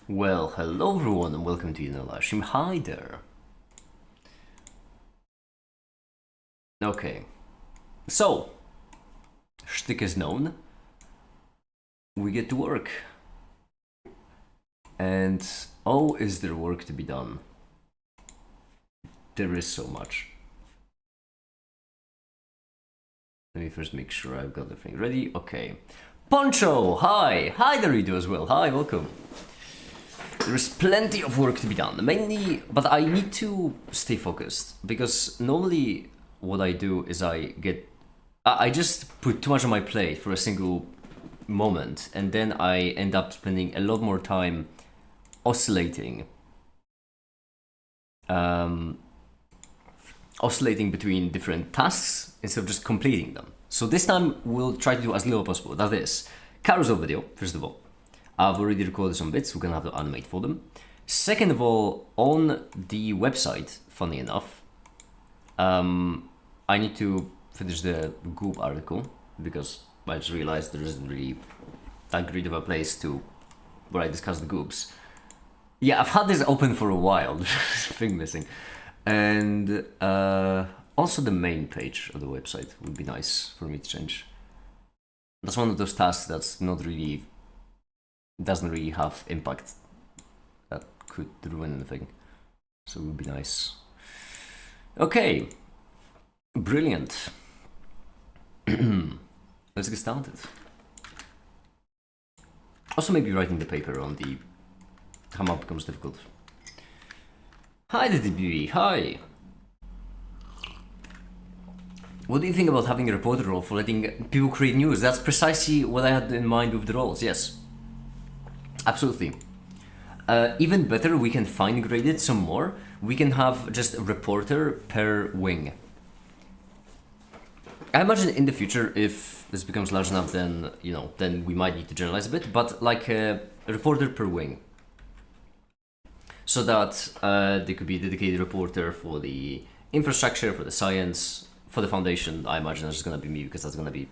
Well, hello everyone and welcome to another live stream. Hi there. Okay, so, shtick is known. We get to work. And oh, is there work to be done? There is so much. Let me first make sure I've got everything ready. Okay. Poncho, hi! Hi there, you do as well. Hi, welcome. There's plenty of work to be done, mainly, but I need to stay focused because normally what I do is I just put too much on my plate for a single moment, and then I end up spending a lot more time oscillating between different tasks instead of just completing them. So this time we'll try to do as little as possible. That is, carousel video, first of all. I've already recorded some bits, we're gonna have to animate for them. Second of all, on the website, funny enough, I need to finish the Goop article because I just realized there isn't really that great of a place to where I discuss the Goops. Yeah, I've had this open for a while, there's a thing missing. And also the main page of the website would be nice for me to change. That's one of those tasks that's not really, doesn't really have impact that could ruin anything. So it would be nice. Okay, brilliant. Let's get started. Also maybe writing the paper on the how map becomes difficult. Hi DDB, hi! What do you think about having a reporter role for letting people create news? That's precisely what I had in mind with the roles, yes. Absolutely. Even better, we can fine grade it some more. We can have just a reporter per wing. I imagine in the future, if this becomes large enough, then, you know, then we might need to generalize a bit, but like a reporter per wing. So that there could be a dedicated reporter for the infrastructure, for the science, for the foundation. I imagine that's gonna be me because that's gonna be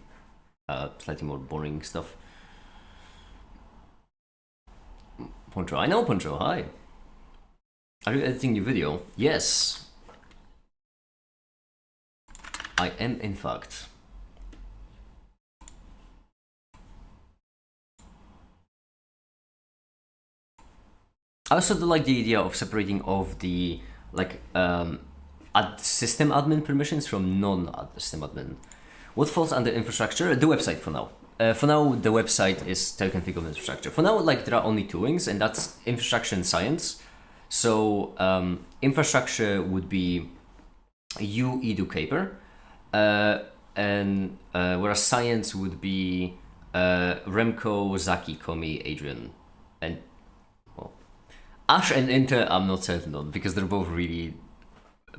slightly more boring stuff. Poncho, I know Poncho, hi. Are you editing your video? Yes. I am, in fact. I also do like the idea of separating off the like system admin permissions from non-system admin. What falls under infrastructure? The website for now. For now, the website is config of infrastructure. For now, like there are only two wings, and that's infrastructure and science. So infrastructure would be you, Edu, Caper, and whereas science would be Remco, Zaki, Komi, Adrian, and well, Ash and Inter. I'm not certain on because they're both really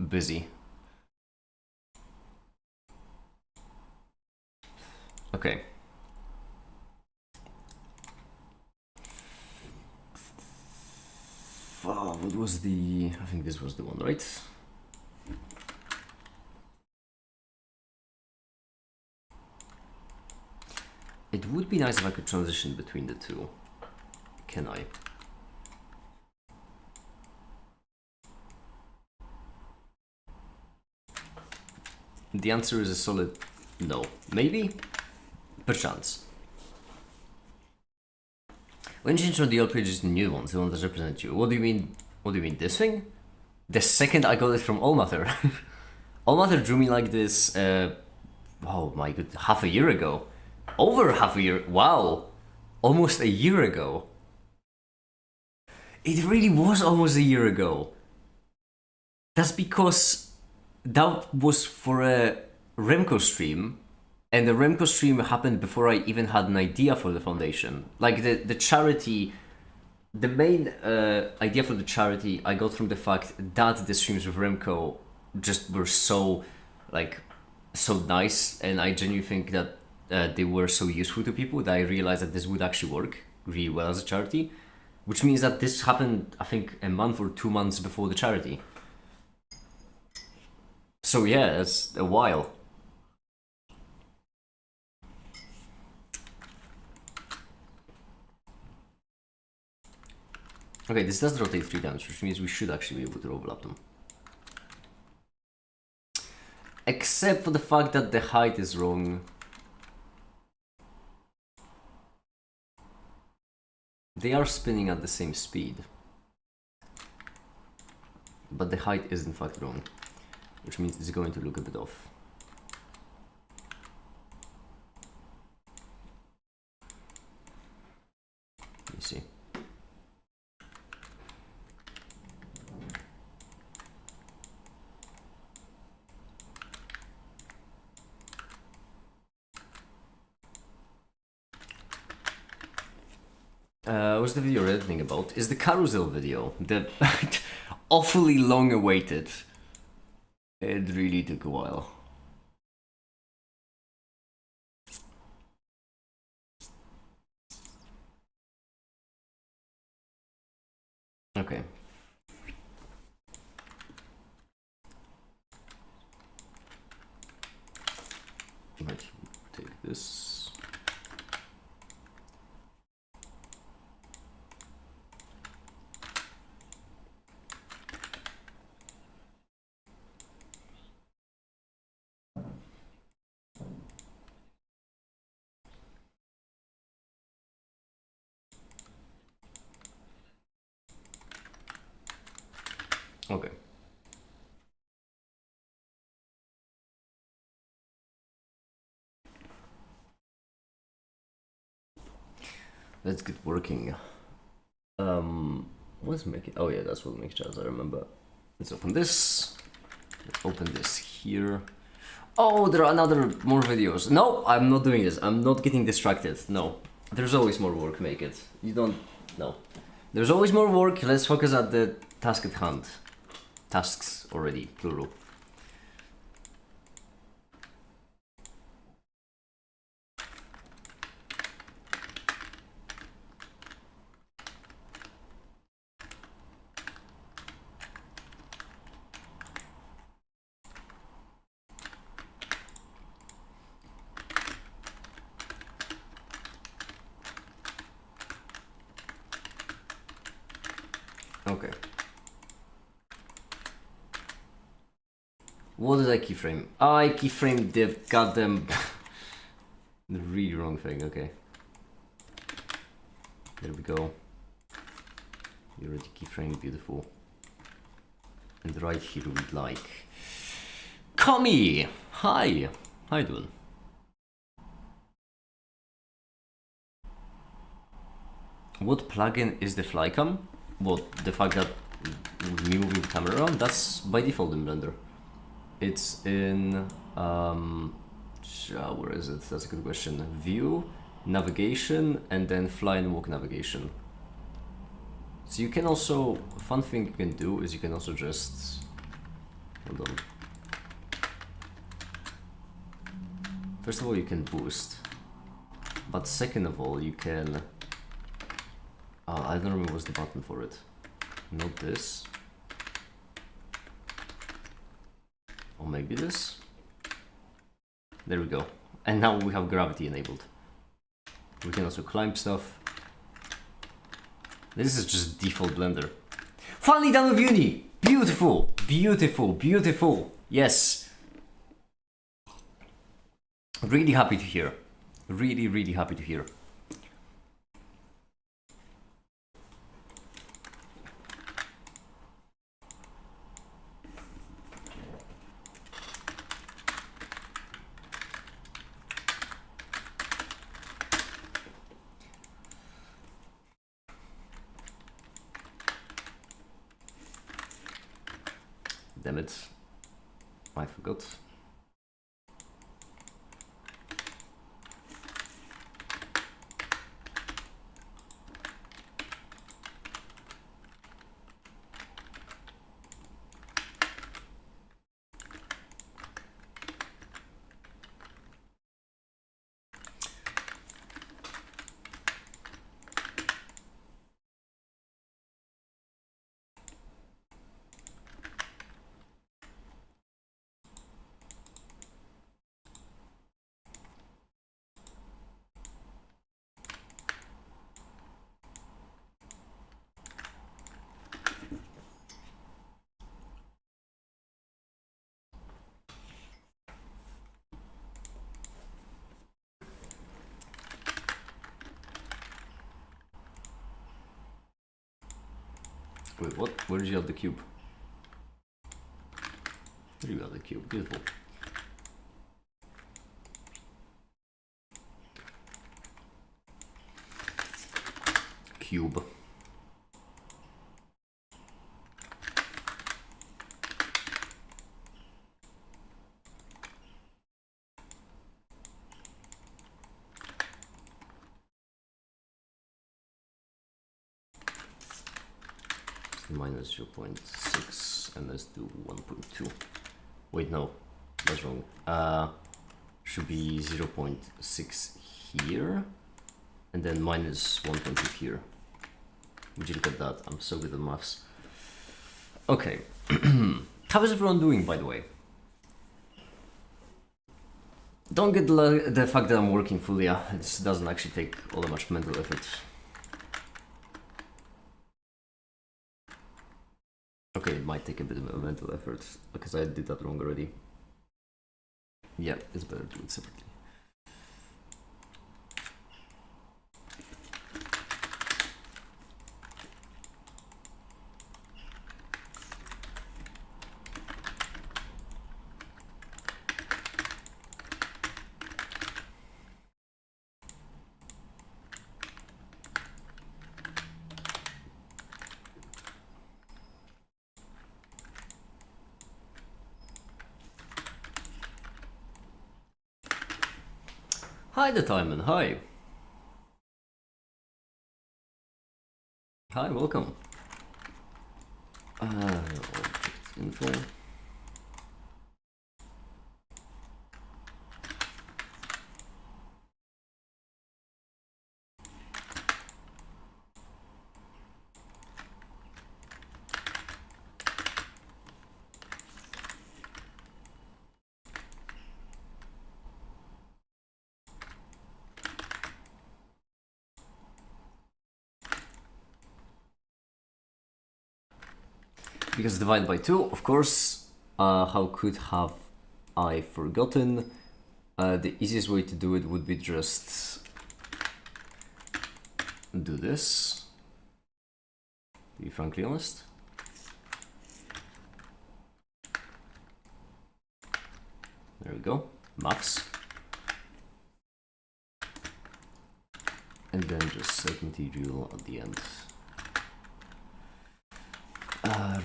busy. Okay. Oh, what was the... I think this was the one, right? It would be nice if I could transition between the two. Can I? The answer is a solid no. Maybe? Perchance. When you change from the old pages to the new ones, the ones that represent you. What do you mean? What do you mean? This thing? The second I got it from Allmatter. Allmatter drew me like this, oh my god, half a year ago. Over half a year, wow. Almost a year ago. It really was almost a year ago. That's because that was for a Remco stream, and the Remco stream happened before I even had an idea for the foundation. Like the charity, the main idea for the charity I got from the fact that the streams with Remco just were so, like, so nice, and I genuinely think that they were so useful to people that I realized that this would actually work really well as a charity, which means that this happened, I think, a month or 2 months before the charity. So yeah, that's a while. Okay, this does rotate 3 times, which means we should actually be able to overlap them. Except for the fact that the height is wrong. They are spinning at the same speed. But the height is in fact wrong, which means it's going to look a bit off. Let me see. What's the video you're editing about? Is the carousel video. The awfully long awaited. It really took a while. Okay. Might take this. Okay. Let's get working. What's making? Oh yeah, that's what makes jazz. I remember. Let's open this. Let's open this here. Oh, there are more videos. No, I'm not doing this. I'm not getting distracted. No, there's always more work. Make it. You don't. No, there's always more work. Let's focus at the task at hand. Tasks already, plural. Okay. What did I keyframe? I keyframed the goddamn the really wrong thing. Okay. There we go. You already keyframed, beautiful. And right here we'd like Kami! Hi! How you doing? What plugin is the flycam? What, the fact that me moving the camera around? That's by default in Blender. It's in where is it? That's a good question. View, navigation, and then fly and walk navigation. So you can also, a fun thing you can do is you can also just, hold on. First of all, you can boost, but second of all, you can, I don't remember what's the button for it. Not this. Or maybe this. There we go. And now we have gravity enabled. We can also climb stuff. This is just default Blender. Finally done with uni! Beautiful! Beautiful! Beautiful! Yes! Really happy to hear. Really, really happy to hear. Damn it. I forgot. Wait, what? Where did you have the cube? There you have the cube. Beautiful. Cube. Minus 0.6 and let's do 1.2. Wait, no, that's wrong. Should be 0.6 here and then minus 1.2 here. Would you look at that? I'm so good at maths. Okay. How is everyone doing, by the way? Don't get the fact that I'm working fully. This doesn't actually take all that much mental effort. Okay, it might take a bit of mental effort because I did that wrong already. Yeah, it's better to do it separately. Hi, the Timon. Hi. Hi, welcome. Object info. Because divided by 2, of course. How could have I forgotten? The easiest way to do it would be just do this, to be frankly honest. There we go, max. And then just set integral at the end.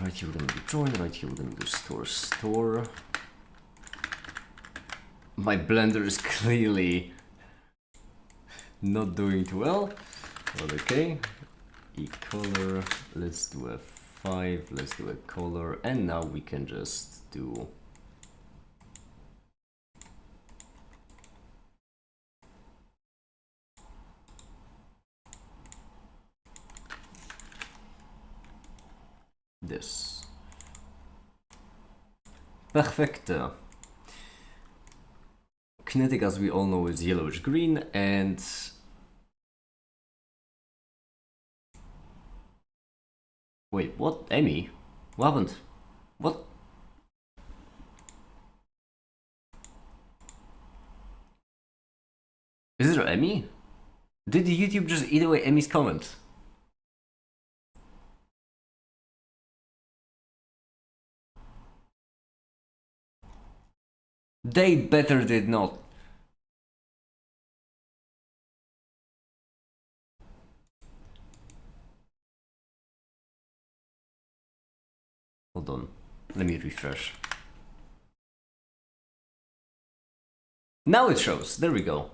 Right here we're gonna do join, right here we're gonna do store. My blender is clearly not doing too well, but okay. E-color, let's do a 5, let's do a color, and now we can just do this. Perfecto. Kinetic, as we all know, is yellowish green, and wait, what? Emmy? What happened? What? Is there Emmy? Did YouTube just eat away Emmy's comment? They better did not. Hold on, let me refresh. Now it shows, there we go.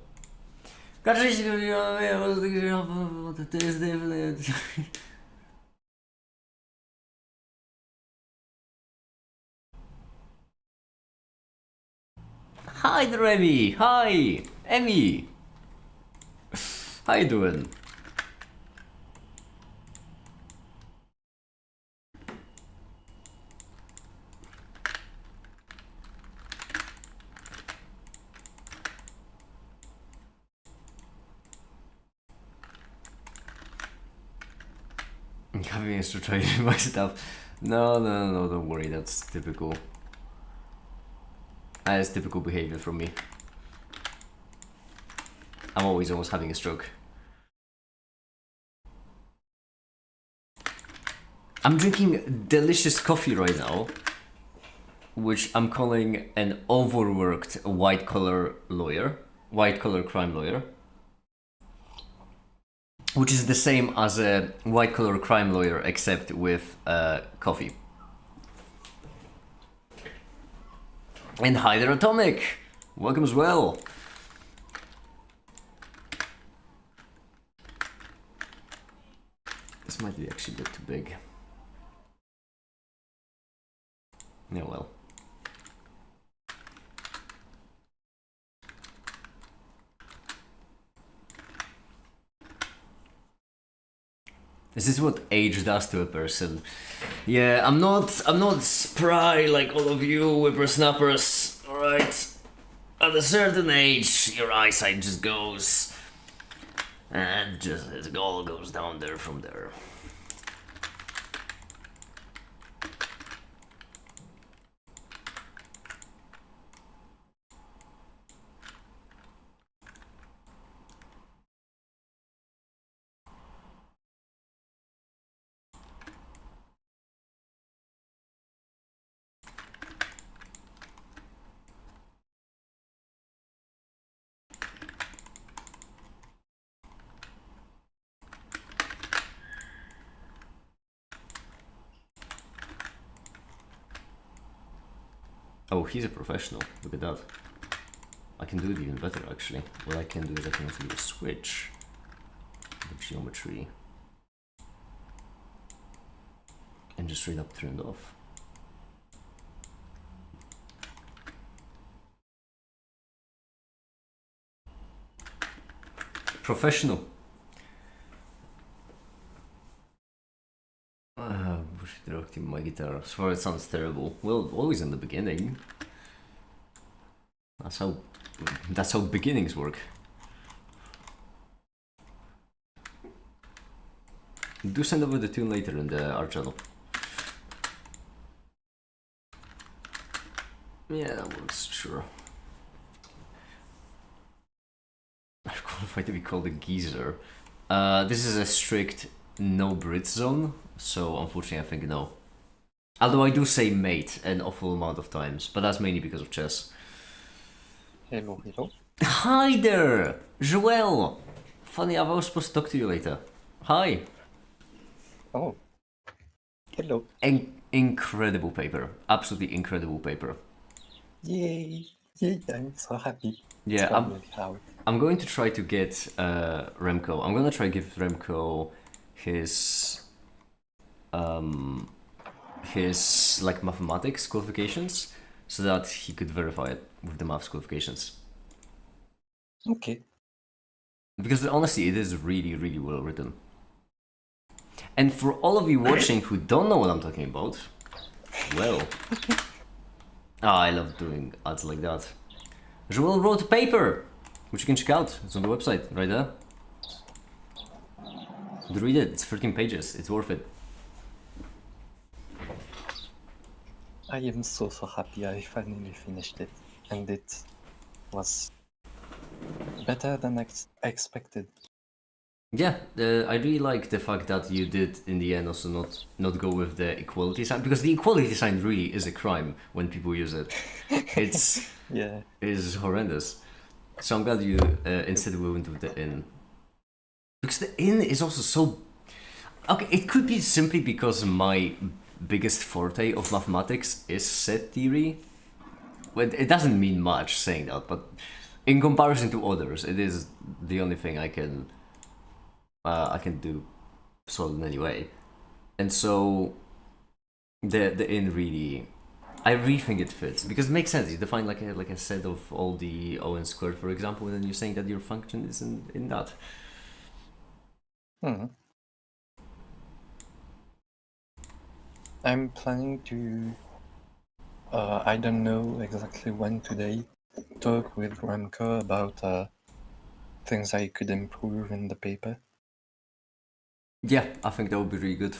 Hi there, Emmy. Hi, Emmy. How you doing? Having to try my stuff. No, don't worry. That's typical. That's typical behavior from me. I'm always almost having a stroke. I'm drinking delicious coffee right now, which I'm calling an overworked white collar crime lawyer, which is the same as a white collar crime lawyer except with coffee. And hi there, Atomic! Welcome as well. This might be actually a bit too big. Yeah, well. This is what age does to a person. Yeah, I'm not spry like all of you whippersnappers, alright? At a certain age, your eyesight just goes... and just it all goes down there from there. Oh, he's a professional. Look at that. I can do it even better, actually. What I can do is I can also do a switch of geometry and just straight up turn it off. Professional. My guitar. So far it sounds terrible. Well, always in the beginning. That's how beginnings work. Do send over the tune later in the art channel. Yeah, that works, sure. I'm qualified to be called a geezer. This is a strict no Brit zone, so unfortunately I think no. Although I do say mate an awful amount of times, but that's mainly because of chess. Hello, hello. Hi there! Joel! Funny, I was supposed to talk to you later. Hi! Oh. Hello. Incredible paper. Absolutely incredible paper. Yay! Yay, I'm so happy. Yeah, I'm going to try to get Remco. I'm gonna try to give Remco his like mathematics qualifications so that he could verify it with the maths qualifications. Okay. Because honestly, it is really, really well written. And for all of you watching who don't know what I'm talking about, well, I love doing ads like that. Joel wrote a paper, which you can check out. It's on the website, right there. Read it, it's 13 pages, it's worth it. I am so happy I finally finished it, and it was better than expected. Yeah, I really like the fact that you did in the end also not go with the equality sign, because the equality sign really is a crime when people use it. It's Yeah. is horrendous. So I'm glad you instead went with the in, because the in is also so. Okay, it could be simply because my biggest forte of mathematics is set theory. Well, it doesn't mean much saying that, but in comparison to others, it is the only thing I can do solid in any way. And so the in really, I really think it fits because it makes sense. You define like a set of all the O n squared, for example, and then you're saying that your function is in that. I'm planning to, I don't know exactly when today, talk with Remco about things I could improve in the paper. Yeah, I think that would be really good.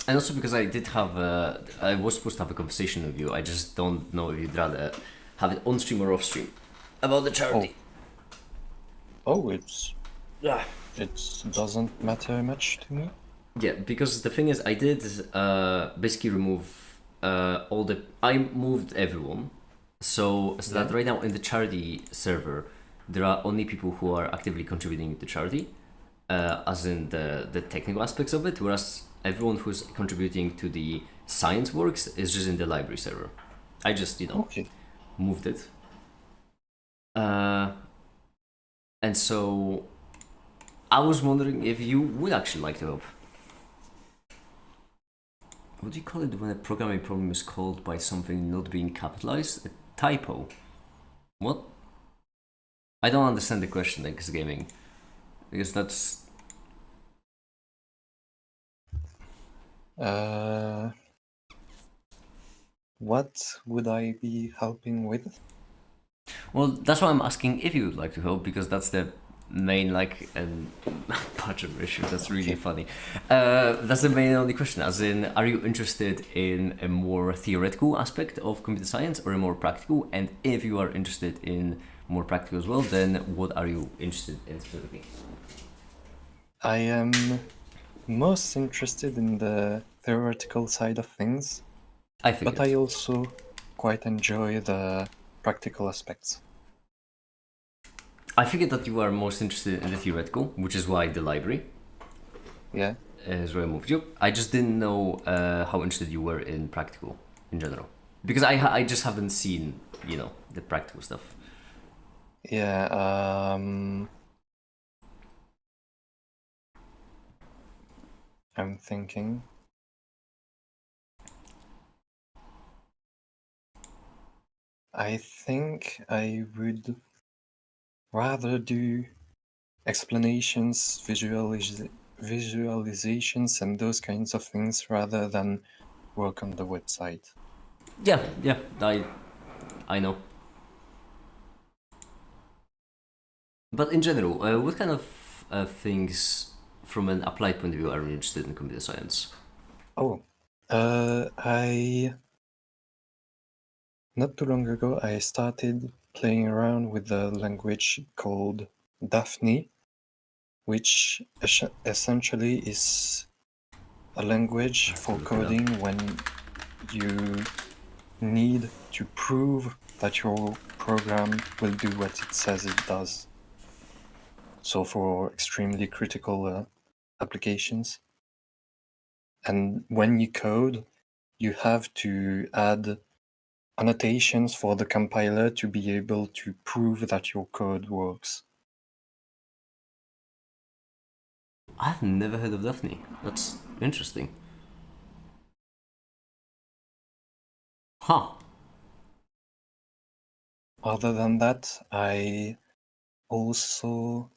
And also because I did have, I was supposed to have a conversation with you. I just don't know if you'd rather have it on stream or off stream about the charity. Oh, it's... Yeah. it doesn't matter much to me. Yeah, because the thing is, I did basically remove all the. I moved everyone, so that Yeah. right now in the charity server, there are only people who are actively contributing to charity, as in the technical aspects of it. Whereas everyone who's contributing to the science works is just in the library server. I just Okay. moved it, uh, and so I was wondering if you would actually like to help. What do you call it when a programming problem is called by something not being capitalized? A typo. What? I don't understand the question, X Gaming. Because that's. Uh, what would I be helping with? Well, that's why I'm asking if you would like to help, because that's the main, like, and budget issue. That's really Okay. funny. That's the main only question. As in, are you interested in a more theoretical aspect of computer science or a more practical? And if you are interested in more practical as well, then what are you interested in specifically? I am most interested in the theoretical side of things, I but figured. I also quite enjoy the practical aspects. I figured that you are most interested in the theoretical, which is why the library Yeah. is where I moved you. I just didn't know how interested you were in practical in general, because I just haven't seen the practical stuff. Yeah. I'm thinking. I think I would rather do explanations, visualizations, and those kinds of things rather than work on the website. Yeah, yeah, I know. But in general, what kind of things from an applied point of view are you interested in computer science? Oh, I not too long ago I started playing around with a language called Daphne, which essentially is a I language have to for look it up. coding when you need to prove that your program will do what it says it does. So for extremely critical applications. And when you code, you have to add annotations for the compiler to be able to prove that your code works. I've never heard of Daphne. That's interesting. Huh. Other than that, I also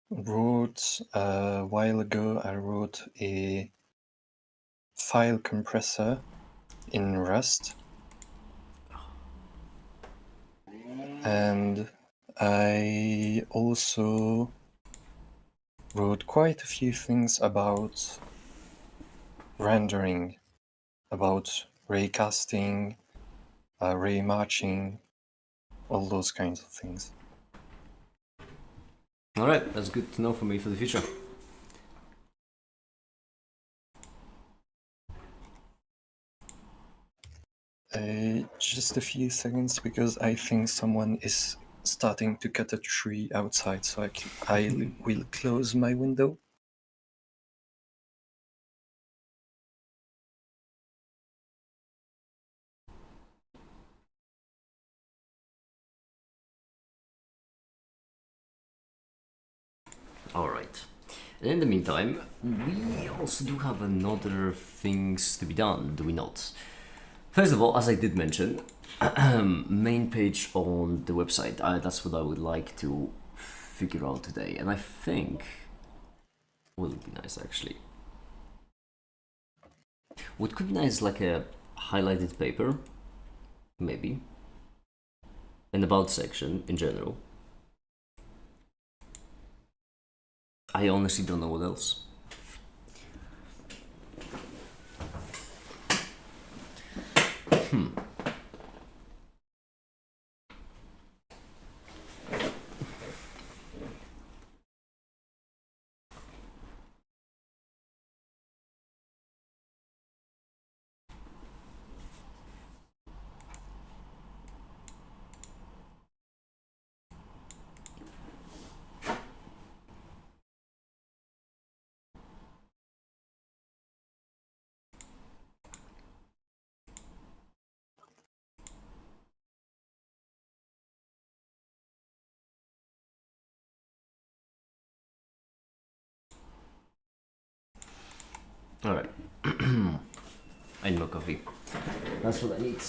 wrote a while ago, I wrote a file compressor in Rust, and I also wrote quite a few things about rendering, about raycasting, ray matching, all those kinds of things. All right, that's good to know for me for the future. Just a few seconds because I think someone is starting to cut a tree outside, so I will close my window. All right. And in the meantime, we also do have another things to be done, do we not? First of all, as I did mention, main page on the website. That's what I would like to figure out today, and I think what would be nice actually. What could be nice is like a highlighted paper, maybe, an about section in general. I honestly don't know what else. All right. I need more coffee. That's what I need.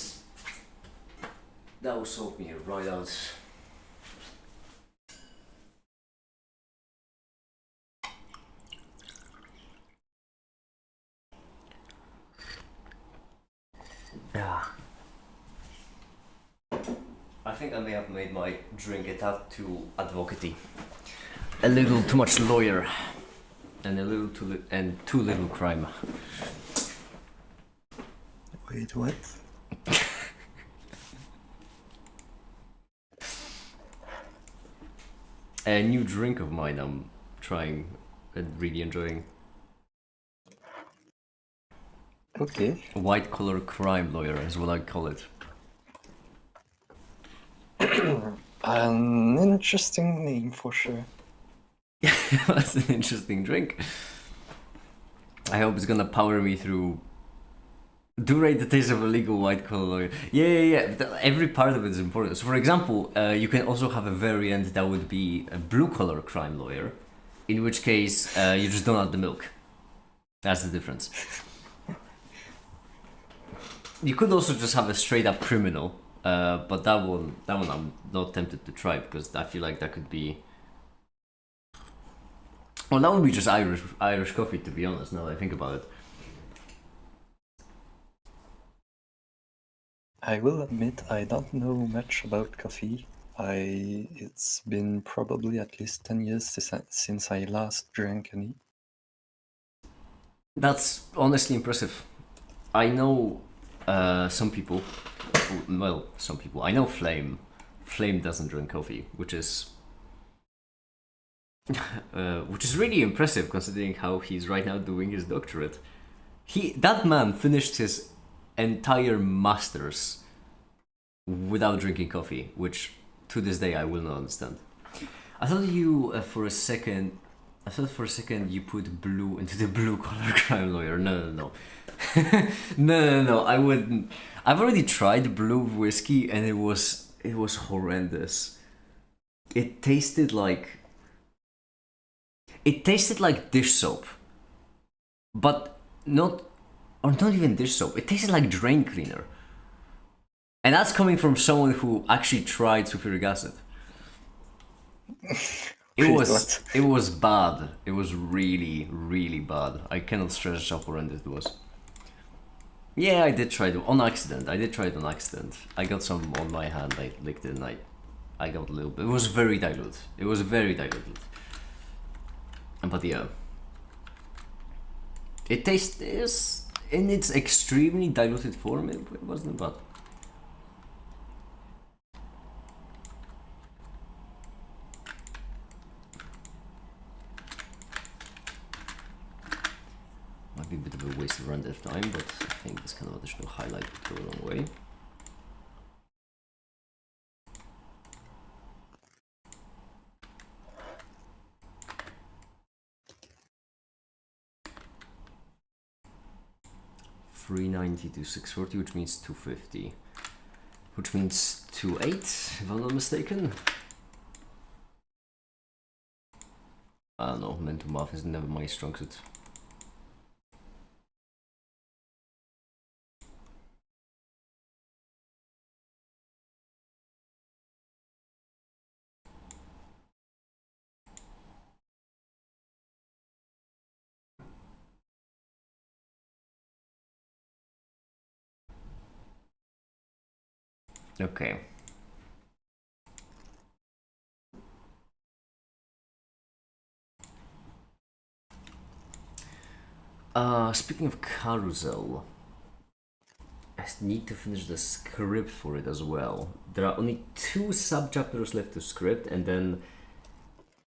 That will sort me right out. Yeah. I think I may have made my drink a tad too advocate, a little too much lawyer, and a little too little crime. Wait, what? A new drink of mine I'm trying and really enjoying. Okay. White collar crime lawyer is what I call it. An interesting name for sure. That's an interesting drink. I hope it's gonna power me through. Do rate the taste of a legal white collar lawyer. Yeah. Every part of it is important. So, for example, you can also have a variant that would be a blue collar crime lawyer, in which case you just don't add the milk. That's the difference. You could also just have a straight up criminal, but that one I'm not tempted to try because I feel like that could be. Well, that would be just Irish coffee, to be honest. Now that I think about it. I will admit I don't know much about coffee. It's been probably at least 10 years since I last drank any. That's honestly impressive. I know some people. Well, some people. I know Flame. Flame doesn't drink coffee, which is really impressive considering how he's right now doing his doctorate. That man finished his entire masters without drinking coffee, which to this day I will not understand. I thought you for a second. I thought for a second you put blue into the blue collar crime lawyer. No. No. I wouldn't. I've already tried blue whiskey and it was horrendous. It tasted like dish soap, but not even dish soap. It tasted like drain cleaner, and that's coming from someone who actually tried sulfuric acid. It was bad. It was really bad. I cannot stress how horrendous it was. Yeah, I did try it on accident. I got some on my hand. I licked it and I got a little bit. It was very dilute. But yeah, it tastes in its extremely diluted form. It wasn't bad. Might be a bit of a waste of render time, but I think this kind of additional highlight would go a long way. $390 to $640, which means $250, which means 2.8, if I'm not mistaken. I don't know. Mental math is never my strong suit. Okay. Speaking of carousel, I need to finish the script for it as well. There are only 2 sub-chapters left to script, and then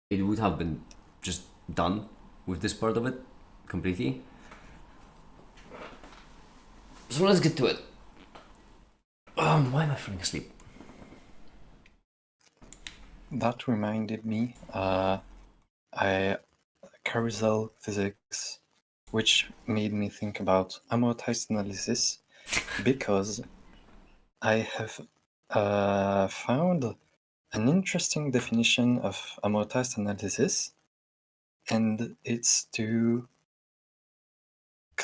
it would have been just done with this part of it completely. So let's get to it. Why am I falling asleep? That reminded me, carousel physics, which made me think about amortized analysis, because I have found an interesting definition of amortized analysis, and it's to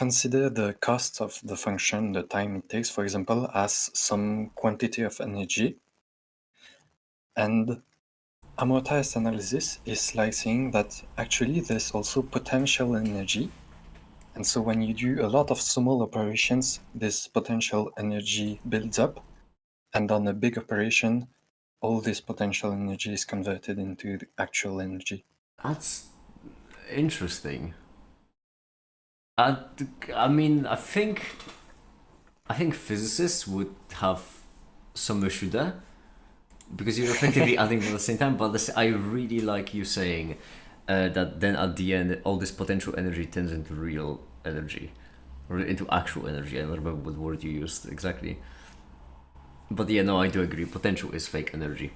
consider the cost of the function, the time it takes, for example, as some quantity of energy. And amortized analysis is like saying that actually there's also potential energy. And so when you do a lot of small operations, this potential energy builds up. And on a big operation, all this potential energy is converted into the actual energy. That's interesting. I mean, I think physicists would have some issue there because you're effectively adding them at the same time. But I really like you saying that then at the end, all this potential energy turns into real energy or into actual energy. I don't remember what word you used exactly. But yeah, no, I do agree. Potential is fake energy.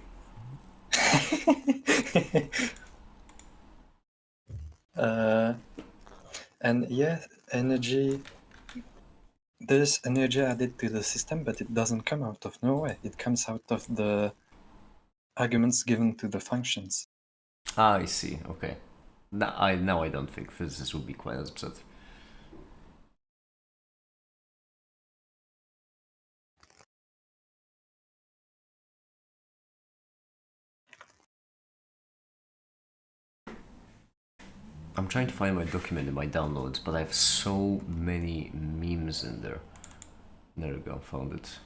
And yeah, energy, there's energy added to the system, but it doesn't come out of nowhere. It comes out of the arguments given to the functions. Ah, I see. Okay. Now I don't think physicists would be quite as upset. I'm trying to find my document in my downloads, but I have so many memes in there. There we go, found it.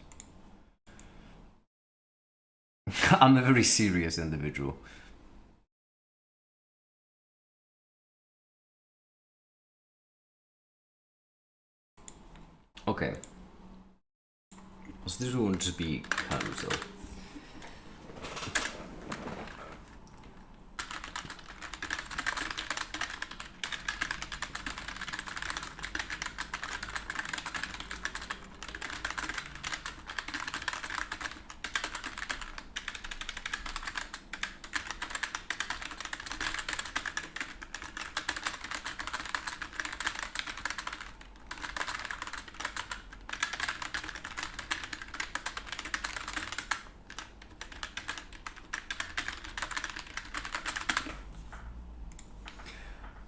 I'm a very serious individual. Okay. So this will just be carousel.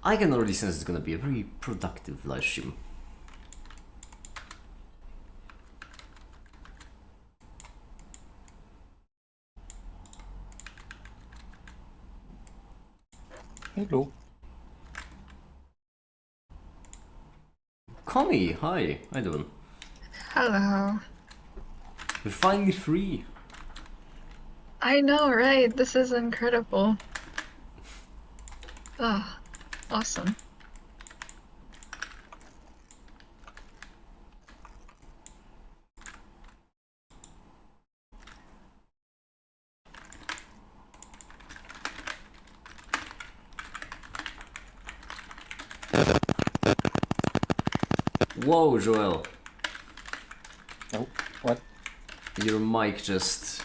I can already sense it's gonna be a very productive live stream. Hello. Connie, hi, how you doing? Hello. You're finally free. I know, right? This is incredible. Ah, awesome. Whoa, Joel. Oh, what? Your mic just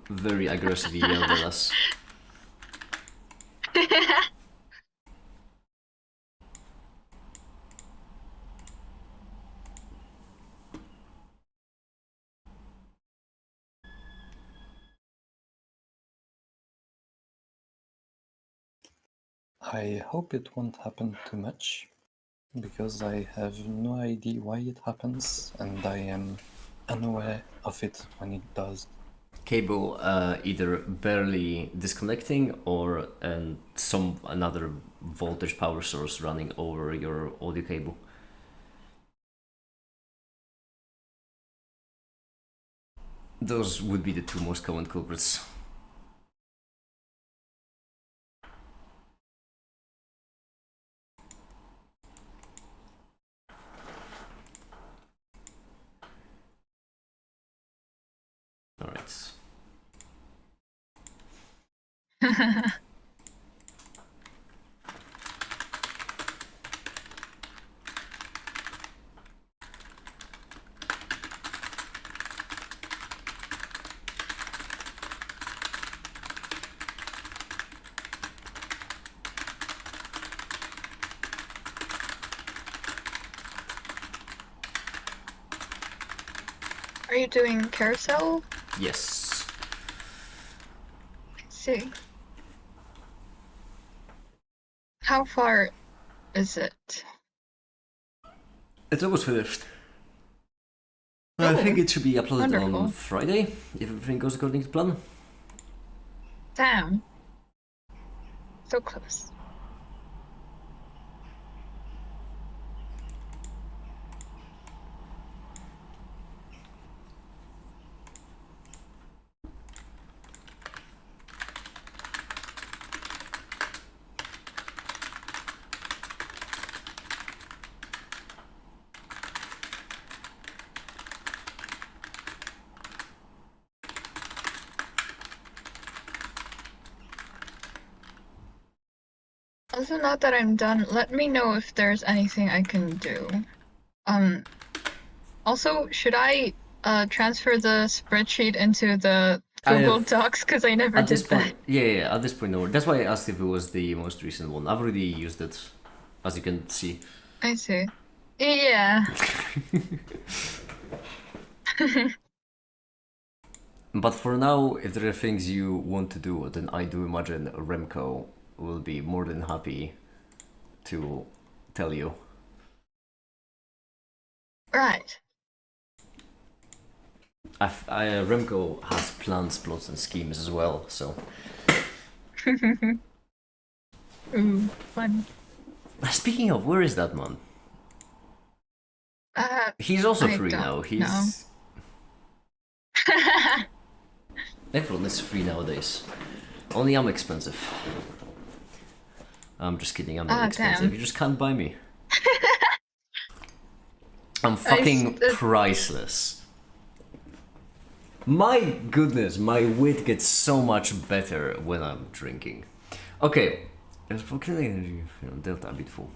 very aggressively yelled at us. I hope it won't happen too much, because I have no idea why it happens, and I am unaware of it when it does. Cable either barely disconnecting or some another voltage power source running over your audio cable. Those would be the two most common culprits. Alright. Are you doing carousel? Yes. Let's see. How far is it? It's almost finished. I think it should be uploaded on Wonderful. Friday, if everything goes according to plan. Damn. So close. Also, now that I'm done, let me know if there's anything I can do. Also, should I transfer the spreadsheet into the Google Docs? Because I never At did this point, that. yeah, at this point, no. That's why I asked if it was the most recent one. I've already used it, as you can see. I see. Yeah. But for now, if there are things you want to do, then I do imagine Remco will be more than happy to tell you. Right. Remco has plans, plots, and schemes as well, so. Ooh, fun. Speaking of, where is that man? He's also I free don't now. He's. Everyone is free nowadays. Only I'm expensive. I'm just kidding, I'm not expensive. Damn. You just can't buy me. I'm fucking priceless. My goodness, my wit gets so much better when I'm drinking. Okay, there's fucking energy. Delta a bit full.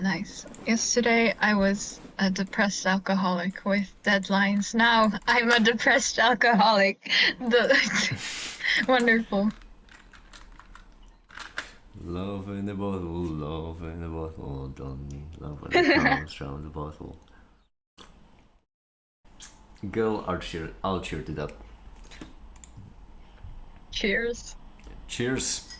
Nice. Yesterday I was a depressed alcoholic with deadlines. Now I'm a depressed alcoholic. Wonderful. Love in the bottle, don't need love when it comes from the bottle. Girl, I'll cheer to that. Cheers. Cheers.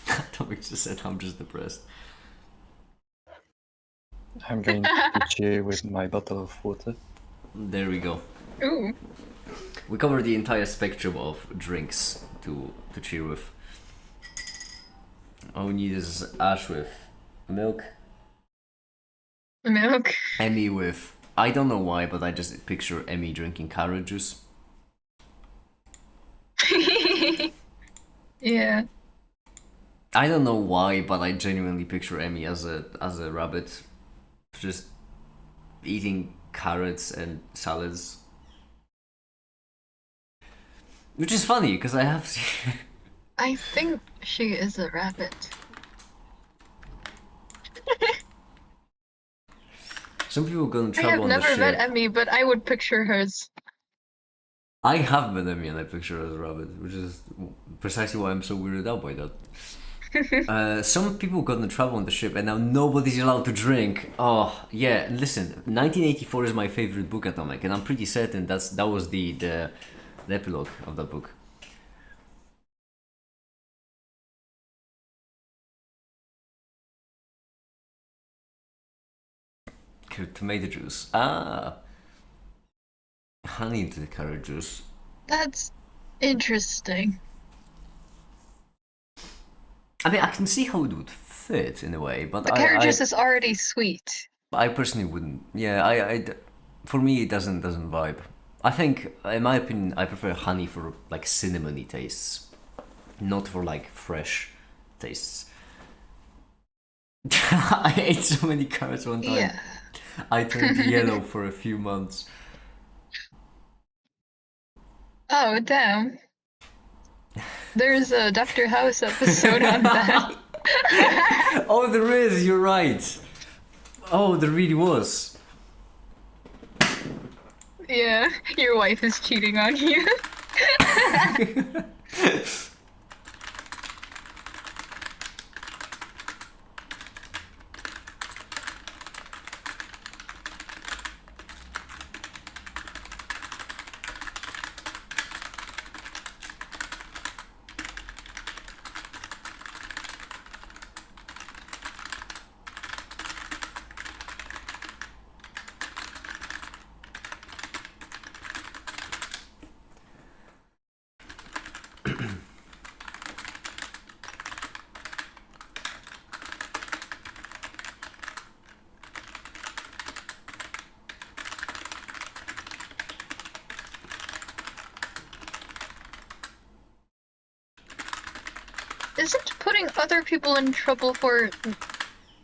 Atomic just said I'm just depressed. I'm going to cheer with my bottle of water. There we go. Ooh. We cover the entire spectrum of drinks to cheer with. All we need is Ash with milk. Milk. Emmy with... I don't know why, but I just picture Emmy drinking carrot juice. Yeah. I don't know why, but I genuinely picture Emmy as a rabbit, just eating carrots and salads, which is funny because I have seen. I think she is a rabbit. Some people go and I travel have on the never ship. met Emmy, but I would picture hers. I have met Emmy and I picture her as a rabbit, which is precisely why I'm so weirded out by that. Some people got in trouble on the ship and now nobody's allowed to drink. Oh, yeah, listen, 1984 is my favorite book, Atomic, and I'm pretty certain that was the epilogue of that book. Tomato juice. Ah. Honey into the carrot juice. That's interesting. I mean, I can see how it would fit in a way, but The carrot juice is already sweet. I personally wouldn't. Yeah, for me it doesn't vibe. I think, in my opinion, I prefer honey for like cinnamony tastes, not for like fresh tastes. I ate so many carrots one time. Yeah. I turned yellow for a few months. Oh, damn. There's a Dr. House episode on that. Oh, there is, you're right. Oh, there really was. Yeah, your wife is cheating on you. Isn't putting other people in trouble for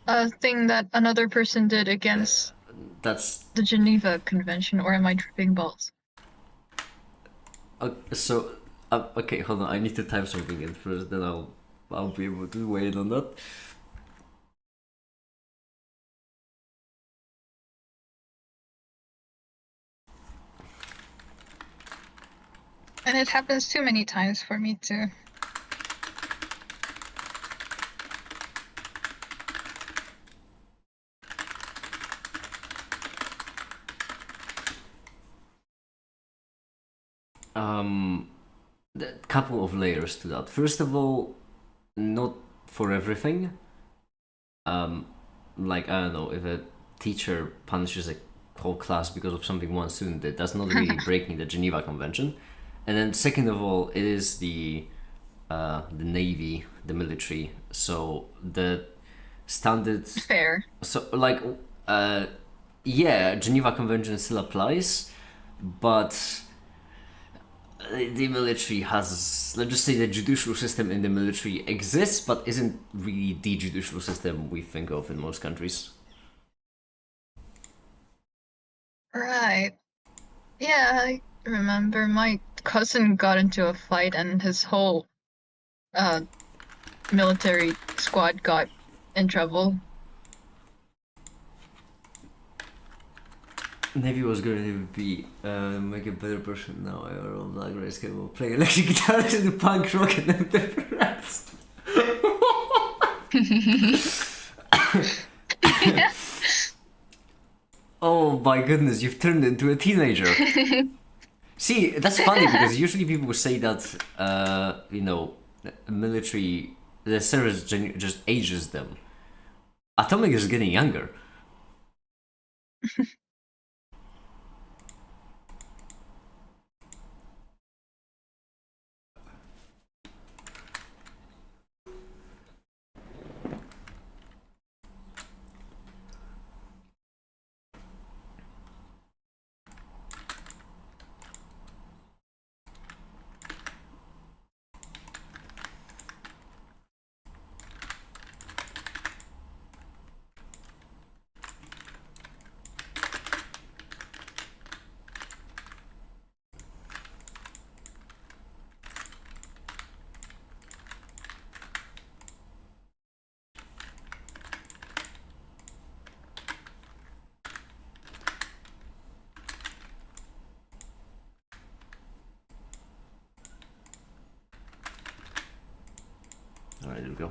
a thing that another person did against That's the Geneva Convention, or am I tripping balls? so. Okay, hold on. I need to type something in first, then I'll be able to weigh in on that. And it happens too many times for me to. A couple of layers to that. First of all, not for everything. Like I don't know, if a teacher punishes a whole class because of something one student did, that's not really breaking the Geneva Convention. And then second of all, it is the navy, the military. So the standards. Fair. So like, yeah, Geneva Convention still applies, but the military has, let's just say, the judicial system in the military exists, but isn't really the judicial system we think of in most countries. Right. Yeah, I remember my cousin got into a fight and his whole military squad got in trouble. Navy was going to be make a better person now. I will like race cable, play electric guitars in the punk rock and then the rest. Oh my goodness, you've turned into a teenager. See, that's funny because usually people say that, military, the service just ages them. Atomic is getting younger. Alright, there we go.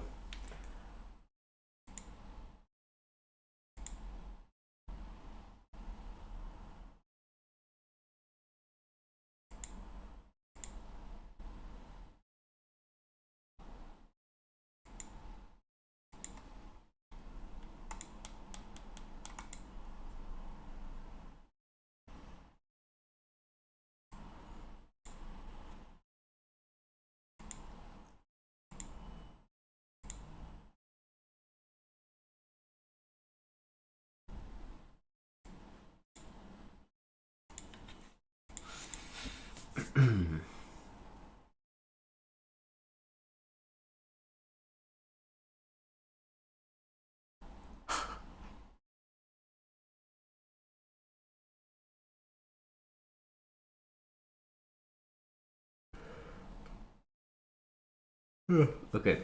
Okay.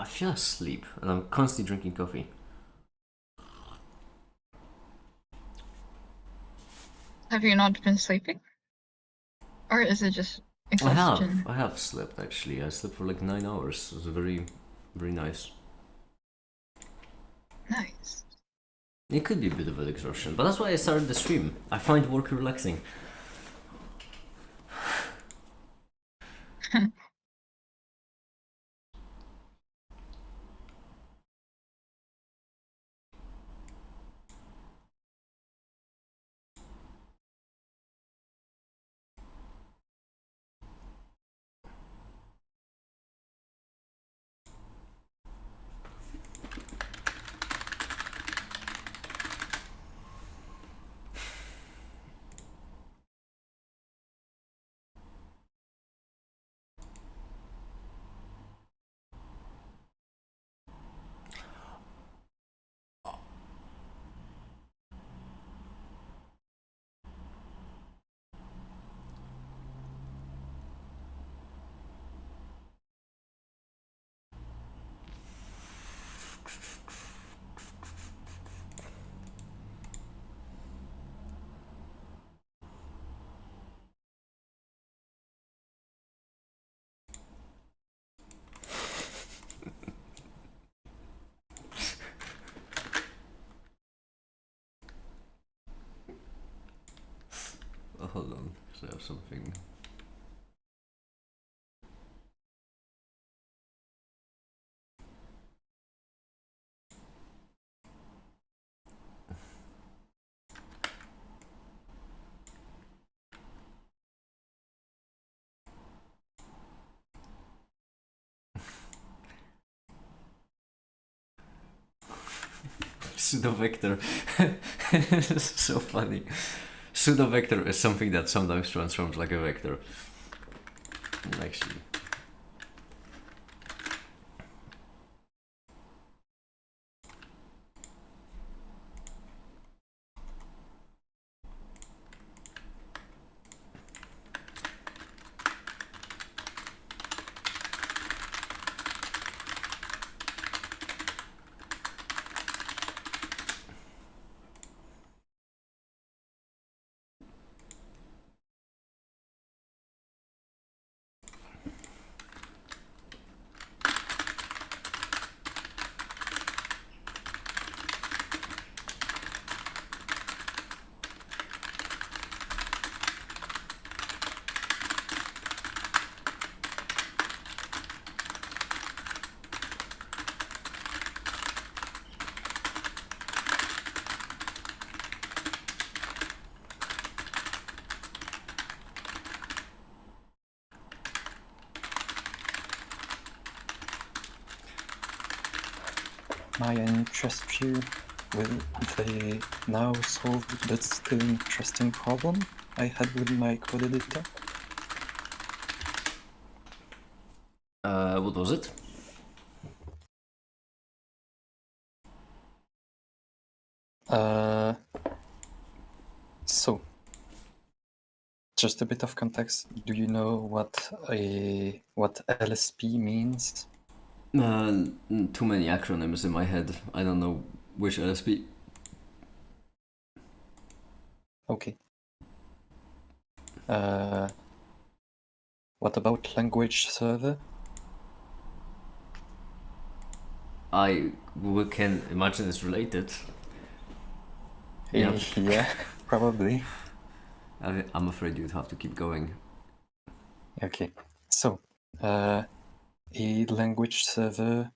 feel asleep, and I'm constantly drinking coffee. Have you not been sleeping? Or is it just exhaustion? I have slept actually. I slept for like 9 hours. It was very, very nice. Nice. It could be a bit of an exhaustion, but that's why I started the stream. I find work relaxing. Oh, hold on, because I have something. Pseudo vector. So funny. Pseudo vector is something that sometimes transforms like a vector. Actually. My interest view with the now solved but still interesting problem I had with my code editor. What was it? So, just a bit of context. Do you know what LSP means? Too many acronyms in my head. I don't know which LSP. Okay. What about language server? We can imagine it's related. Yep. Yeah, probably. I'm afraid you'd have to keep going. Okay. So, a language server,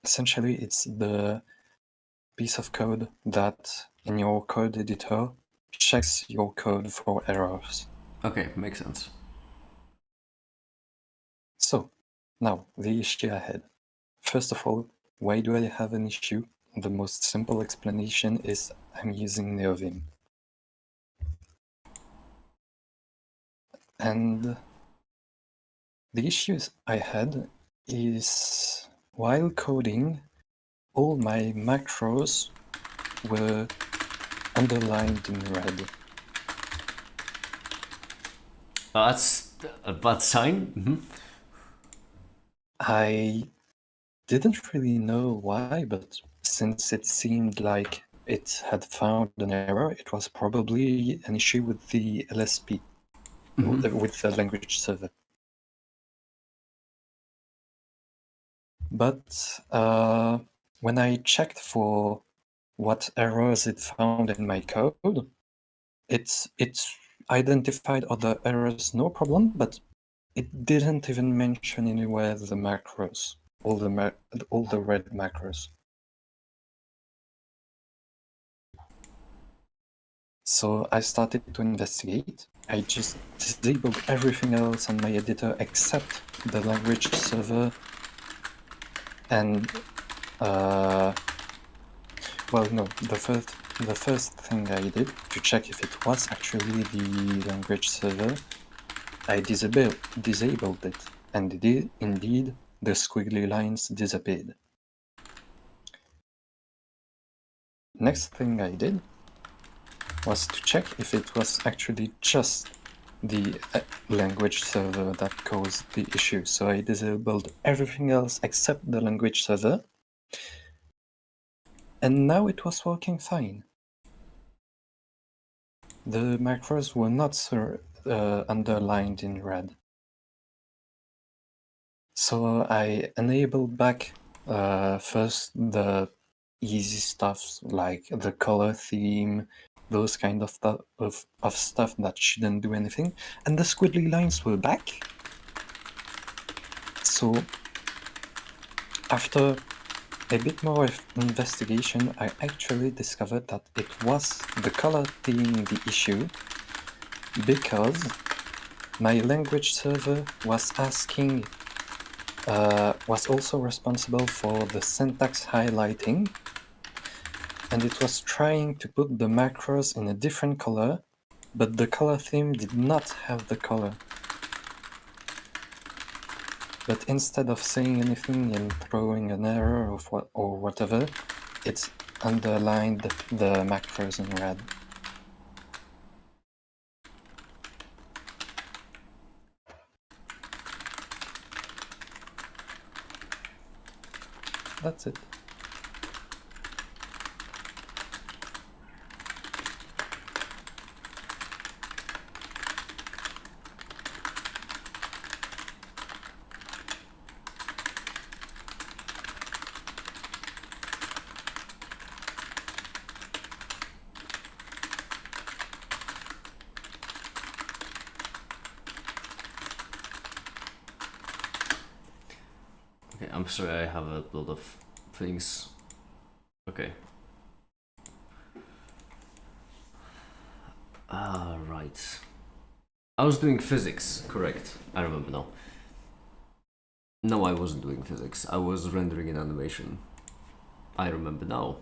essentially, it's the piece of code that in your code editor checks your code for errors. Okay, makes sense. So, now the issue ahead. First of all, why do I have an issue? The most simple explanation is I'm using NeoVim. And the issues I had is while coding, all my macros were underlined in red. That's a bad sign. Mm-hmm. I didn't really know why, but since it seemed like it had found an error, it was probably an issue with the LSP, with the language server. But when I checked for what errors it found in my code, it's identified other errors, no problem, but it didn't even mention anywhere the macros, all the red macros. So I started to investigate. I just disabled everything else on my editor except the language server. And well, no, the first thing I did to check if it was actually the language server, I disabled it, and indeed the squiggly lines disappeared. Next thing I did was to check if it was actually just the language server that caused the issue. So I disabled everything else except the language server, and now it was working fine. The macros were not underlined in red. So I enabled back first the easy stuff like the color theme, those kind of stuff that shouldn't do anything, and the squiggly lines were back. So after a bit more investigation, I actually discovered that it was the color theme the issue, because my language server was asking, was also responsible for the syntax highlighting, and it was trying to put the macros in a different color, but the color theme did not have the color. But instead of saying anything and throwing an error or whatever, it underlined the macros in red. That's it. Okay, I'm sorry, I have a lot of things. Okay. Right. I was doing physics, correct. I remember now. No, I wasn't doing physics. I was rendering an animation. I remember now.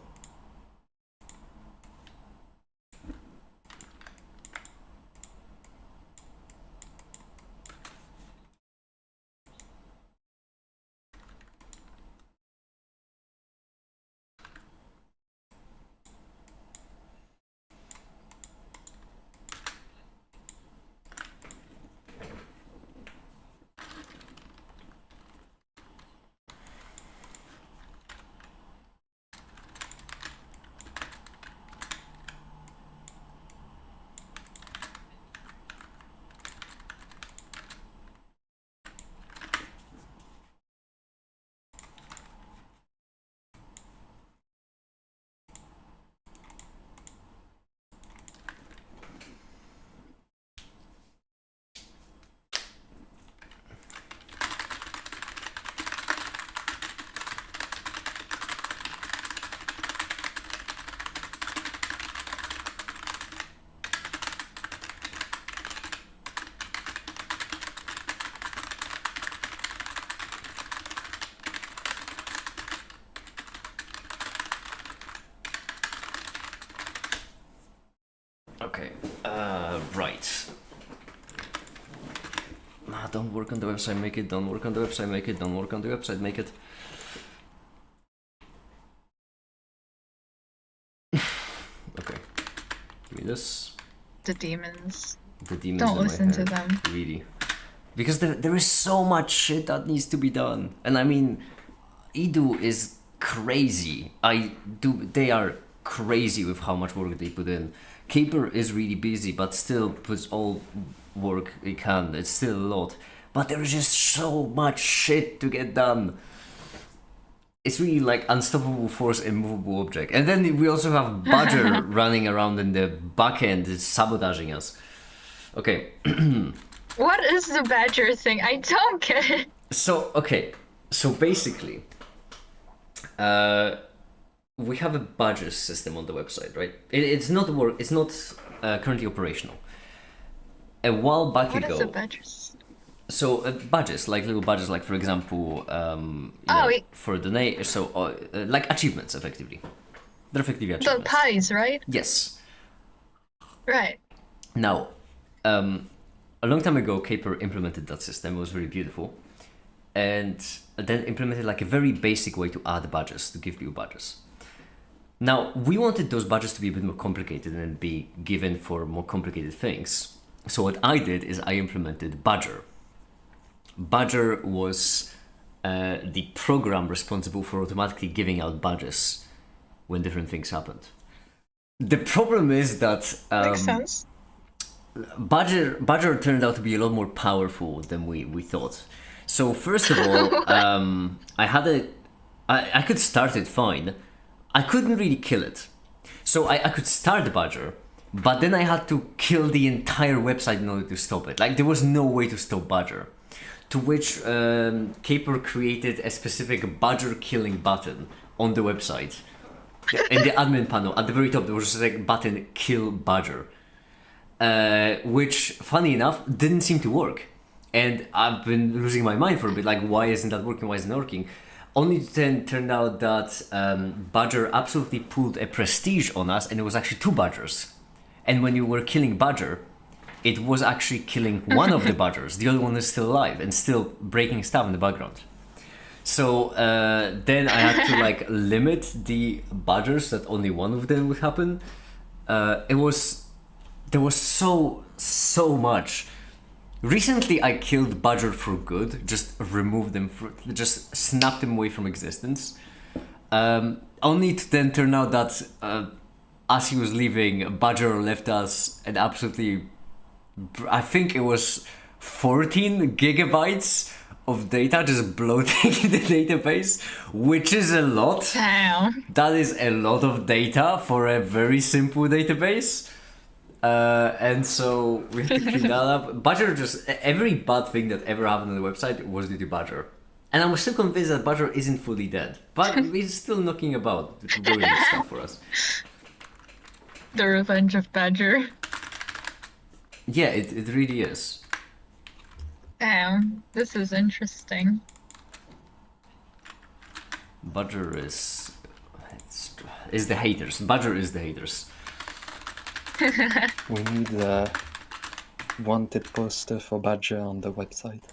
Okay, right. Don't work on the website, make it. Don't work on the website, make it. Don't work on the website, make it. Okay, give me this. The demons. The demons Don't in listen my to head. them. Really. Because there is so much shit that needs to be done. And I mean, Edu is crazy. They are crazy with how much work they put in. Caper is really busy, but still puts all work it can. It's still a lot, but there is just so much shit to get done. It's really like unstoppable force, immovable object. And then we also have Badger running around in the backend, sabotaging us. Okay. What is the badger thing? I don't get it. So basically, we have a badger system on the website, right? It's not currently operational. A while back What ago. is a badger? So badges, like little badges, like for example, for donate. So like achievements, effectively. They're effectively The achievements. pies, right? Yes. Right. Now, a long time ago, Caper implemented that system. It was very beautiful, and then implemented like a very basic way to add badges, to give people badges. Now, we wanted those badges to be a bit more complicated and be given for more complicated things. So what I did is I implemented Badger. Badger was the program responsible for automatically giving out badges when different things happened. The problem is that Makes sense. Badger turned out to be a lot more powerful than we thought. So first of all, I could start it fine. I couldn't really kill it. So I could start the Badger, but then I had to kill the entire website in order to stop it. Like there was no way to stop Badger. To which Caper created a specific Badger killing button on the website. In the admin panel, at the very top, there was just like button kill Badger. Which, funny enough, didn't seem to work. And I've been losing my mind for a bit, like why isn't that working, why isn't it working? Only to then turned out that Badger absolutely pulled a prestige on us, and it was actually 2 Badgers. And when you were killing Badger, it was actually killing one of the Badgers. The other one is still alive and still breaking stuff in the background. So then I had to like limit the Badgers that only one of them would happen. There was so much. Recently I killed Badger for good, just removed them, just snapped them away from existence. Only to then turn out that as he was leaving, Badger left us an absolutely, I think it was 14 gigabytes of data just bloating in the database, which is a lot. Damn. That is a lot of data for a very simple database. And so we had to clean that up. Badger just, every bad thing that ever happened on the website was due to Badger. And I'm still convinced that Badger isn't fully dead, but he's still knocking about, ruining stuff for us. The revenge of Badger. Yeah, it really is. Damn, this is interesting. Badger is the haters. Badger is the haters. We need a wanted poster for Badger on the website.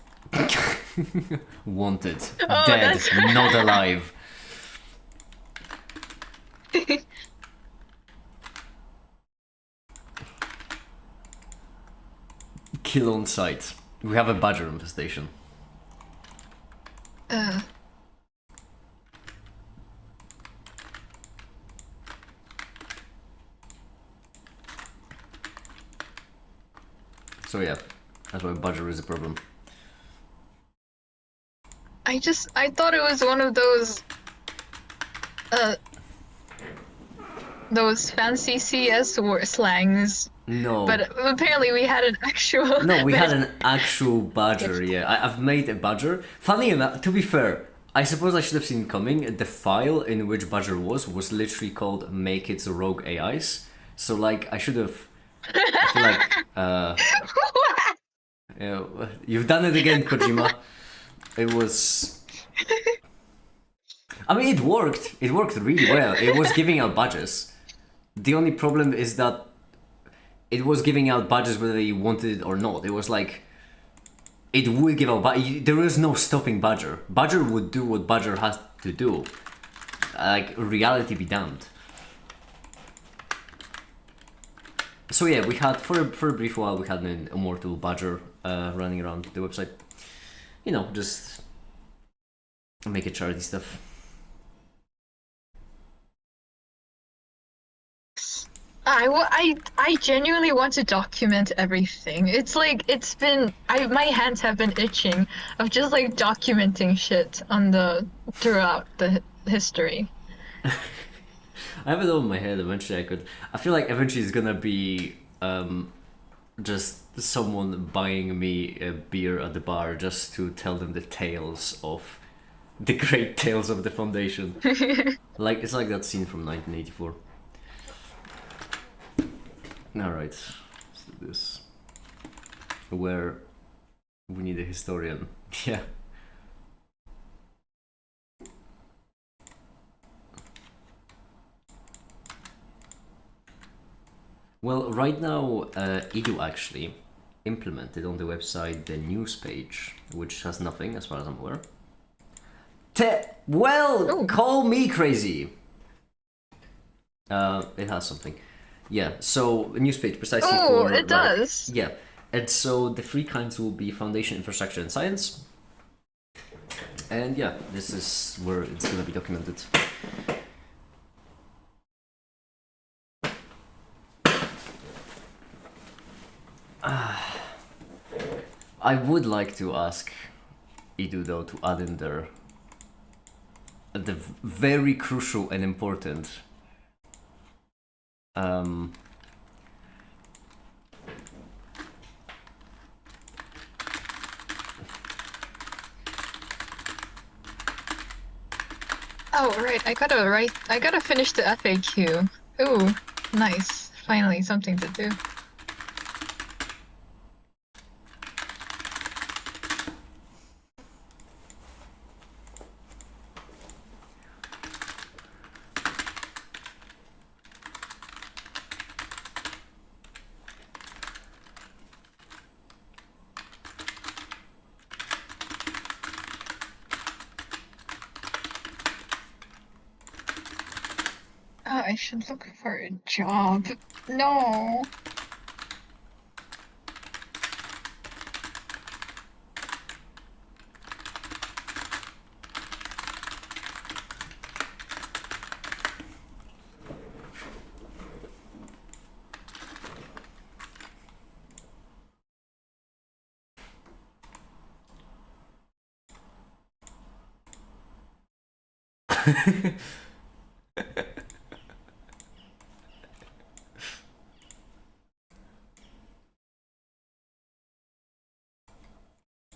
Wanted, Oh, dead, that's not alive. Kill on sight. We have a Badger infestation. So yeah, that's why Badger is a problem. I thought it was one of those fancy CS slangs. No. But apparently we had an actual. No, we had an actual Badger, yeah. I've made a Badger. Funny enough, to be fair, I suppose I should have seen it coming. The file in which Badger was literally called Make Its Rogue AIs. So, like, I should have. I feel like, you know, you've done it again, Kojima. It was. I mean, it worked. It worked really well. It was giving out badges. The only problem is that it was giving out badges whether you wanted it or not. It was like, it would give out badges. There is no stopping Badger. Badger would do what Badger has to do. Like, reality be damned. So yeah, we had, for a brief while, we had an immortal Badger running around the website. You know, just make it charity stuff. I genuinely want to document everything. It's like my hands have been itching of just like documenting shit on the throughout the history. I have it over my head. Eventually, I could. I feel like eventually it's gonna be just someone buying me a beer at the bar just to tell them the tales of the great tales of the Foundation. Like it's like that scene from 1984. All right, so this where we need a historian. Yeah. Well, right now, Edu actually implemented on the website the news page, which has nothing as far as I'm aware. Well, Ooh. call me crazy. It has something. Yeah, so a news page precisely Oh, for it like does. yeah, and so the three kinds will be foundation, infrastructure, and science. And yeah, this is where it's gonna be documented. I would like to ask Edu though to add in there the very crucial and important um, Oh, right. I gotta finish the FAQ. Ooh, nice. Finally, something to do. Oh, I should look for a job. No.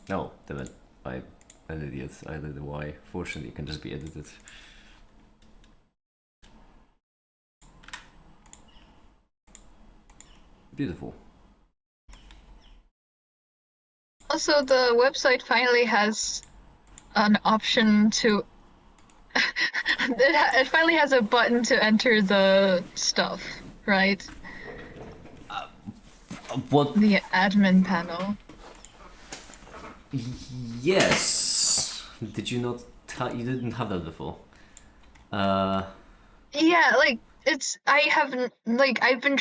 no, damn it, I'm an idiot. I did the Y. Fortunately, it can just be edited. Beautiful. Also, the website finally has an option to. It finally has a button to enter the stuff, right? What? The admin panel. Yes. Did you not? You didn't have that before. Yeah, like I haven't like I've been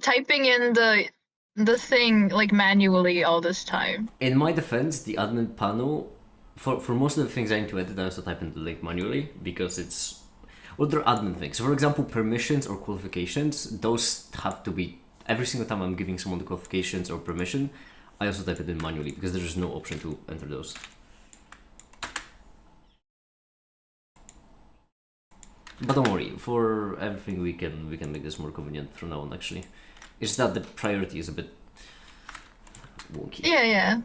typing in the thing like manually all this time. In my defense, the admin panel, for most of the things I need to edit, I also type in the link manually because it's well, they're admin things. So, for example, permissions or qualifications, those have to be every single time I'm giving someone the qualifications or permission. I also type it in manually because there's just no option to enter those. But don't worry, for everything we can make this more convenient from now on. Actually, it's that the priority is a bit wonky. Yeah, yeah.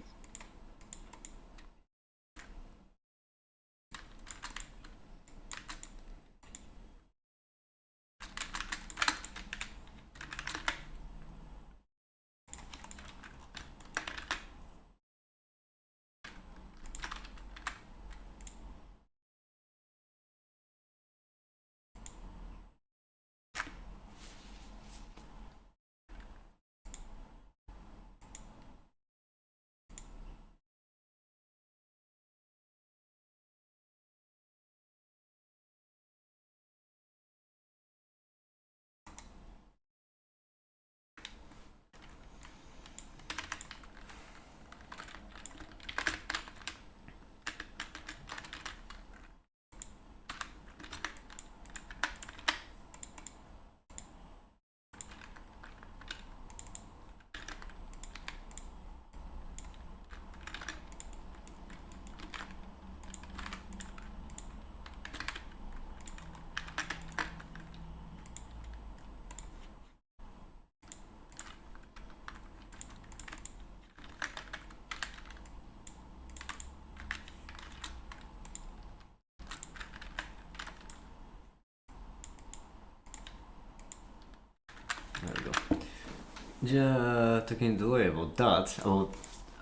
Yeah, talking to the lawyer about that.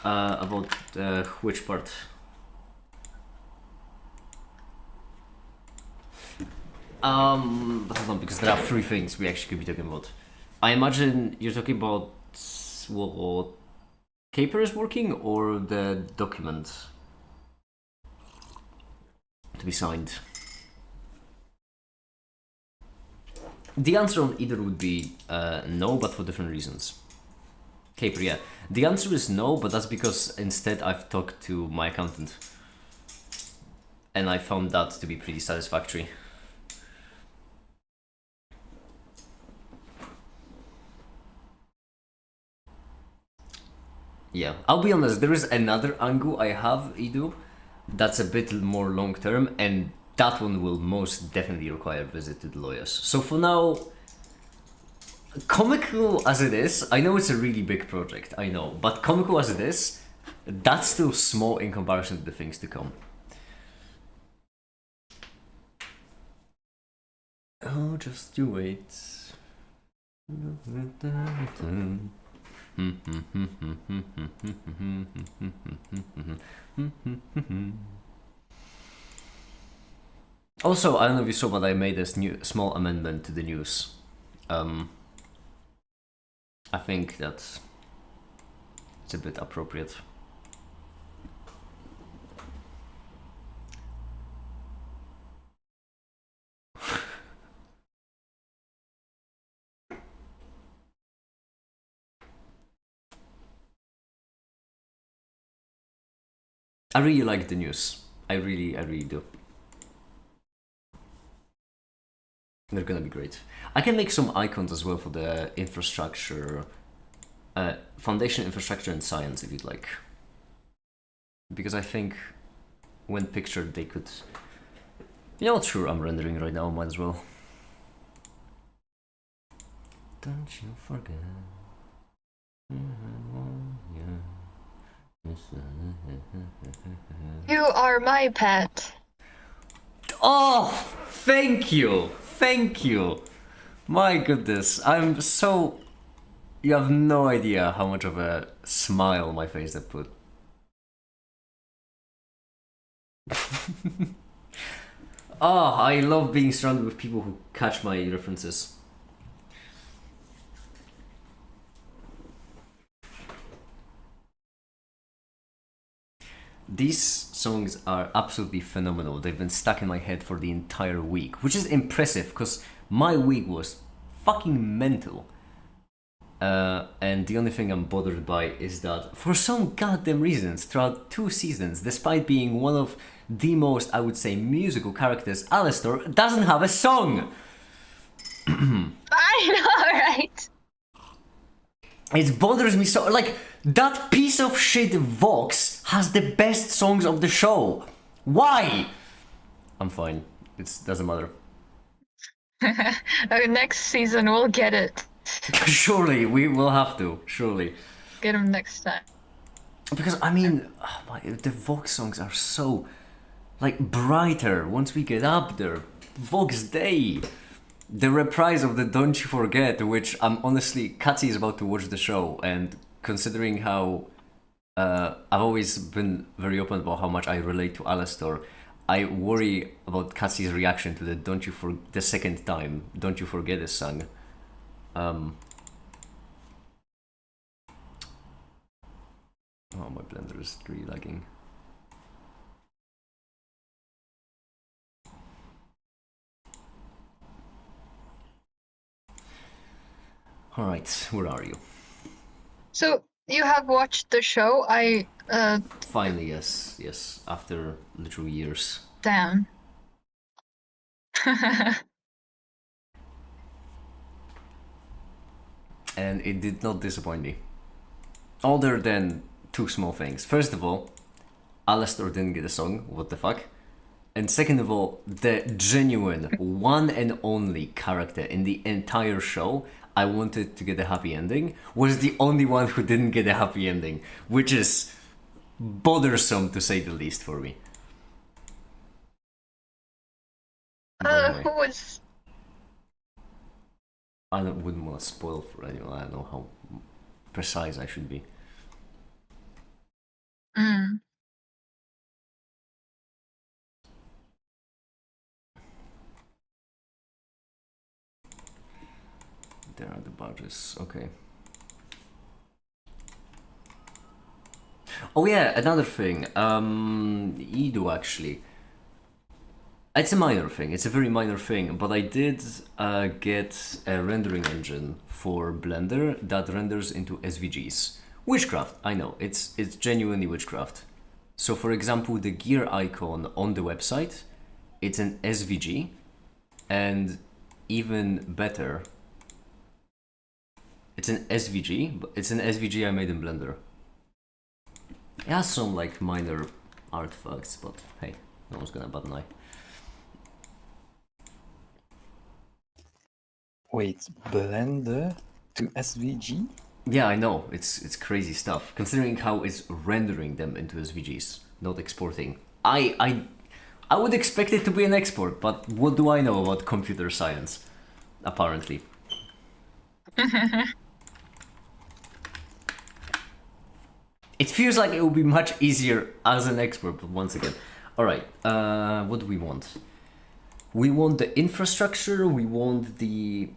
About which part? Hold on, because there are three things we actually could be talking about. I imagine you're talking about what Caper is working or the document to be signed. The answer on either would be no, but for different reasons. Caper, yeah. The answer is no, but that's because instead I've talked to my accountant. And I found that to be pretty satisfactory. Yeah, I'll be honest, there is another angle I have, Edu, that's a bit more long term, and that one will most definitely require a visit to the lawyers. So for now, comical as it is, I know it's a really big project, I know, but comical as it is, that's still small in comparison to the things to come. Oh, just you wait. Also, I don't know if you saw, but I made this new small amendment to the news. I think that's it's a bit appropriate. I really like the news. I really do. They're gonna be great. I can make some icons as well for the infrastructure, foundation infrastructure and science if you'd like. Because I think when pictured they could... You know what, sure, I'm rendering right now, might as well. Don't you forget. You are my pet. Oh, thank you. Thank you. My goodness, I'm so... You have no idea how much of a smile on my face that put. Oh, I love being surrounded with people who catch my references. These songs are absolutely phenomenal. They've been stuck in my head for the entire week, which is impressive because my week was fucking mental. And the only thing I'm bothered by is that for some goddamn reasons, throughout 2 seasons, despite being one of the most, I would say, musical characters, Alistair doesn't have a song! I know, right? It bothers me so. Like, that piece of shit Vox has the best songs of the show. Why? I'm fine. It doesn't matter. Next season we'll get it. Surely, we will have to. Surely. Get him next time. Because, I mean, the Vox songs are so, like, brighter once we get up there. Vox Day. The reprise of the Don't You Forget, which I'm honestly... Katsi is about to watch the show, and considering how... I've always been very open about how much I relate to Alastor, I worry about Katsi's reaction to the the second time Don't You Forget is sung. Oh, my blender is really lagging. Alright, where are you? So you have watched the show? Finally, yes, after literal years. Damn. And it did not disappoint me. Other than 2 small things. First of all, Alastor didn't get a song, what the fuck? And second of all, the genuine one and only character in the entire show I wanted to get a happy ending was the only one who didn't get a happy ending, which is bothersome to say the least for me. Who was... I wouldn't want to spoil for anyone. I don't know how precise I should be. Mm. There are the badges. Okay. Oh yeah, another thing. Edu actually. It's a minor thing. It's a very minor thing, but I did get a rendering engine for Blender that renders into SVGs. Witchcraft, I know. It's genuinely witchcraft. So for example, the gear icon on the website, it's an SVG, and even better, it's an SVG, but it's an SVG I made in Blender. It has some like minor artifacts, but hey, no one's gonna bat an eye. Wait, Blender to SVG? Yeah, I know. It's crazy stuff. Considering how it's rendering them into SVGs, not exporting. I would expect it to be an export, but what do I know about computer science? Apparently. It feels like it would be much easier as an export, but once again. Alright, what do we want? We want the infrastructure, we want the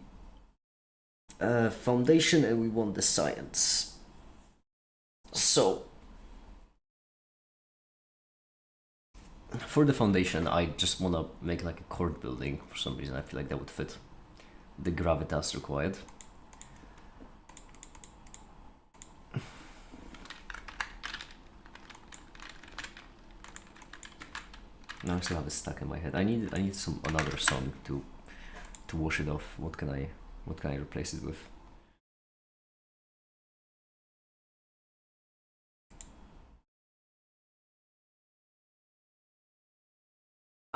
foundation, and we want the science. So, for the foundation, I just want to make like a court building for some reason. I feel like that would fit the gravitas required. Now I still have it stuck in my head. I need another song to wash it off. What can I replace it with?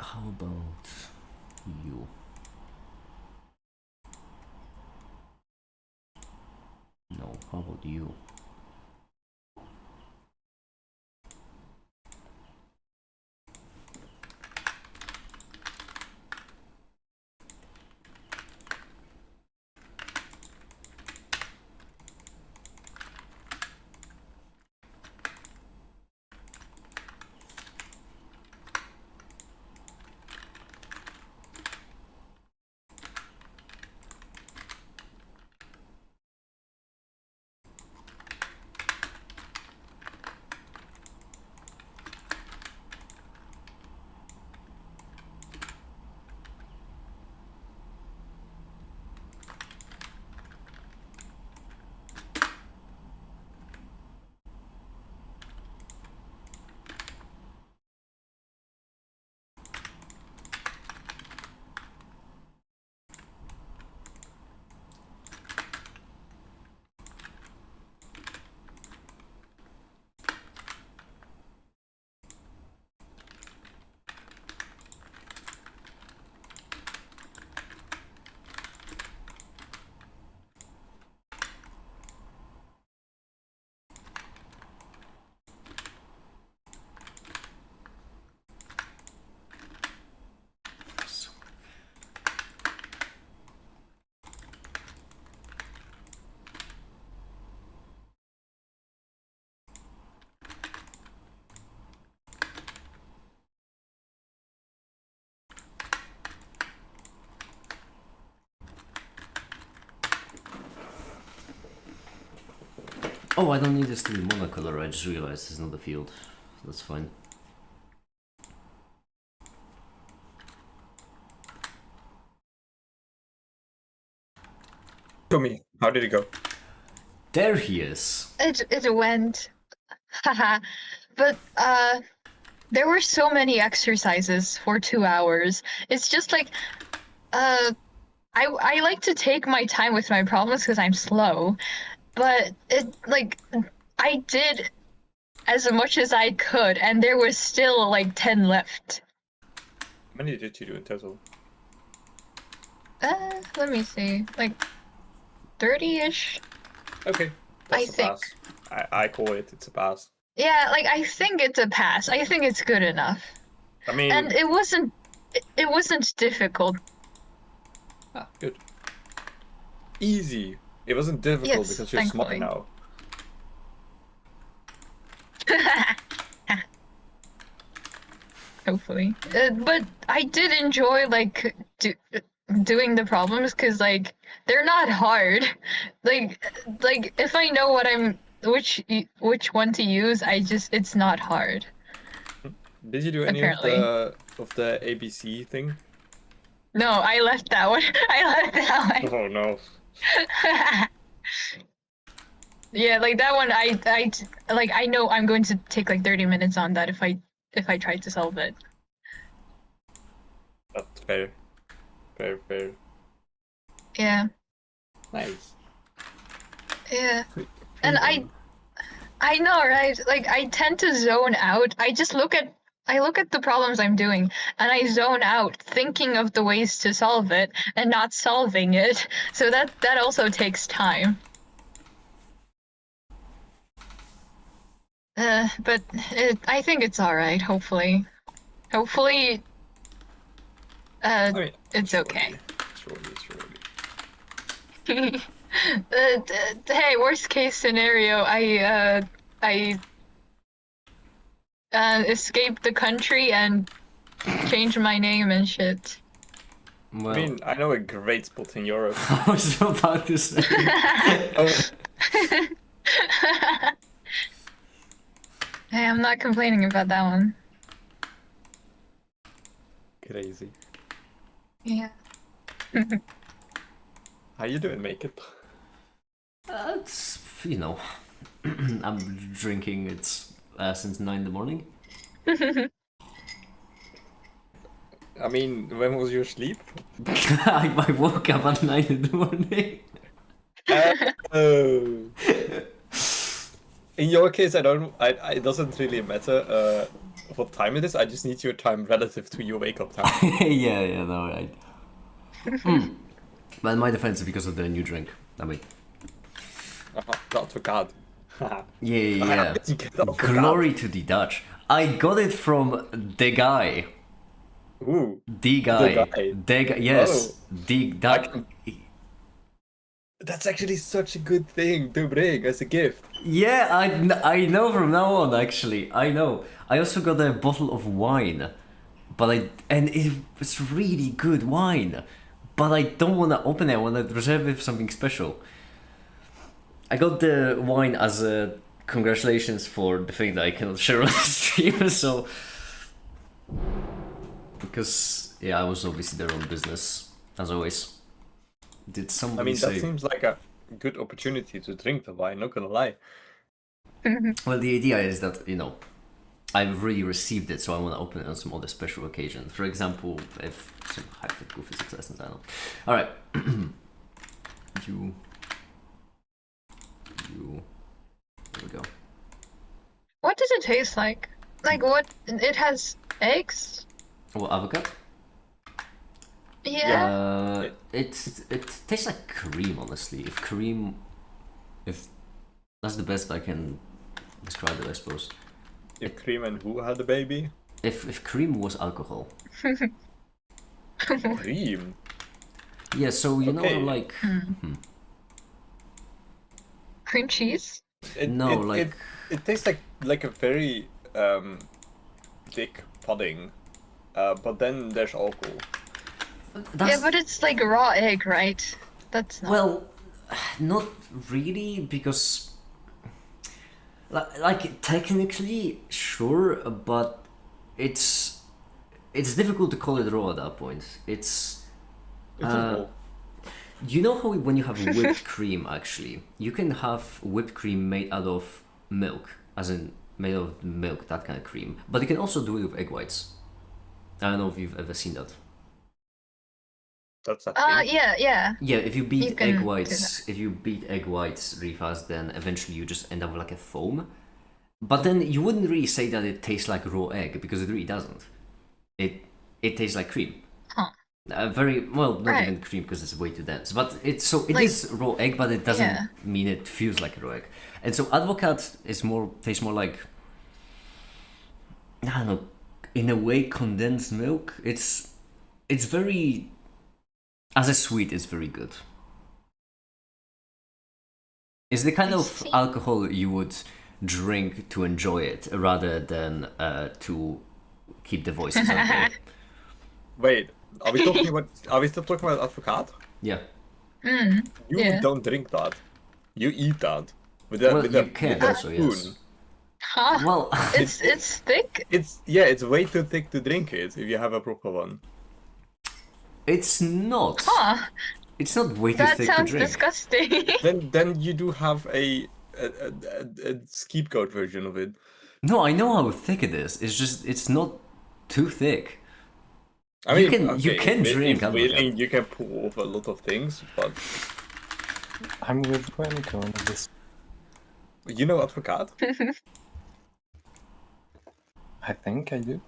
How about you? No, how about you? Oh, I don't need this to be monocolor. I just realized it's not a field. That's fine. Show me. How did it go? There he is. It went. Haha. But there were so many exercises for 2 hours. It's just like I like to take my time with my problems because I'm slow, but I did as much as I could, and there was still like 10 left. How many did you do in total? Let me see, like 30-ish. Okay, that's I a think. pass. I call it. It's a pass. Yeah, like I think it's a pass. I think it's good enough. I mean, And it wasn't difficult. good. Easy. It wasn't difficult Yes, because you're thankfully. smart now. hopefully. But I did enjoy like doing the problems because like they're not hard. Like if I know what I'm which one to use, it's not hard. Did you do any Apparently. of the ABC thing? No, I left that one. I left that Oh no. one. Yeah, like that one. I know I'm going to take like 30 minutes on that if I try to solve it. That's fair. Fair, fair. Yeah, Nice. yeah. And I know, right? Like I tend to zone out. I look at the problems I'm doing and I zone out thinking of the ways to solve it and not solving it. So that also takes time. But I think it's all right, hopefully. Hopefully I mean, it's surely, okay. surely. Hey, worst case scenario, I escape the country and change my name and shit. Well, I mean, I know a great spot in Europe. I was about to say. Oh, Hey, I'm not complaining about that one. crazy. Yeah. How you doing, make it? It's, you know, I'm drinking. It's since 9 in the morning. I mean, when was your sleep? I woke up at 9 in the morning. Oh. In your case, it doesn't really matter what time it is. I just need your time relative to your wake up time. Yeah, no, right. But in my defense, because of the new drink. I mean, Not for God. yeah. How did you get that for Glory to the Dutch. I got it from the guy. God? Ooh, The guy. guy. The guy. Yes. Oh. That. That's actually such a good thing to bring as a gift. Yeah, I know from now on, actually. I know. I also got a bottle of wine. And it was really good wine. But I don't want to open it. I want to reserve it for something special. I got the wine as a congratulations for the thing that I cannot share on the stream, so... Because, yeah, I was obviously there on business, as always. Did somebody I mean, say... that seems like a good opportunity to drink the wine, not gonna lie. Well, the idea is that, you know, I've really received it, so I want to open it on some other special occasion. For example, if some hypothetical physics lessons, I don't know. Alright. There we go. What does it taste like? Like what? It has eggs? Well, avocado? Yeah. It tastes like cream, honestly. If that's the best I can describe it, I suppose. If Cream and who had a baby? If cream was alcohol. Cream. Yeah, so you Okay. know, like Cream cheese? It tastes like a very thick pudding, but then there's alcohol. Yeah, but it's like raw egg, right? That's not... Well, not really, because like technically sure, but it's difficult to call it raw at that point. It's You know how when you have whipped cream, actually, you can have whipped cream made out of milk, as in made of milk, that kind of cream. But you can also do it with egg whites. I don't know if you've ever seen that. that's a thing. Yeah. Yeah, if you You beat can egg do whites, really fast, then eventually you just end up with like a foam. But then you wouldn't really say that it tastes like raw egg, because it really doesn't. It tastes like cream. Huh. Very well, not Right. even cream because it's way too dense. But it Like- is raw egg, but it doesn't Yeah. mean it feels like a raw egg. And so advocat tastes more like, I don't know, in a way condensed milk. It's very, as a sweet, it's very good. It's the kind I of see. alcohol you would drink to enjoy it rather than to keep the voices okay. Wait, are we talking about? Are we still talking about advocaat? Yeah. You Yeah. don't drink that. You eat that with Well, with you can with a also, spoon. yes. Huh? Well, It's thick. It's way too thick to drink it if you have a proper one. it's not. Huh? It's not way too That thick to sounds drink. disgusting. Then you do have a scapegoat version of it. No, I know how thick it is. It's just it's not too thick. I You mean, can- you okay, can drink if advocaat. willing, you can pull off a lot of things, but I'm with Remco on this. you know advocaat? I think I do.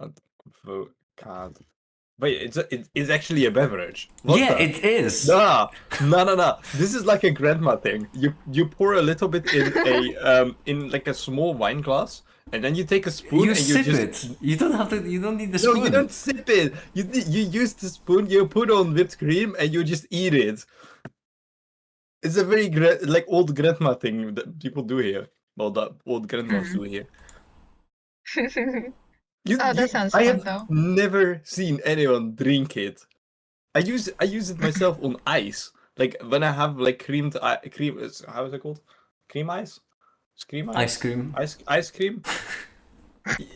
Advocaat. Wait, it's actually a beverage. What Yeah, the? it is. No. This is like a grandma thing. You pour a little bit in a in like a small wine glass, and then you take a spoon You and you sip just it. You don't have to. You don't need the no, spoon. you don't sip it. You use the spoon. You put on whipped cream and you just eat it. It's a very like old grandma thing that people do here. Well, that old grandmas do here. Oh, that sounds I fun, have though. never seen anyone drink it. I use it myself on ice. Like when I have like creamed cream. How is it called? Cream ice? Is cream ice? Ice cream. Ice cream.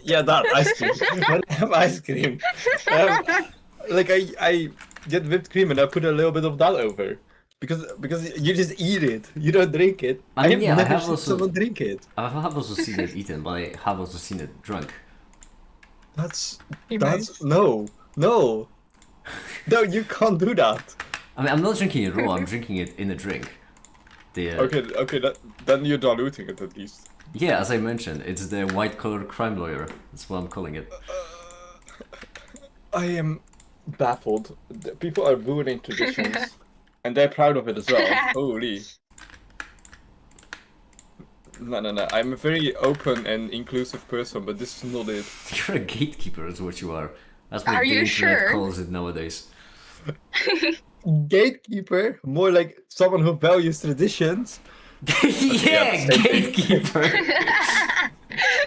Yeah, that ice cream. When I have ice cream, like I get whipped cream and I put a little bit of that over because you just eat it. You don't drink it. I mean, have yeah, I never have seen also- someone drink it. I have also seen it eaten, but I have also seen it drunk. That's Nice. no. No, you can't do that. I mean, I'm not drinking it raw. I'm drinking it in a drink. The Okay, then you're diluting it at least. yeah, as I mentioned, it's the white collar crime lawyer. That's what I'm calling it. I am baffled. The people are ruining traditions, and they're proud of it as well. Holy. No. I'm a very open and inclusive person, but this is not it. You're a gatekeeper, is what you are. That's what Are the you internet sure? calls it nowadays. Gatekeeper, more like someone who values traditions. Yeah, same thing. gatekeeper.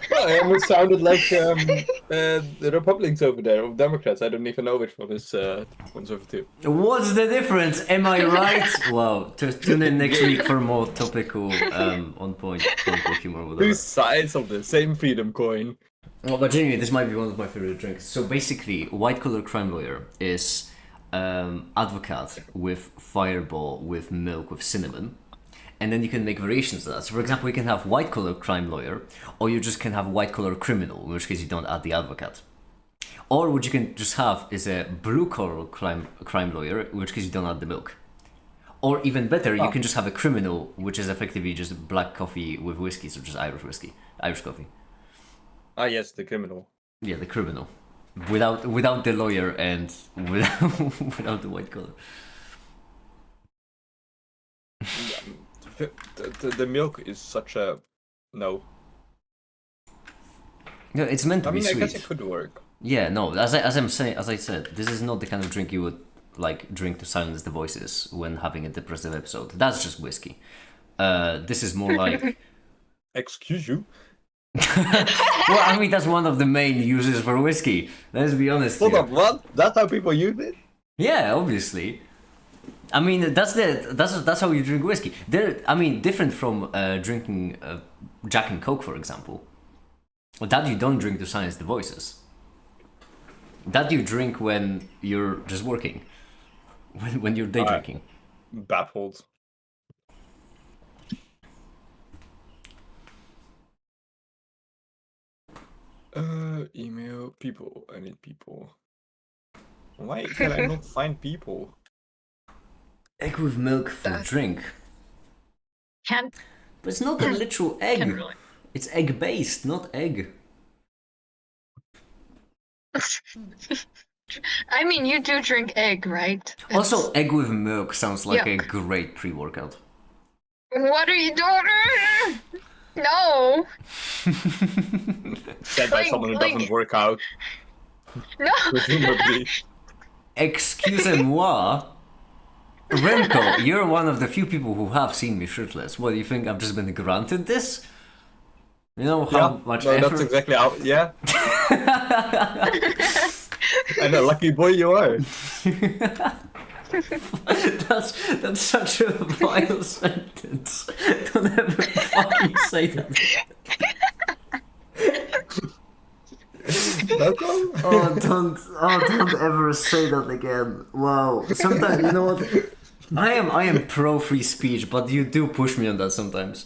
Well, it almost sounded like the Republicans over there, or Democrats. I don't even know which one is conservative. What's the difference? Am I right? Wow. Tune in next week for more topical, on point topical humor. Whatever. Two sides of the same freedom coin. Well, but genuinely, this might be one of my favorite drinks. So basically, white collar crime lawyer is advocaat with fireball, with milk, with cinnamon. And then you can make variations of that. So for example, you can have white collar crime lawyer, or you just can have white collar criminal, in which case you don't add the advocaat. Or what you can just have is a blue collar crime lawyer, in which case you don't add the milk. Or even better, you can just have a criminal, which is effectively just black coffee with whiskey, so just Irish whiskey, Irish coffee. Ah, yes, the criminal. Yeah, the criminal, without the lawyer and without the white collar. The milk is such a no. No, it's meant to I be mean, I sweet. guess it could work. Yeah, no. As I said, this is not the kind of drink you would like drink to silence the voices when having a depressive episode. That's just whiskey. This is more like. Excuse you. Well, I mean, that's one of the main uses for whiskey. Let's be honest Hold here. up, what? That's how people use it? Yeah, obviously. I mean, that's how you drink whiskey. Different from drinking Jack and Coke, for example. That you don't drink to silence the voices. That you drink when you're just working, when you're day drinking. Baffled. Email people. I need people. Why can I not find people? Egg with milk for That- drink. Can't But it's not a literal egg. really. It's egg based, not egg. I mean, you do drink egg, right? Also, egg with milk sounds like a Yuck. great pre-workout. What are you doing? No, Said by Like- someone who like- doesn't work out, no. presumably. Excusez-moi. Remco, you're one of the few people who have seen me shirtless. What, do you think I've just been granted this? You know Yeah, how much no, that's effort. exactly how. Yeah, and a lucky boy you are. That's such a vile sentence. Don't ever fucking say that. Welcome. Don't ever say that again. Wow. Sometimes you know what? I am pro free speech, but you do push me on that sometimes.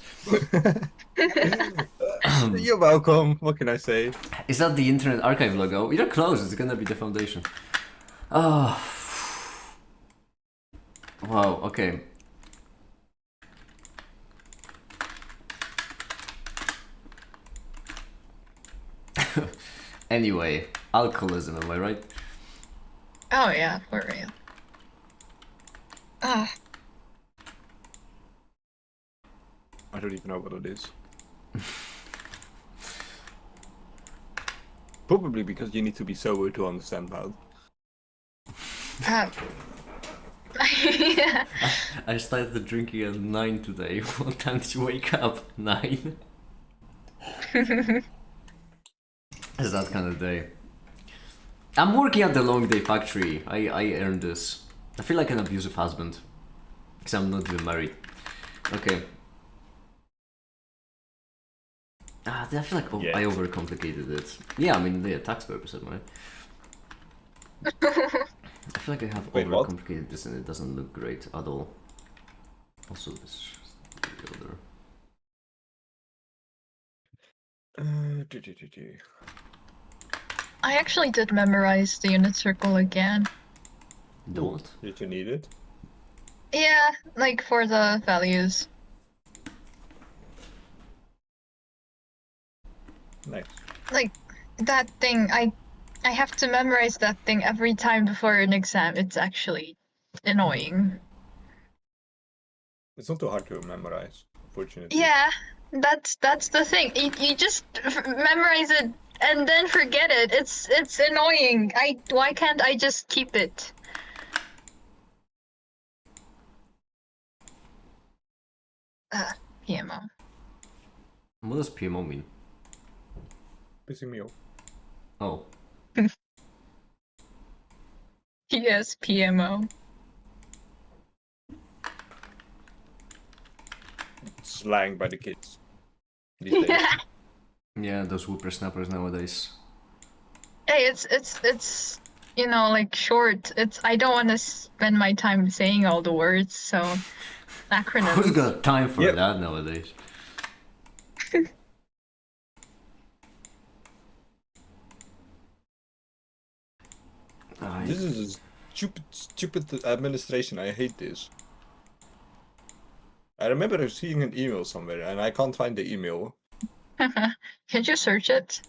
You're welcome. What can I say? Is that the Internet Archive logo? You're close. It's gonna be the foundation. Oh. Wow. Okay. Anyway, alcoholism. Am I right? Oh yeah, for real. Ah, I don't even know what it is. Probably because you need to be sober to understand that. uh, yeah. I started drinking at 9 today. What time did you wake up? 9? It's that kind of day. I'm working at the long day factory. I earned this. I feel like an abusive husband. Because I'm not even married. Okay. I feel like Yeah. I overcomplicated it. Yeah, I mean, yeah, tax purposes, right? I feel like I have Wait, what? overcomplicated this and it doesn't look great at all. Also, this the other. I actually did memorize the unit circle again. The what? Did you need it? Yeah, like for the values. Nice. Like that thing, I have to memorize that thing every time before an exam. It's actually annoying. It's not too hard to memorize, unfortunately. Yeah, that's the thing. You just memorize it and then forget it. It's annoying. Why can't I just keep it? PMO. What does PMO mean? Pissing me off. Oh. Yes, PMO. Slang by the kids these days. Yeah, those whippersnappers nowadays. Hey, it's you know, like short. I don't want to spend my time saying all the words, so acronyms. Who's got time for Yep. that nowadays? This is a stupid administration. I hate this. I remember seeing an email somewhere, and I can't find the email. Can you search it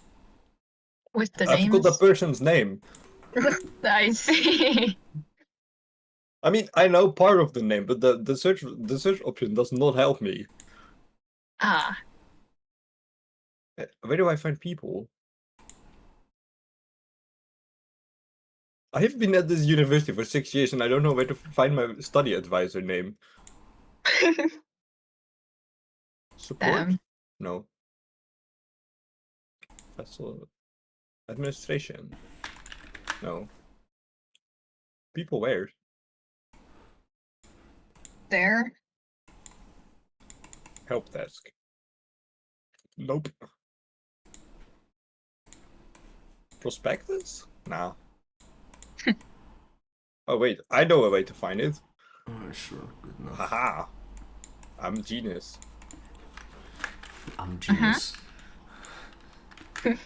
with the I forgot the names? person's name. I see. I mean, I know part of the name, but the search option does not help me. Ah, Where do I find people? I have been at this university for 6 years, and I don't know where to find my study advisor name. Support? No. Vessel administration? No. People where? there. Help desk. Nope. Prospectus? Nah. Oh wait, I know a way to find it. Oh, sure, good enough. Haha. I'm genius. I'm genius. You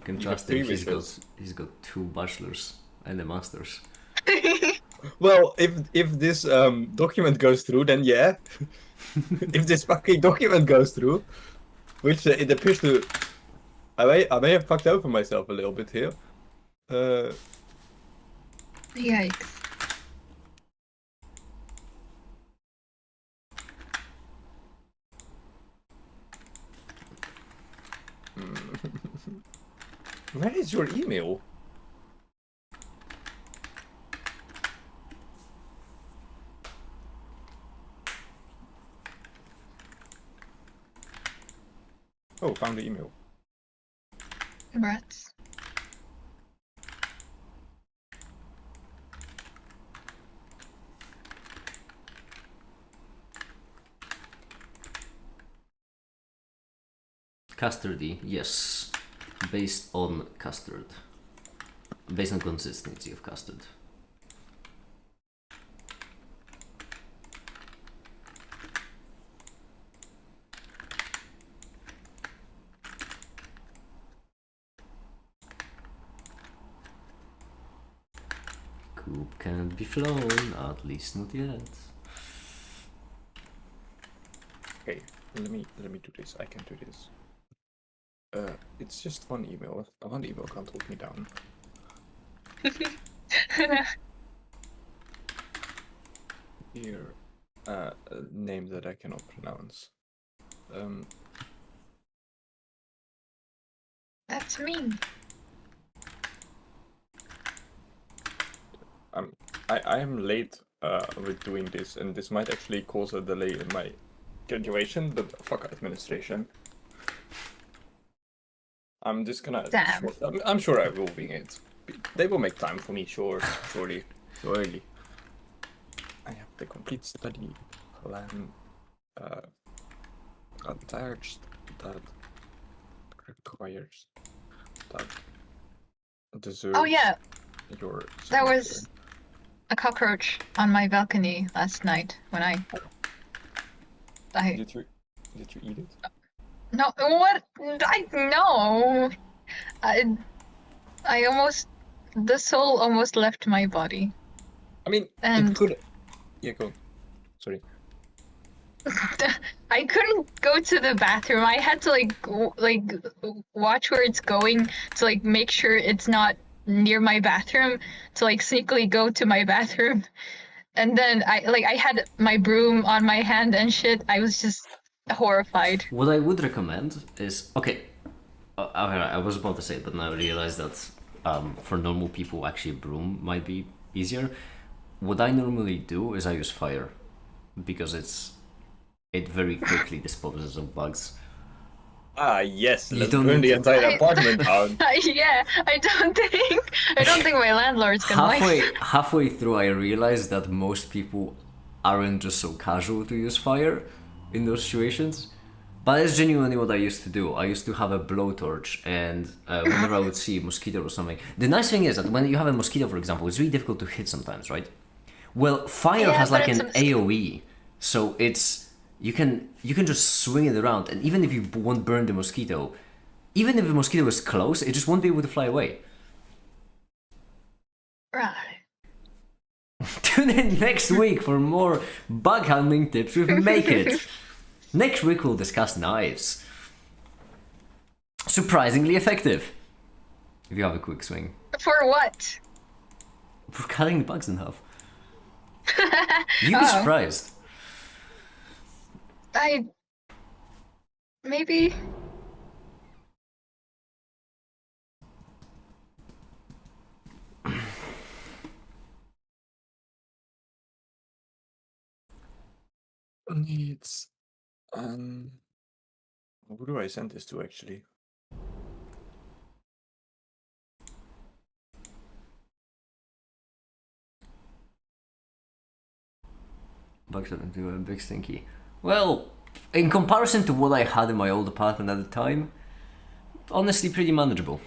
can You trust have him. prerequisites. He's got 2 bachelors and a master's. Well, if this document goes through, then yeah. If this fucking document goes through, which it appears to, I may have fucked over myself a little bit here. Yikes. Where is your email? Oh, found the email. Congrats. Custardy, yes. Based on custard. Based on consistency of custard. Coop can't be flown, at least not yet. Okay, let me do this. I can do this. It's just one email. One email can't hold me down. Here, a name that I cannot pronounce. That's me. I am late with doing this, and this might actually cause a delay in my graduation, but fuck administration. I'm just gonna. Damn. I'm sure I will wing it. They will make time for me, surely. I have the complete study plan attached that requires that deserves. Oh yeah, Your there was signature. a cockroach on my balcony last night when I Did you eat it? no what no I almost the soul almost left my body. I mean, And- it could. Yeah, go. Sorry. I couldn't go to the bathroom. I had to watch where it's going to like make sure it's not near my bathroom to like sneakily go to my bathroom. And then I had my broom on my hand and shit. I was just horrified. What I would recommend is okay. I was about to say it, but now I realized that for normal people, actually, a broom might be easier. What I normally do is I use fire because it very quickly disposes of bugs. Ah, yes. You Let's don't burn need the to- entire apartment down. Yeah, I don't think my landlord's gonna like. Halfway through, I realized that most people aren't just so casual to use fire in those situations. But that's genuinely what I used to do. I used to have a blowtorch, and whenever I would see a mosquito or something, the nice thing is that when you have a mosquito, for example, it's really difficult to hit sometimes, right? Well, fire Yeah, has but like it's an a mosquito. AOE, so you can just swing it around, and even if you won't burn the mosquito, even if the mosquito is close, it just won't be able to fly away. Right. Tune in next week for more bug handling tips with Make It. Next week we'll discuss knives. Surprisingly effective. If you have a quick swing. For what? For cutting the bugs in half. You'd be Oh. surprised. Maybe. Needs. Who do I send this to actually? Bugs are into a big stinky. Well, in comparison to what I had in my old apartment at the time, honestly pretty manageable.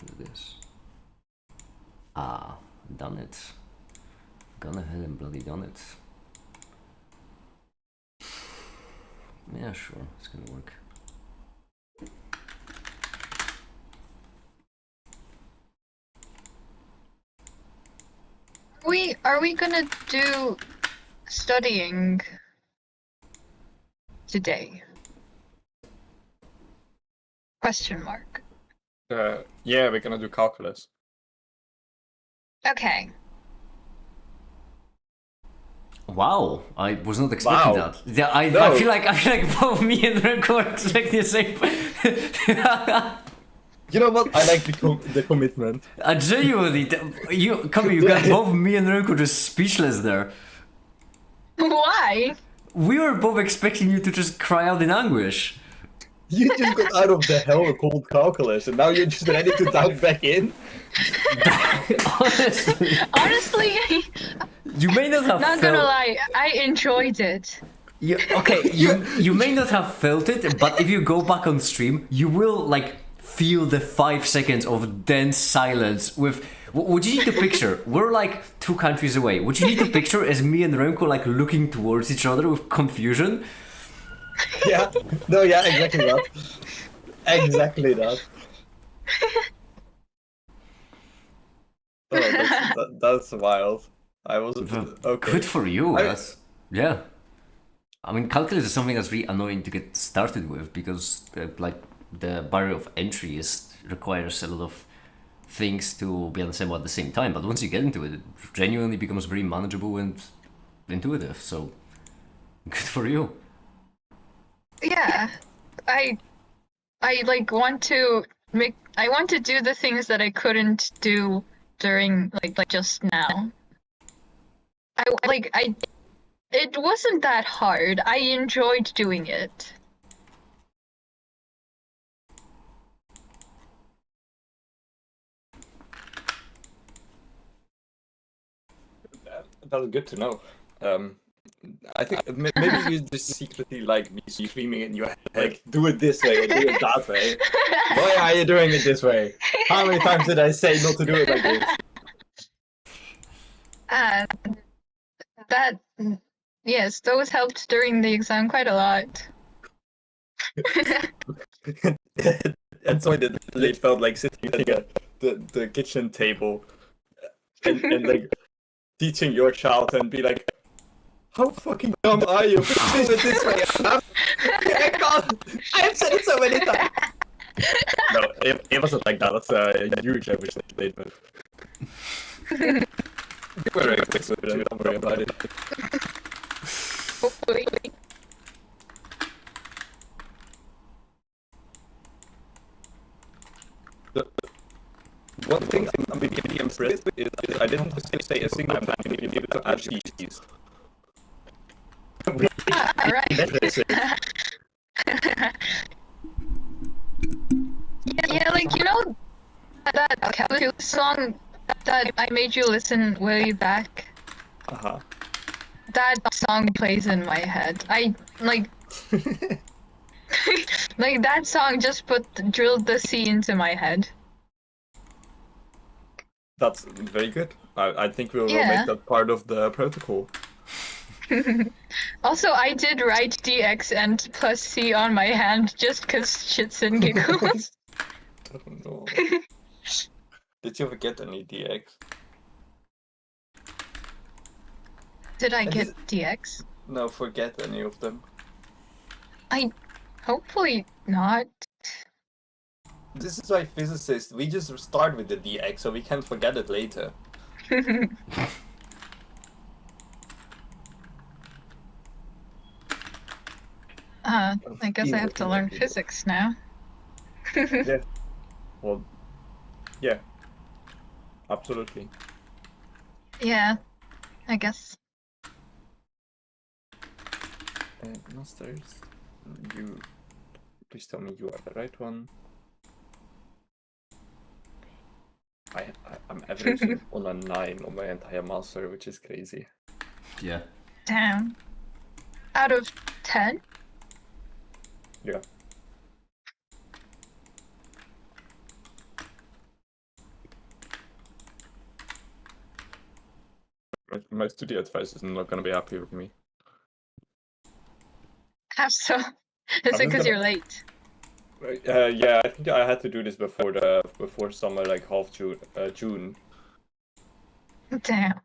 Look at this. Ah, done it. Gone ahead and bloody done it. Yeah, sure, it's gonna work. Are we gonna do studying today? Question mark. Yeah, we're gonna do calculus. Okay. Wow, I was not expecting Wow. that. Yeah, I No. feel like both me and Renko are expecting the same. You know what? I like the commitment. Genuinely, you got both me and Renko just speechless there. Why? We were both expecting you to just cry out in anguish. You just got out of the hell of cold calculus, and now you're just ready to dive back in. Honestly, Honestly, you may not have not felt. gonna lie, I enjoyed it. You may not have felt it, but if you go back on stream, you will like feel the 5 seconds of dense silence. With what you need to picture, we're like 2 countries away. What you need to picture is me and Remco like looking towards each other with confusion. Yeah. No. Yeah. Exactly that. Exactly that. Oh, that's wild. I wasn't okay. Good for you. I- That's yeah. I mean, calculus is something that's really annoying to get started with because like the barrier of entry requires a lot of things to be understandable at the same time. But once you get into it, it genuinely becomes very manageable and intuitive. So good for you. Yeah, I like want to make. I want to do the things that I couldn't do during like just now. I. It wasn't that hard. I enjoyed doing it. That's good to know. I think maybe you just secretly like me screaming in your head, like, do it this way or do it that way. Why are you doing it this way? How many times did I say not to do it like this? That yes, those helped during the exam quite a lot. And so it felt like sitting at the kitchen table and like teaching your child and be like, how fucking dumb are you? Do it this way. I can't. I've said it so many times. No, it wasn't like that. That's a huge overstatement. You were very quick with it, don't worry about it. Hopefully. One thing I'm really impressed with is I didn't have to say a single time to be able to add cheese. Alright. Yeah, like you know that calculus song that I made you listen way back. Uh-huh. That song plays in my head. I like like that song just drilled the C into my head. That's very good. I think we'll Yeah. make that part of the protocol. Also, I did write DX and plus C on my hand just cause shits and giggles. Oh, no. Did you ever get any DX? Did I get DX? No, forget any of them. Hopefully not. This is why physicists, we just start with the DX so we can forget it later. I guess I have to learn physics now. Yeah. Well, yeah. Absolutely. Yeah, I guess. Masters, you... Please tell me you are the right one. I'm averaging on a 9 on my entire master, which is crazy. Yeah. Damn. Out of 10? Yeah. My studio advisor is not gonna be happy with me. How so? Is it just because gonna- you're late? Yeah, I think I had to do this before summer, like half June. Damn.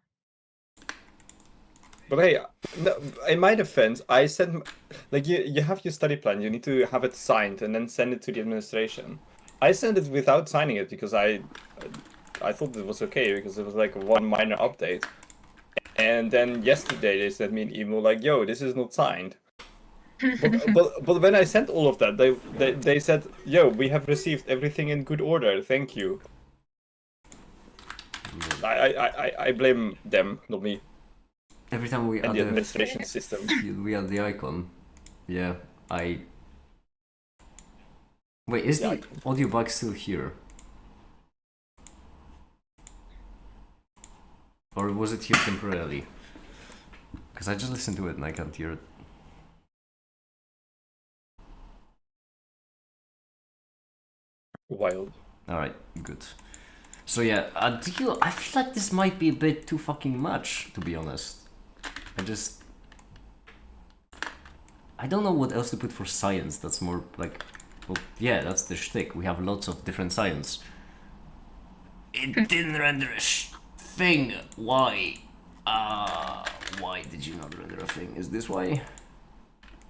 But hey, no, in my defense, I sent like you have your study plan. You need to have it signed and then send it to the administration. I sent it without signing it because I I thought it was okay because it was like one minor update. And then yesterday they sent me an email like, "Yo, this is not signed." but when I sent all of that, they said, "Yo, we have received everything in good order. Thank you." I blame them, not me, Every time we and add the the administration system. we add the icon. Yeah, I. Wait, is Yeah, the audio bug still here? Or was it here temporarily? Because I just listened to it and I can't hear it. Wild. Alright, good. So yeah, I feel like this might be a bit too fucking much, to be honest. I don't know what else to put for science that's more like... Well, yeah, that's the shtick. We have lots of different science. It didn't render a thing. Why? Why did you not render a thing? Is this why?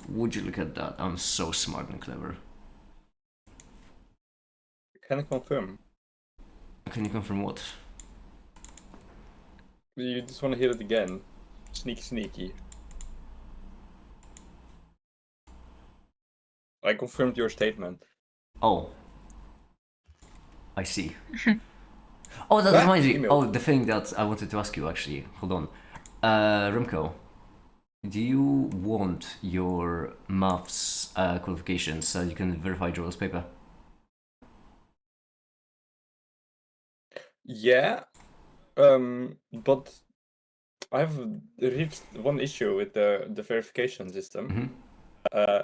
Would you look at that? I'm so smart and clever. Can I confirm? Can you confirm what? You just want to hear it again. Sneaky. I confirmed your statement. Oh. I see. Oh, that What? reminds me. Email. Oh, the thing that I wanted to ask you actually. Hold on. Remco, do you want your maths qualifications so you can verify Joel's paper? Yeah, but I've reached one issue with the verification system,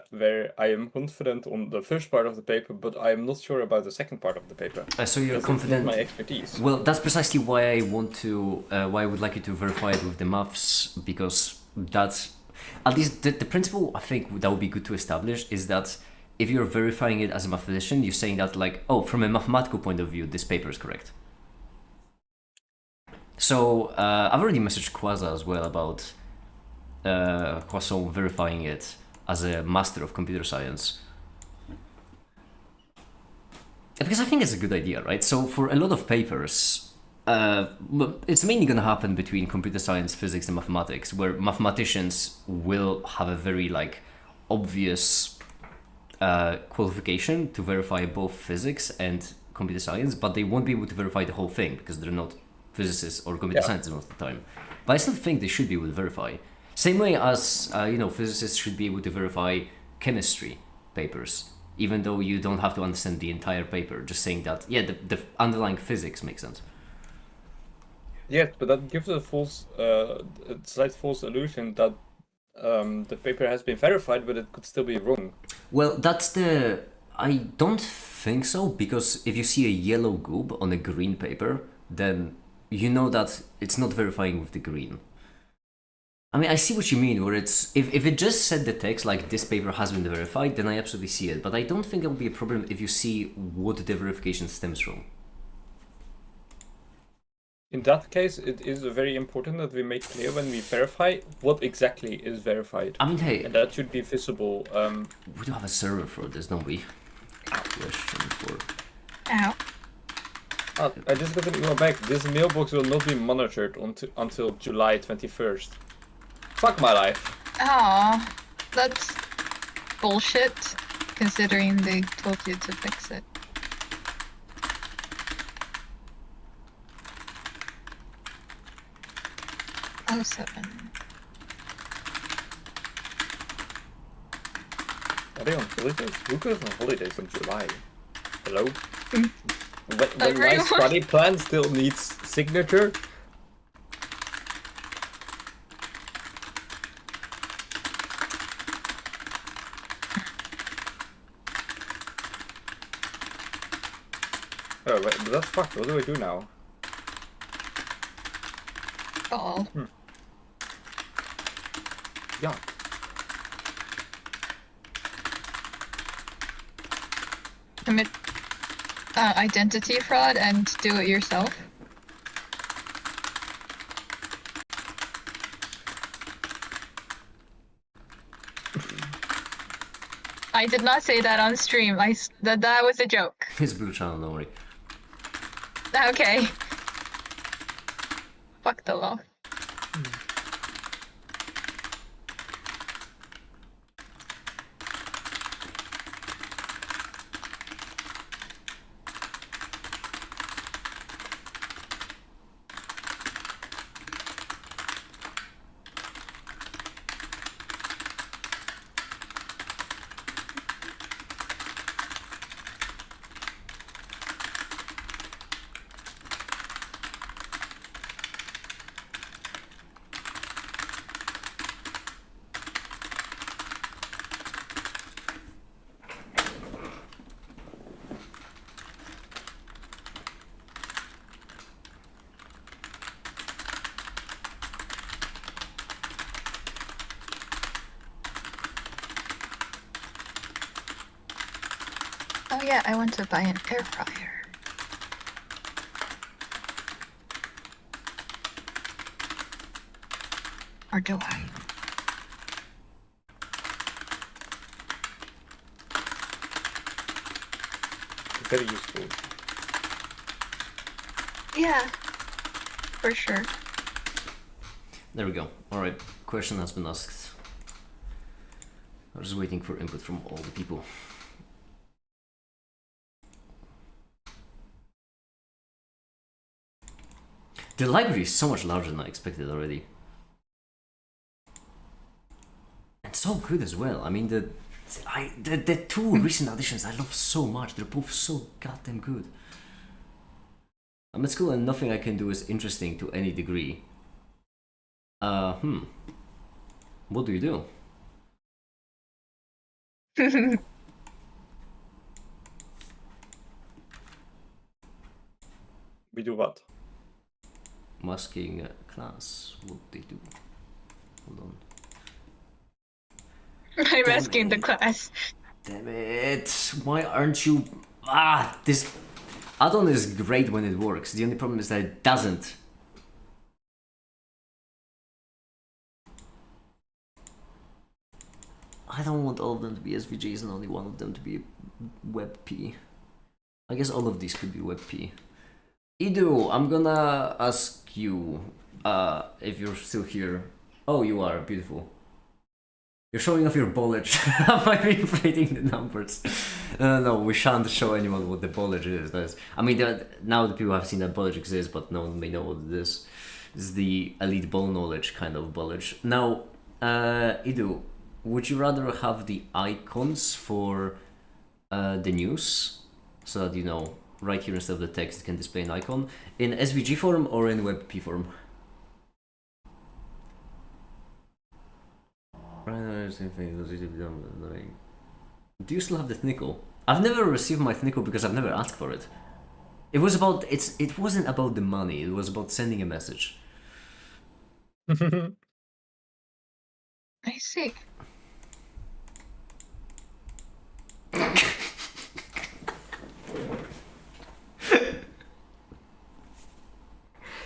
where I am confident on the first part of the paper, but I am not sure about the second part of the paper. So you're That's confident. my expertise. Well, that's precisely why I want to. Why I would like you to verify it with the maths, because that's at least the principle I think that would be good to establish is that if you're verifying it as a mathematician, you're saying that like, oh, from a mathematical point of view, this paper is correct. So I've already messaged Quasar as well about Croissant verifying it as a master of computer science. Because I think it's a good idea, right? So for a lot of papers, it's mainly going to happen between computer science, physics, and mathematics, where mathematicians will have a very like obvious qualification to verify both physics and computer science, but they won't be able to verify the whole thing because they're not physicists or computer scientists most of the time. But I still think they should be able to verify. Same way as physicists should be able to verify chemistry papers, even though you don't have to understand the entire paper. Just saying that, yeah, the underlying physics makes sense. Yes, but that gives a slight false illusion that the paper has been verified, but it could still be wrong. Well, I don't think so, because if you see a yellow goob on a green paper, then you know that it's not verifying with the green. I mean, I see what you mean, where it's... If it just said the text, like, this paper has been verified, then I absolutely see it. But I don't think it will be a problem if you see what the verification stems from. In that case, it is very important that we make clear when we verify what exactly is verified. I mean, hey... And that should be visible. We do have a server for this, don't we? Question for... Ow. I just got an email back. This mailbox will not be monitored until July 21st. Fuck my life. Aw, that's bullshit, considering they told you to fix it. Oh, 7. Are they on holidays? Who goes on holidays in July? Hello? When my Everyone. study plan still needs signature? Oh, but that's fucked. What do I do now? Oh. Yeah. Commit identity fraud and do it yourself. I did not say that on stream. That was a joke. It's Blue Channel, don't worry. Okay. Fuck the law. Oh yeah, I want to buy an air fryer. Or do I? Very useful. Yeah, for sure. There we go. Alright, question has been asked. I'm just waiting for input from all the people. The library is so much larger than I expected already. And so good as well. I mean, the two recent additions I love so much. They're both so goddamn good. I'm at school and nothing I can do is interesting to any degree. What do you do? We do what? I'm asking class what they do. Hold on. I'm Damn asking the it. class. Damn it! Why aren't you... this add-on is great when it works. The only problem is that it doesn't. I don't want all of them to be SVGs and only one of them to be WebP. I guess all of these could be WebP. Idu, I'm gonna ask you if you're still here. Oh, you are. Beautiful. You're showing off your bulge. Am I inflating the numbers? No, we shan't show anyone what the bulge is. I mean, now the people have seen that bulge exists, but no one may know what it is. It's the elite ball knowledge kind of bulge. Now, Idu, would you rather have the icons for the news, so that, you know, right here instead of the text it can display an icon, in SVG form or in WebP form? Do you still have the Thnickle? I've never received my Thnickle because I've never asked for it. It wasn't about the money, it was about sending a message. I see.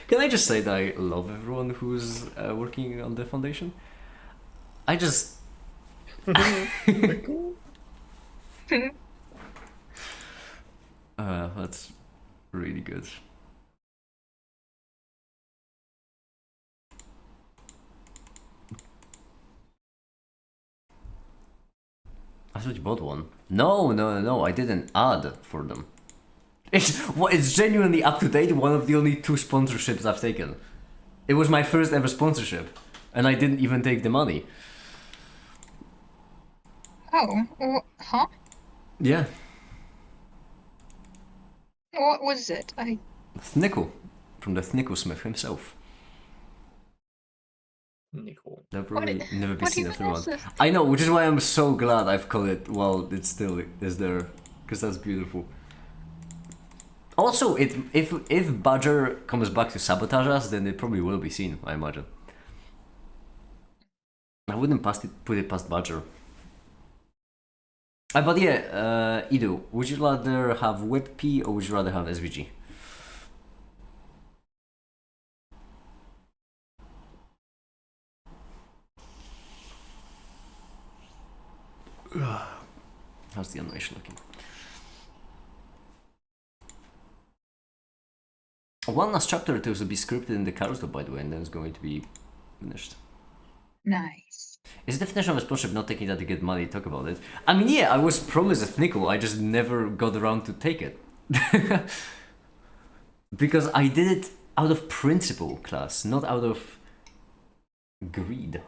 Can I just say that I love everyone who's working on the foundation? I just... that's really good. I thought you bought one. No, I didn't add for them. It's genuinely up to date, one of the only 2 sponsorships I've taken. It was my first ever sponsorship, and I didn't even take the money. Oh, huh? Yeah. What was it? Thnickle, from the Thnickle Smith himself. Nicole. That'll probably never be what seen even after is this? I know, which is why I'm so glad I've called it while it still is there, because that's beautiful. Also, if Badger comes back to sabotage us, then it probably will be seen, I imagine. I wouldn't put it past Badger. But yeah, Idu, would you rather have WebP or would you rather have SVG? How's the animation looking? One last chapter to be scripted in the carousel, by the way, and then it's going to be finished. Nice. Is the definition of a sponsorship not taking that to get money? Talk about it. I mean, yeah, I was promised a nickel, I just never got around to take it. Because I did it out of principle, class, not out of greed.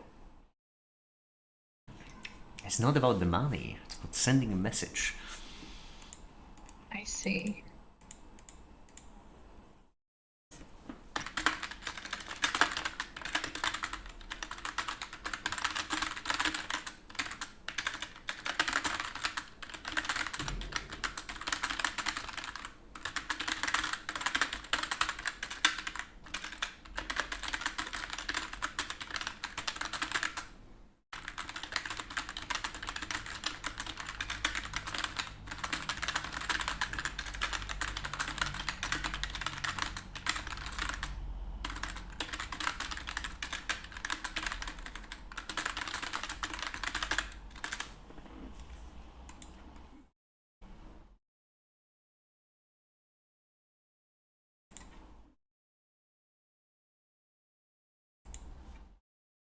It's not about the money, it's about sending a message. I see.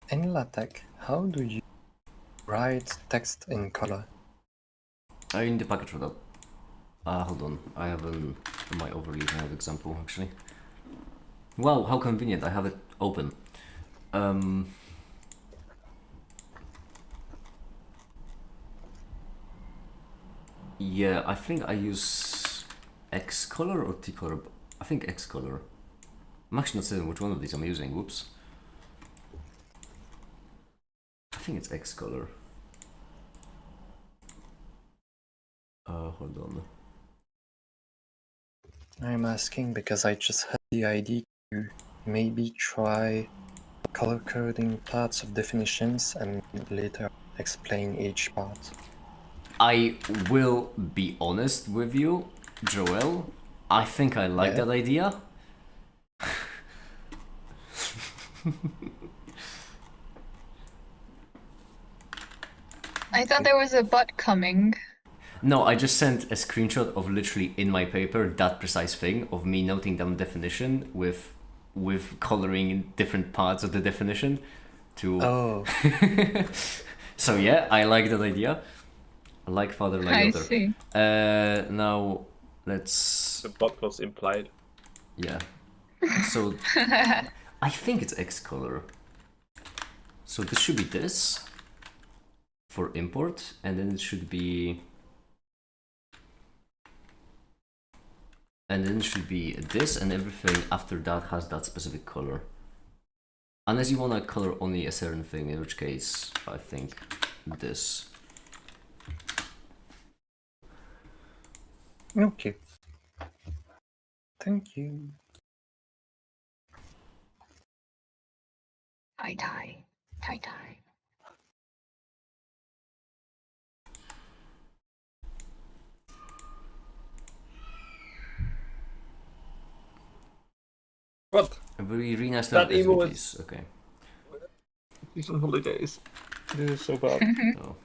In LaTeX, how do you write text in color? I need the package for that. Hold on, I have my overleaf, I have example actually. Wow, how convenient, I have it open. Yeah, I think I use X color or T color. I think X color. I'm actually not certain which one of these I'm using. Whoops. I think it's X color. Hold on. I'm asking because I just had the idea to maybe try color coding parts of definitions and later explain each part. I will be honest with you, Joel. I think I like Yeah. that idea. I thought there was a butt coming. No, I just sent a screenshot of literally in my paper that precise thing of me noting down definition with coloring in different parts of the definition to Oh, So yeah, I like that idea. Like father, like I daughter. see. Now let's The bot was implied. yeah. So I think it's X color. So this should be this for import, and then it should be this, and everything after that has that specific color. Unless you want to color only a certain thing, in which case I think this. okay. Thank you. Tie. Tie. What? Very, really nice to That have emo SVGs. Okay. He's on holidays. This is so bad. Oh.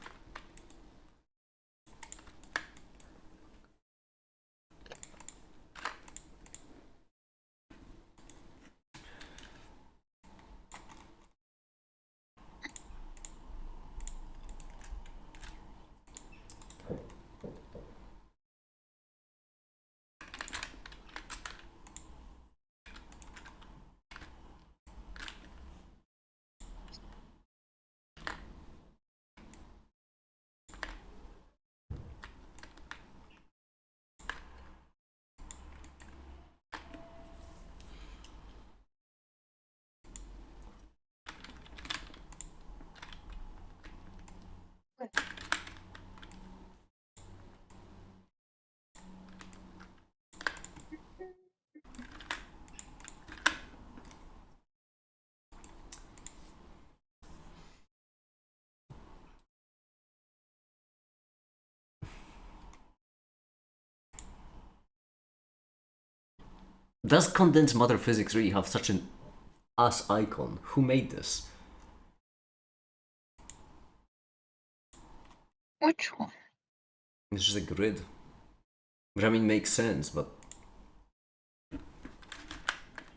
Does condensed matter physics really have such an ass icon? Who made this? Which one? It's just a grid. Which I mean makes sense, but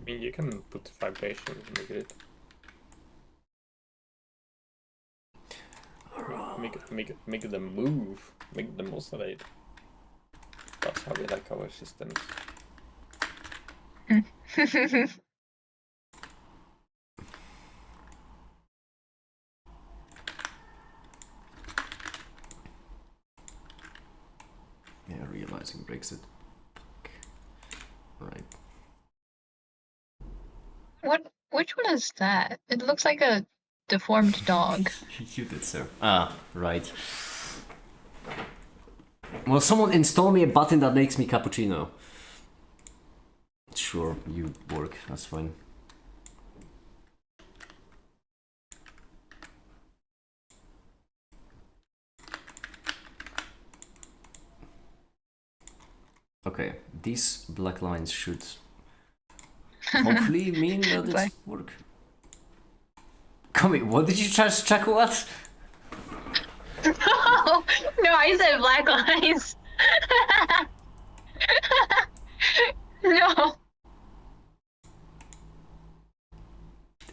I mean, you can put vibration in the grid. Make them move. Make them oscillate. That's how we like our systems. Yeah, realizing Brexit. Fuck. Right. Which one is that? It looks like a deformed dog. You did, sir. Ah, right. Well, someone install me a button that makes me cappuccino. Sure, you work. That's fine. Okay, these black lines should hopefully mean that it's work. Come here, what did you try to check what? No, I said black lines. No.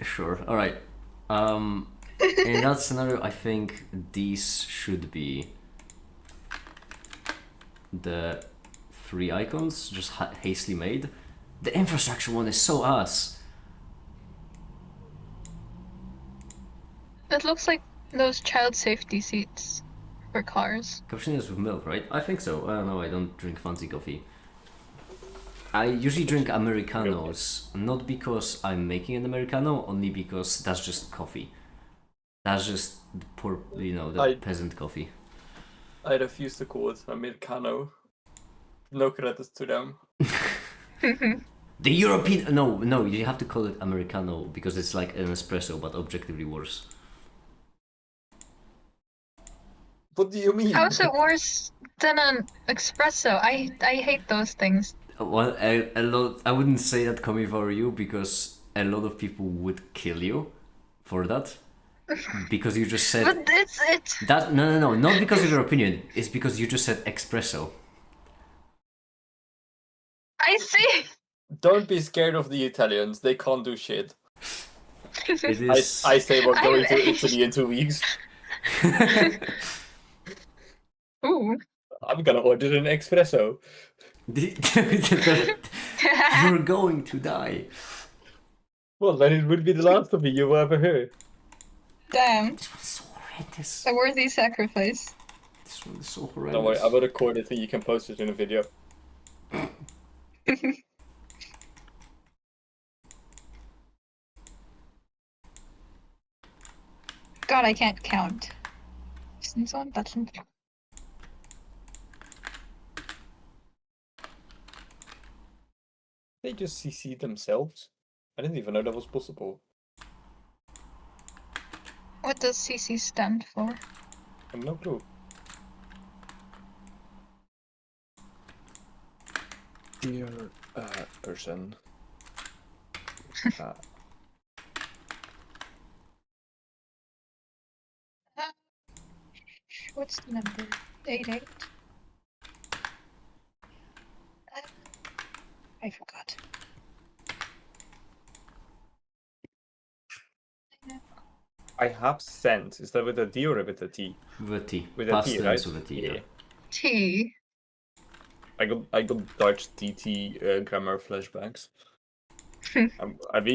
Sure, alright. In that scenario, I think these should be the 3 icons, just hastily made. The infrastructure one is so ass. It looks like those child safety seats for cars. Cappuccinos with milk, right? I think so. No, I don't drink fancy coffee. I usually drink Americanos, not because I'm making an Americano, only because that's just coffee. That's just the poor, the peasant coffee. I refuse to call it Americano. No credit to them. The European... No, you have to call it Americano because it's like an espresso, but objectively worse. What do you mean? How is it worse than an espresso? I hate those things. Well, I wouldn't say that coming for you because a lot of people would kill you for that. Because you just said... But it's... That, no, not because of your opinion. It's because you just said espresso. I see. Don't be scared of the Italians. They can't do shit. It is... I say we're going to Italy in 2 weeks. Ooh. I'm gonna order an espresso. You're going to die. Well, then it would be the last of me you ever heard. Damn. This one's so horrendous. A worthy sacrifice. This one is so horrendous. Don't worry, I will record it and you can post it in a video. God, I can't count. They just CC themselves? I didn't even know that was possible. What does CC stand for? I have no clue. Dear person. What's the number? 88? I forgot. I have sent. Is that with a D or with a T? With a T. With a Past T, tense right? with a T, yeah. T. I got Dutch DT grammar flashbacks.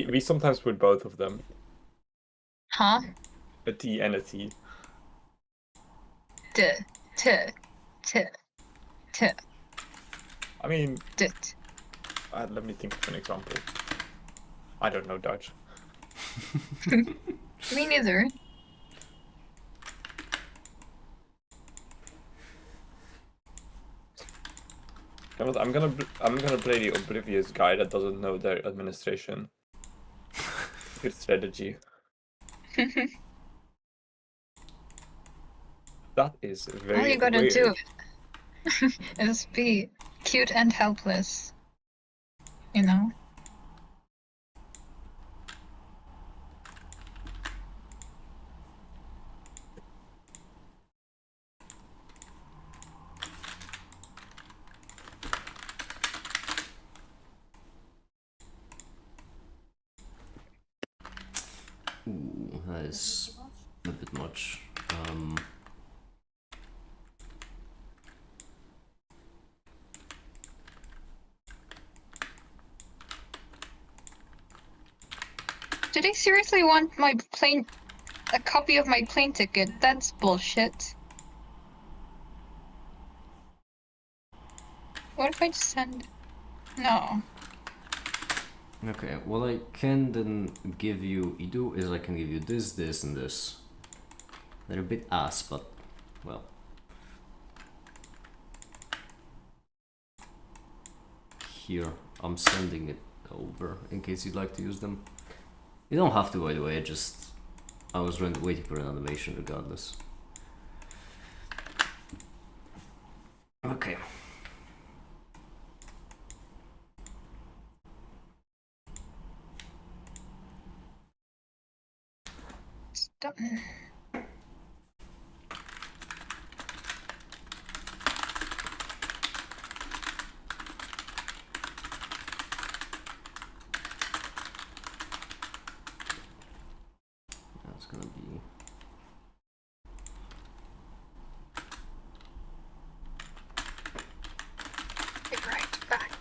We sometimes put both of them. Huh? A T and a T. D. T. T. T. I mean, Dit. let me think of an example. I don't know Dutch. Me neither. I'm gonna play the oblivious guy that doesn't know their administration. Good strategy. That is very All you gotta weird. do is be cute and helpless. You know? That is a bit much. Do they seriously want a copy of my plane ticket? That's bullshit. What if I just send? No. Okay, what I can then give you, Idu, is I can give you this, this, and this. They're a bit ass, but, well. Here, I'm sending it over in case you'd like to use them. You don't have to, by the way, I was waiting for an animation regardless. Okay. It's done. That's gonna be... Be right back.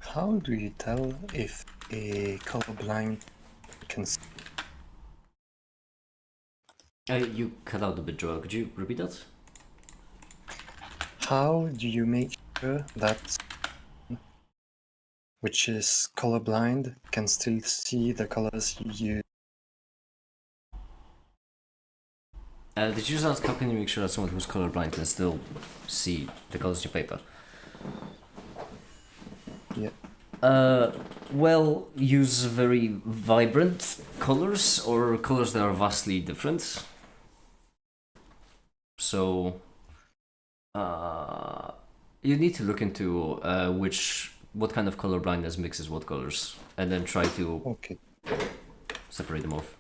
How do you tell if a colorblind can see? You cut out a bit, Joel. Could you repeat that? How do you make sure that which is colorblind can still see the colors you? Did you just ask how can you make sure that someone who's colorblind can still see the colors of your paper? Yeah. Well, use very vibrant colors or colors that are vastly different. So, you need to look into what kind of color blindness mixes what colors, and then try to Okay. separate them off.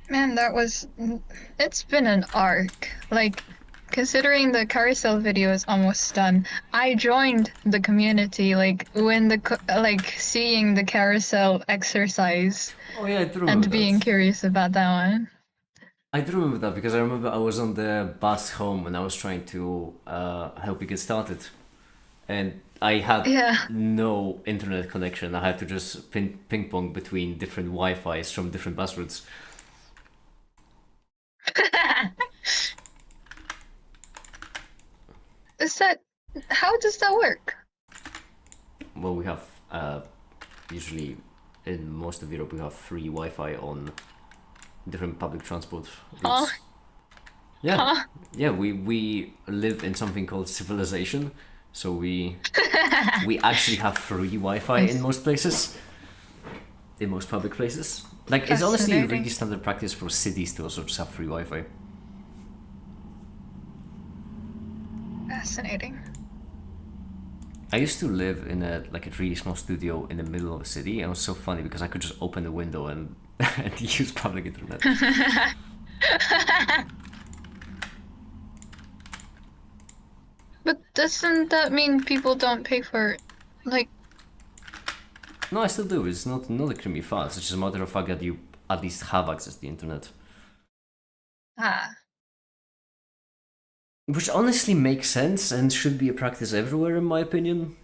Man, it's been an arc. Like, considering the carousel video is almost done, I joined the community, like, when seeing the carousel exercise Oh yeah, I do remember and being that. curious about that one. I do remember that because I remember I was on the bus home and I was trying to help you get started, and I had Yeah. no internet connection. I had to just ping pong between different Wi-Fi's from different bus routes. Is that, how does that work? Well, we have usually in most of Europe we have free Wi-Fi on different public transport Huh? routes. Yeah, Huh? yeah. We live in something called civilization, so we actually have free Wi-Fi in most places, in most public places. Like it's honestly Fascinating. really standard practice for cities to also just have free Wi-Fi. Fascinating. I used to live in a really small studio in the middle of a city, and it was so funny because I could just open the window and, and use public internet. But doesn't that mean people don't pay for, like, No, I still do. It's not a creamy fast. It's just a matter of fact that you at least have access to the internet, ah, which honestly makes sense and should be a practice everywhere, in my opinion.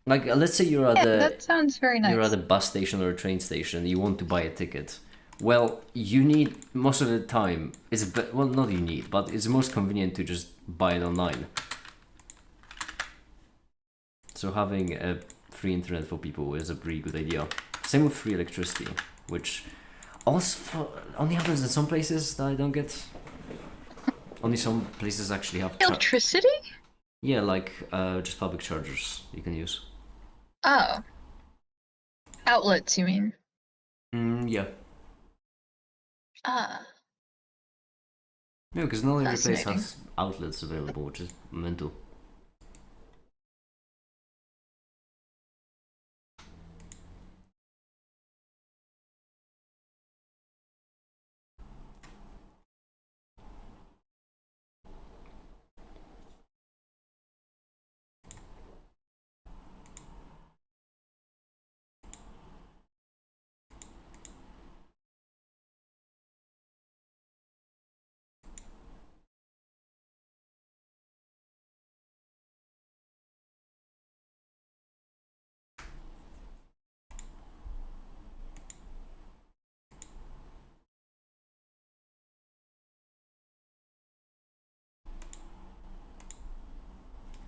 Like, let's say yeah, that sounds very you're at nice. a bus station or a train station. You want to buy a ticket. Well, you need most of the time. Well, not you need, but it's most convenient to just buy it online. So having a free internet for people is a pretty good idea. Same with free electricity, which also only happens in some places that I don't get. Only some places actually have. Electricity? Yeah, like just public chargers you can use. Oh. Outlets, you mean? Yeah. Ah, Yeah, because not every place fascinating. has outlets available, which is mental.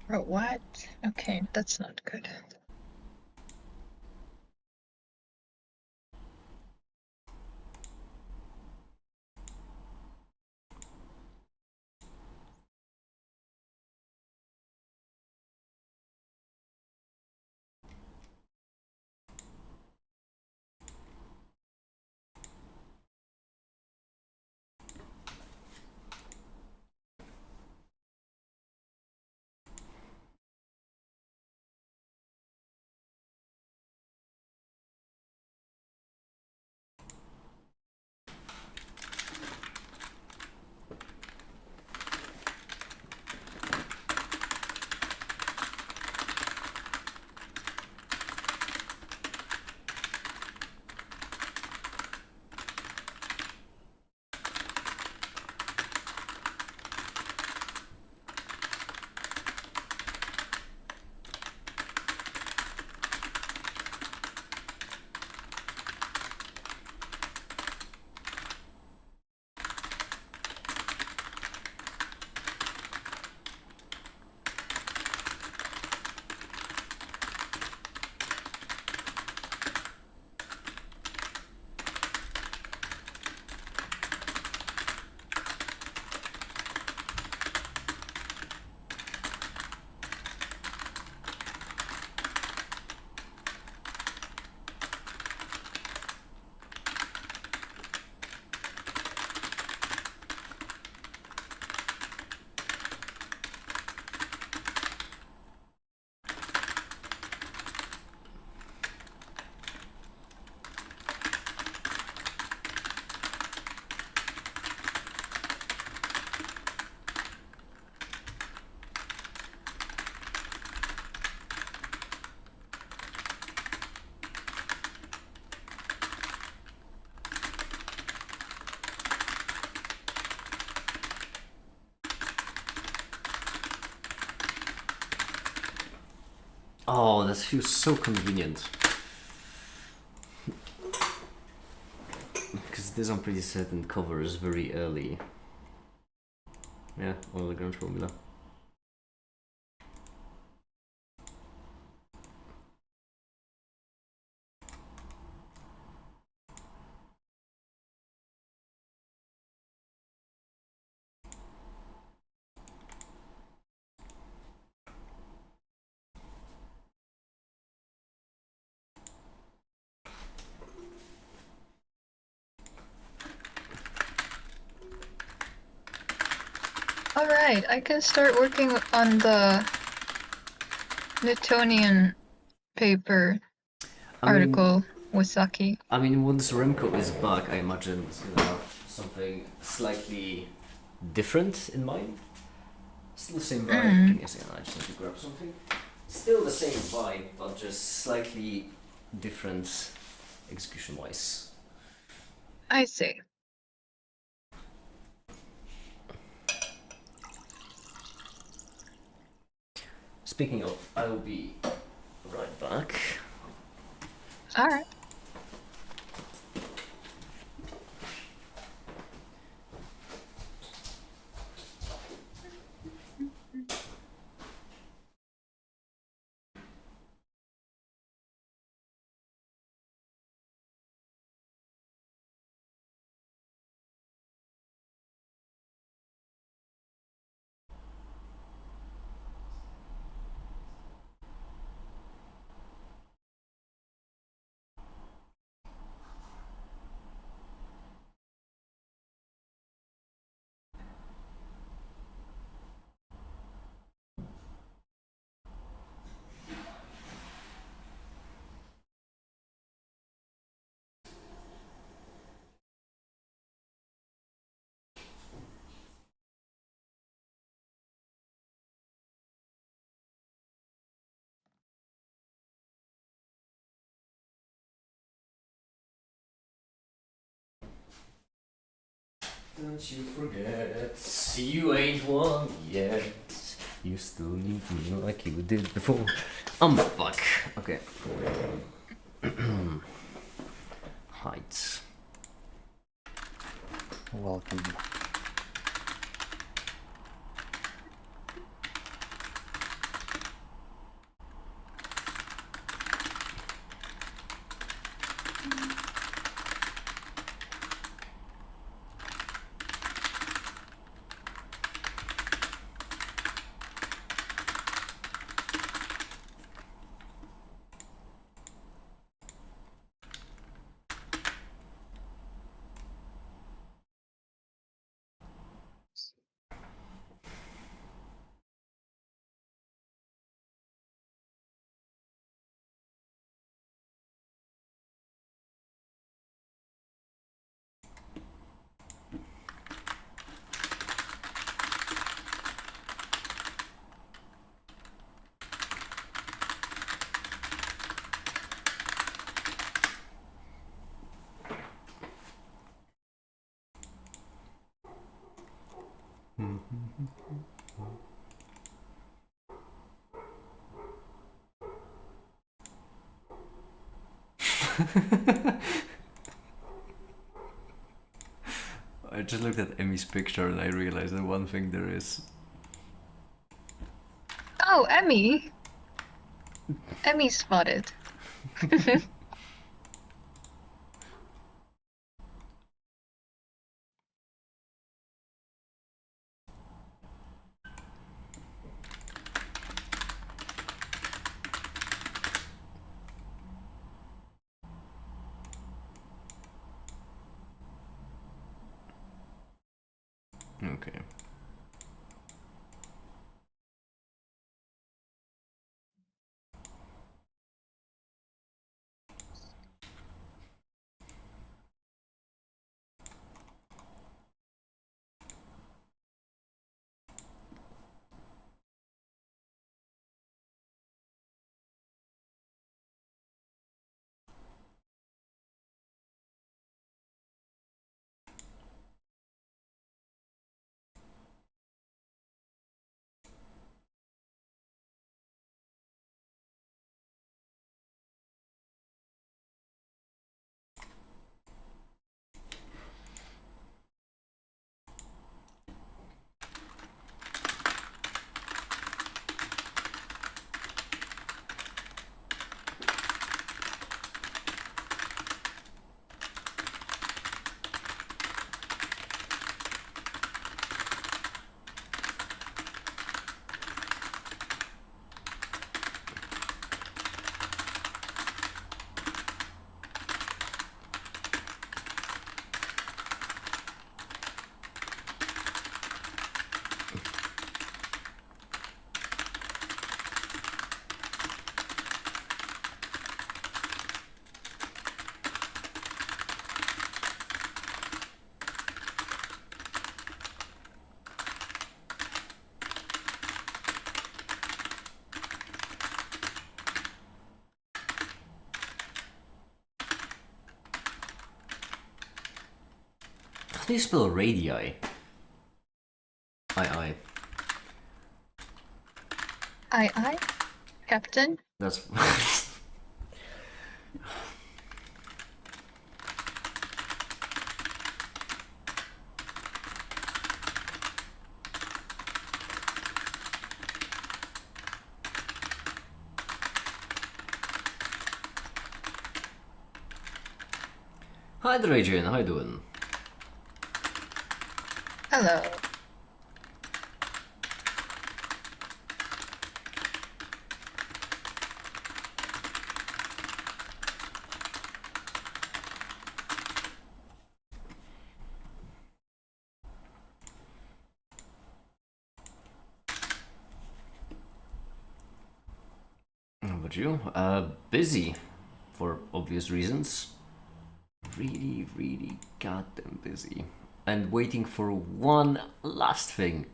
Bro, what? Okay, that's not good. Oh, that feels so convenient. Because this I'm pretty certain covers very early. Yeah, all Lagrange formula. Alright, I can start working on the Newtonian paper article with Saki. I mean, once Remco is back, I imagine it's gonna have something slightly different in mind. Still the same vibe. Give me a second, I just need to grab something. Still the same vibe, but just slightly different execution-wise. I see. Speaking of, I will be right back. Alright. Don't you forget, you ain't one yet. You still need me like you did before. I'm back. Okay. Heights. Welcome. I just looked at Emmy's picture and I realized that one thing there is. Oh, Emmy! Emmy spotted. Okay. do you spell radii? I. I, Captain. That's. Hi there, Adrian. How you doing? Hello. How about you? Busy, for obvious reasons. Really goddamn busy. And waiting for one last thing.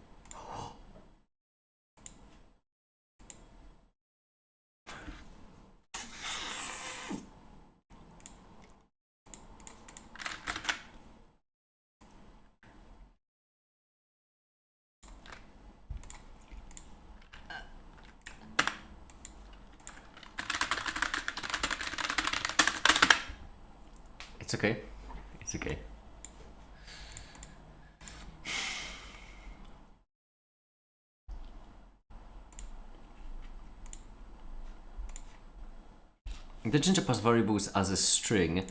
It's okay. It's okay. The ginger pass variables as a string,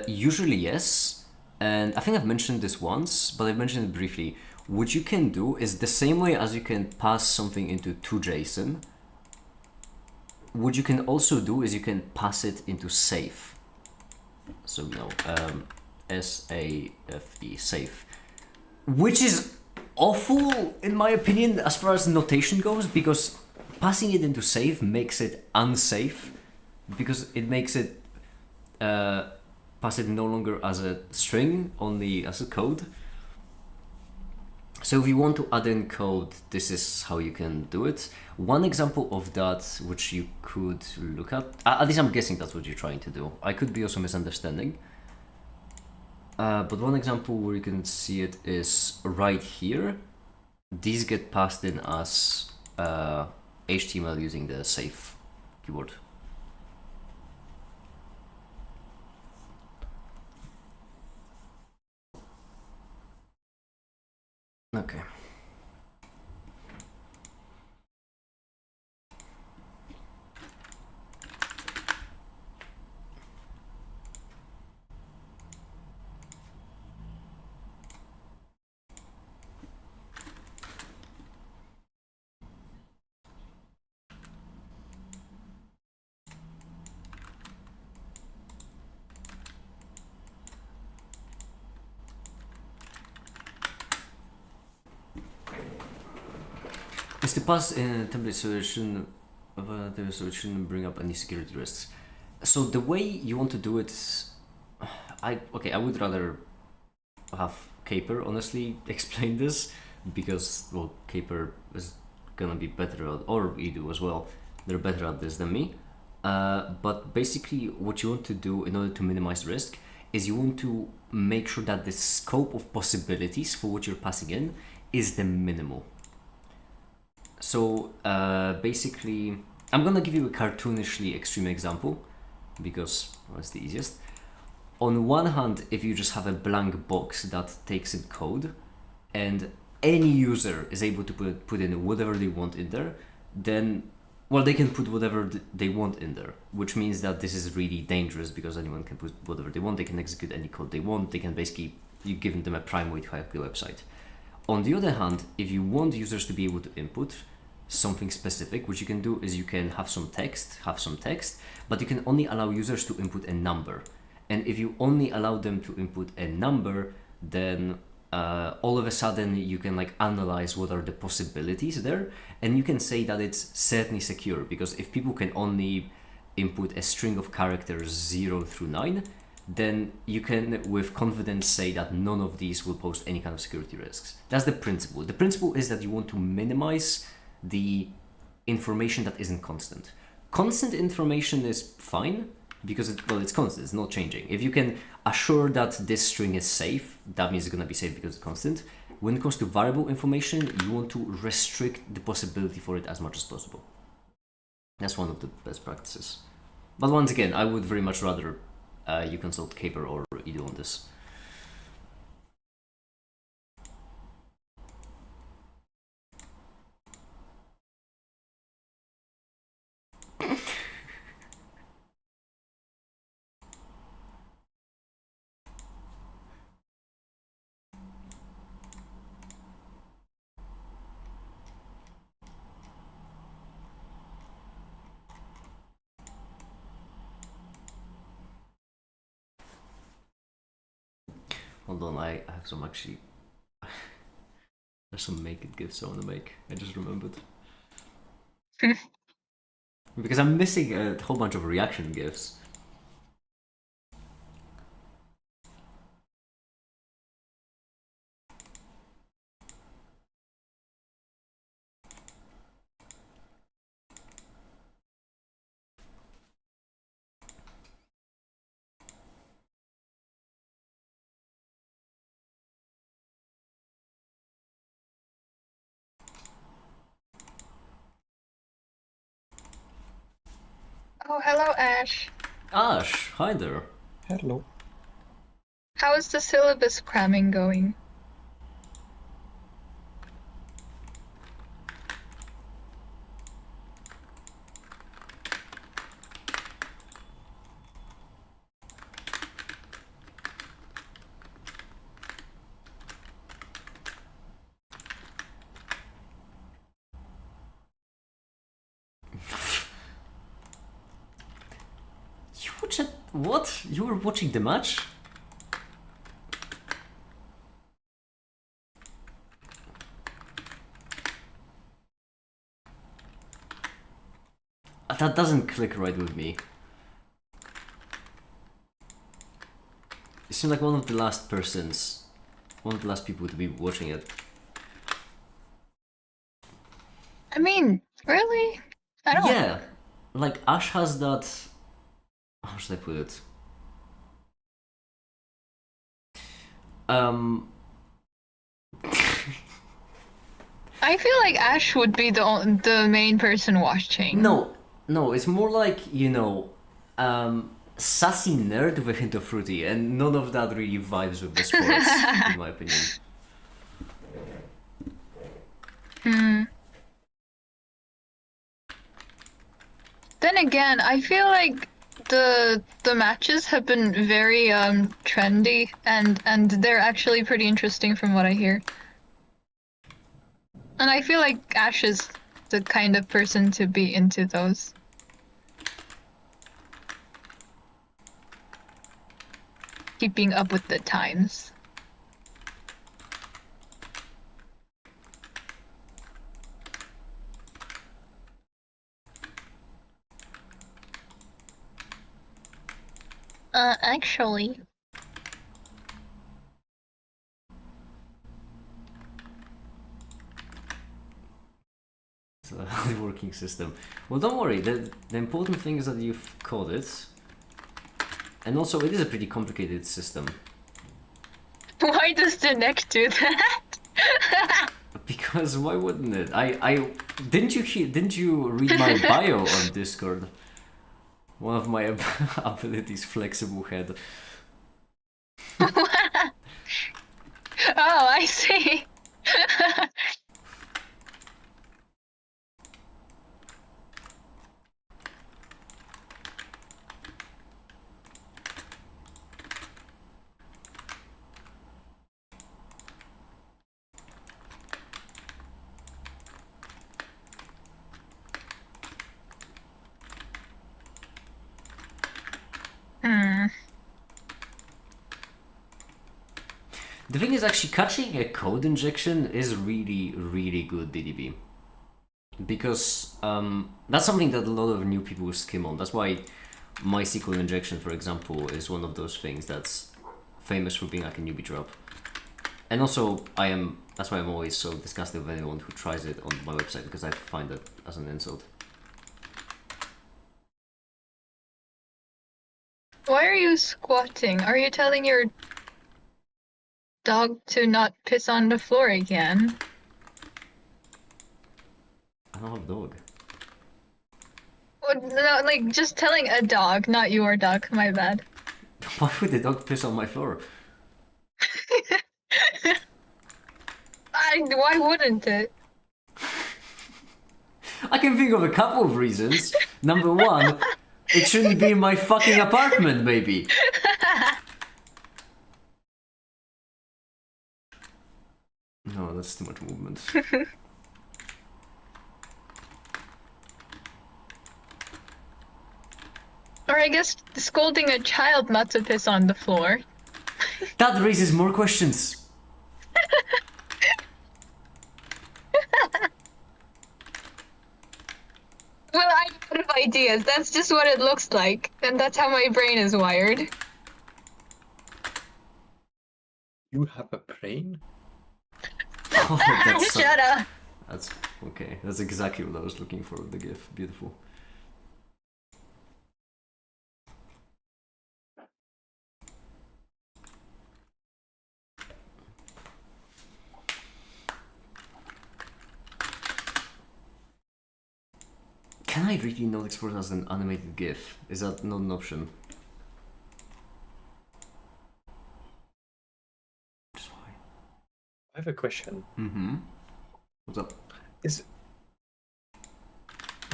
usually yes, and I think I've mentioned this once, but I've mentioned it briefly. What you can do is the same way as you can pass something into toJSON, what you can also do is you can pass it into safe. So no, S-A-F-E, safe. Which is awful in my opinion as far as notation goes, because passing it into safe makes it unsafe, because it makes it pass it no longer as a string, only as a code. So if you want to add in code, this is how you can do it. One example of that, which you could look at least I'm guessing that's what you're trying to do. I could be also misunderstanding. But one example where you can see it is right here. These get passed in as HTML using the safe keyword. Okay. Is the pass in a template solution so it shouldn't bring up any security risks. So the way you want to do it, I would rather have Caper honestly explain this, because well, Caper is gonna be better at, or Edu as well, they're better at this than me. But basically what you want to do in order to minimize risk is you want to make sure that the scope of possibilities for what you're passing in is the minimal. So basically, I'm gonna give you a cartoonishly extreme example because it's the easiest. On one hand, if you just have a blank box that takes in code and any user is able to put in whatever they want in there, then, well, they can put whatever they want in there, which means that this is really dangerous because anyone can put whatever they want, they can execute any code they want, they can basically, you've given them a prime way to hack the website. On the other hand, if you want users to be able to input something specific, what you can do is you can have some text, but you can only allow users to input a number. And if you only allow them to input a number, then all of a sudden you can like analyze what are the possibilities there, and you can say that it's certainly secure, because if people can only input a string of characters 0 through 9, then you can with confidence say that none of these will pose any kind of security risks. That's the principle. The principle is that you want to minimize the information that isn't constant. Constant information is fine, because it's constant, it's not changing. If you can assure that this string is safe, that means it's gonna be safe because it's constant. When it comes to variable information, you want to restrict the possibility for it as much as possible. That's one of the best practices. But once again, I would very much rather you consult Caper or Edo on this. Hold on, I have some actually. There's some make it gifts I want to make. I just remembered. Because I'm missing a whole bunch of reaction gifts. Oh, hello, Ash. Ash, hi there. Hello. How is the syllabus cramming going? You watch it? What? You were watching the match? That doesn't click right with me. You seem like one of the last people to be watching it. I mean, really? I don't. Yeah, like Ash has that. How should I put it? I feel like Ash would be the main person watching. No, it's more like, sassy nerd with a hint of fruity, and none of that really vibes with the sports, in my opinion. Then again, I feel like the matches have been very trendy and they're actually pretty interesting from what I hear. And I feel like Ash is the kind of person to be into those. Keeping up with the times. Actually. It's a hard-working system. Well, don't worry, the important thing is that you've caught it. And also, it is a pretty complicated system. Why does the neck do that? Because why wouldn't it? Didn't you read my bio on Discord? One of my abilities, flexible head. Oh, I see. The thing is, actually catching a code injection is really, really good DDB. Because that's something that a lot of new people skim on. That's why MySQL injection, for example, is one of those things that's famous for being like a newbie drop. And also, that's why I'm always so disgusted with anyone who tries it on my website, because I find that as an insult. Why are you squatting? Are you telling your dog to not piss on the floor again? I don't have a dog. Well, no, like just telling a dog, not your dog. My bad. Why would the dog piss on my floor? Why wouldn't it? I can think of a couple of reasons. Number one, it shouldn't be in my fucking apartment, maybe. No, that's too much movement. Or I guess scolding a child not to piss on the floor. That raises more questions. Well, I'm out of ideas. That's just what it looks like, and that's how my brain is wired. You have a brain? Oh, that's Shut up. That's okay. That's exactly what I was looking for. The GIF, beautiful. Can I really not export as an animated GIF? Is that not an option? Just why? I have a question. Mm-hmm. What's up? Is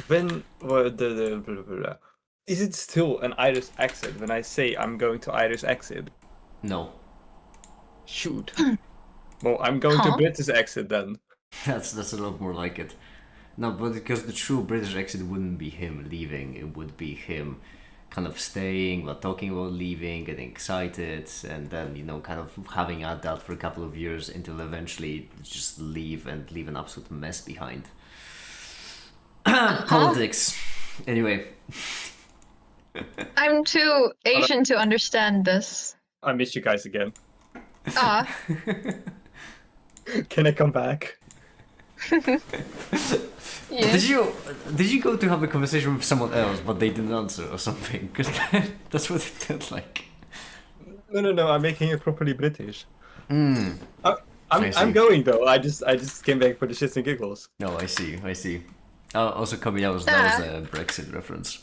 when well, the blah, blah, blah. Is it still an Irish accent when I say I'm going to Irish accent? No. Shoot. Well, I'm going to Huh? British accent then. That's a lot more like it. No, but because the true British exit wouldn't be him leaving, it would be him kind of staying, but talking about leaving, getting excited, and then, you know, kind of having at that for a couple of years until eventually just leave and leave an absolute mess behind. Politics. Anyway. I'm too Asian to understand this. I miss you guys again. Ah, Can I come back? yeah. Did you go to have a conversation with someone else, but they didn't answer or something? Because that's what it felt like. No. I'm making it properly British. I see. I'm going though. I just came back for the shits and giggles. No, I see. Also, coming out that was a Brexit reference.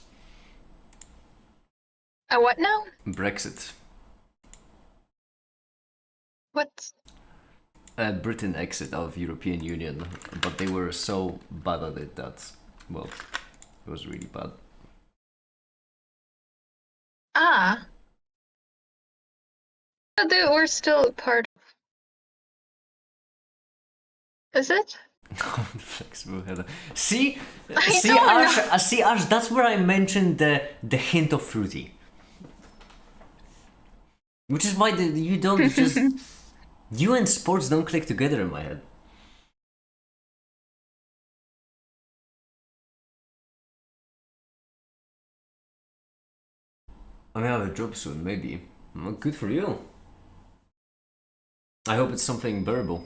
A what now? Brexit. What? Britain exit out of European Union, but they were so bad at it that, well, it was really bad. Ah. But we're still part of. Is it? Flexible header. See, I don't know. See, Ash. That's where I mentioned the hint of fruity, which is why you don't just you and sports don't click together in my head. I mean, I have a job soon, maybe. Well, good for you. I hope it's something bearable.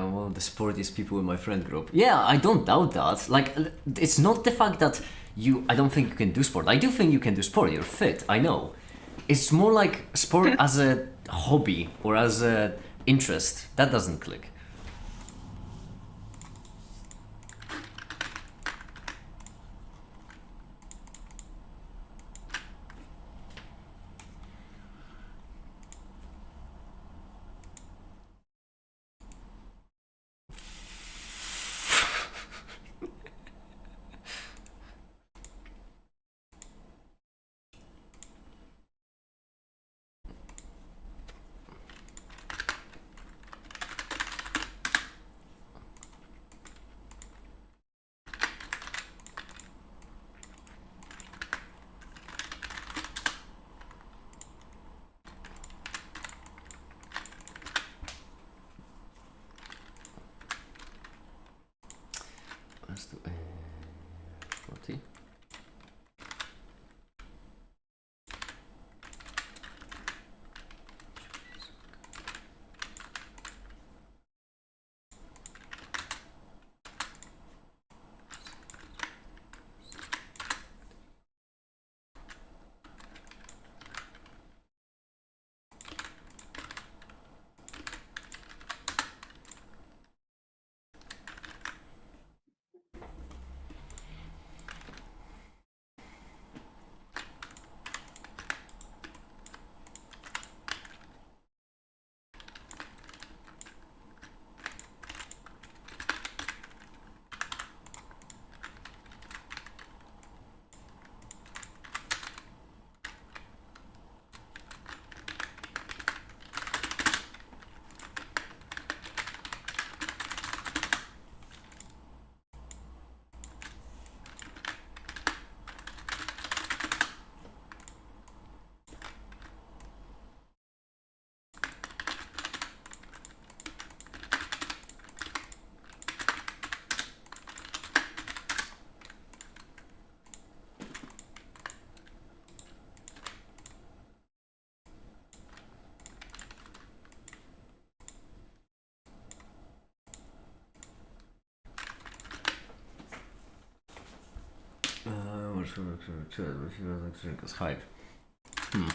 One of the sportiest people in my friend group. Yeah, I don't doubt that. Like, it's not the fact that I don't think you can do sport. I do think you can do sport. You're fit. I know. It's more like sport as a hobby or as a interest. That doesn't click. Because hype. Oh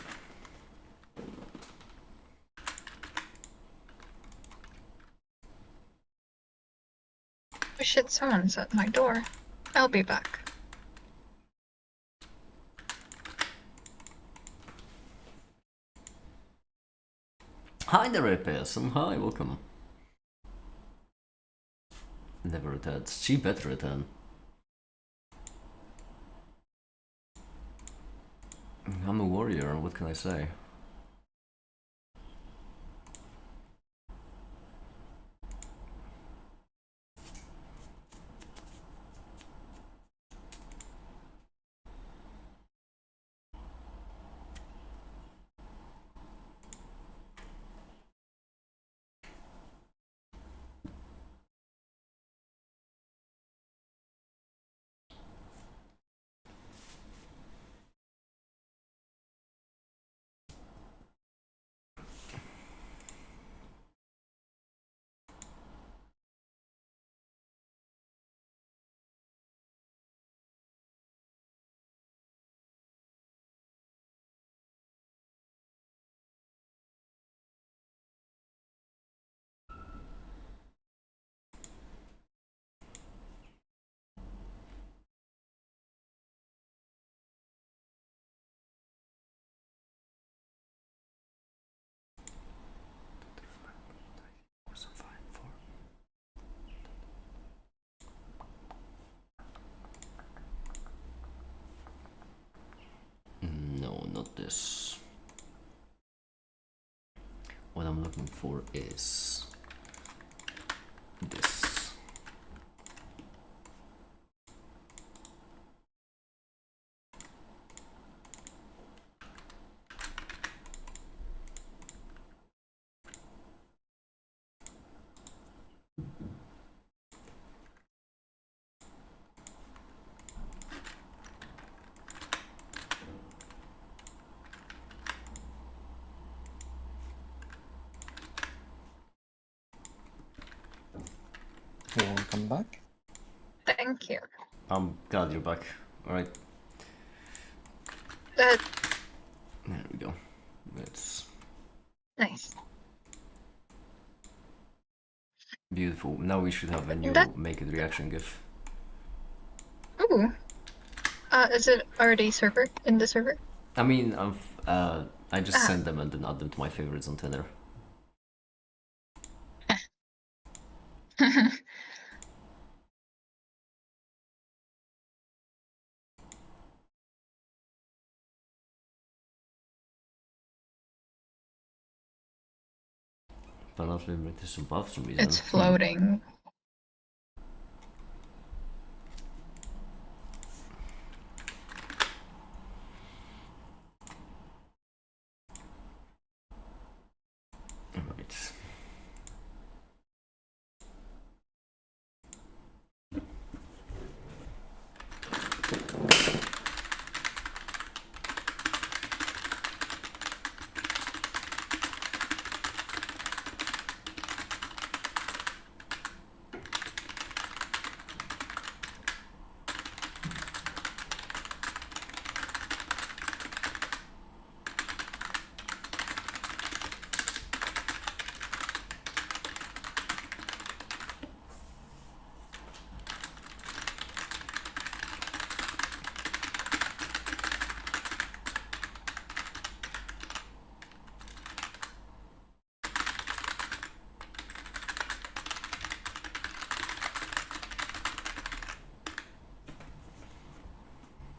shit, someone's at my door. I'll be back. Hi there, person. Hi, welcome. Never returns. She better return. I'm a warrior, what can I say? No, not this. What I'm looking for is this. You want to come back? Thank you. I'm glad you're back. Alright, That there we go. It's nice. beautiful. Now we should have a new That- make it reaction gif. Ooh. Is it already server in the server? I mean, I just Ah. send them and then add them to my favorites on Tinder. But not limited to some buff for some reason. It's floating. Right.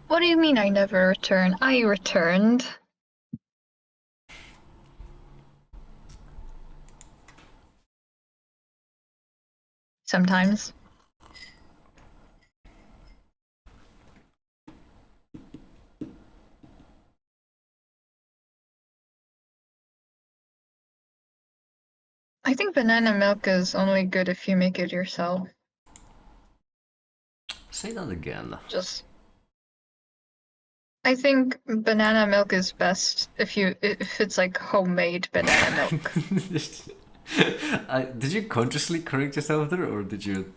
What do you mean I never return? I returned. Sometimes. I think banana milk is only good if you make it yourself. Say that again. Just I think banana milk is best if it's like homemade banana milk. Did you consciously correct yourself there, or did you?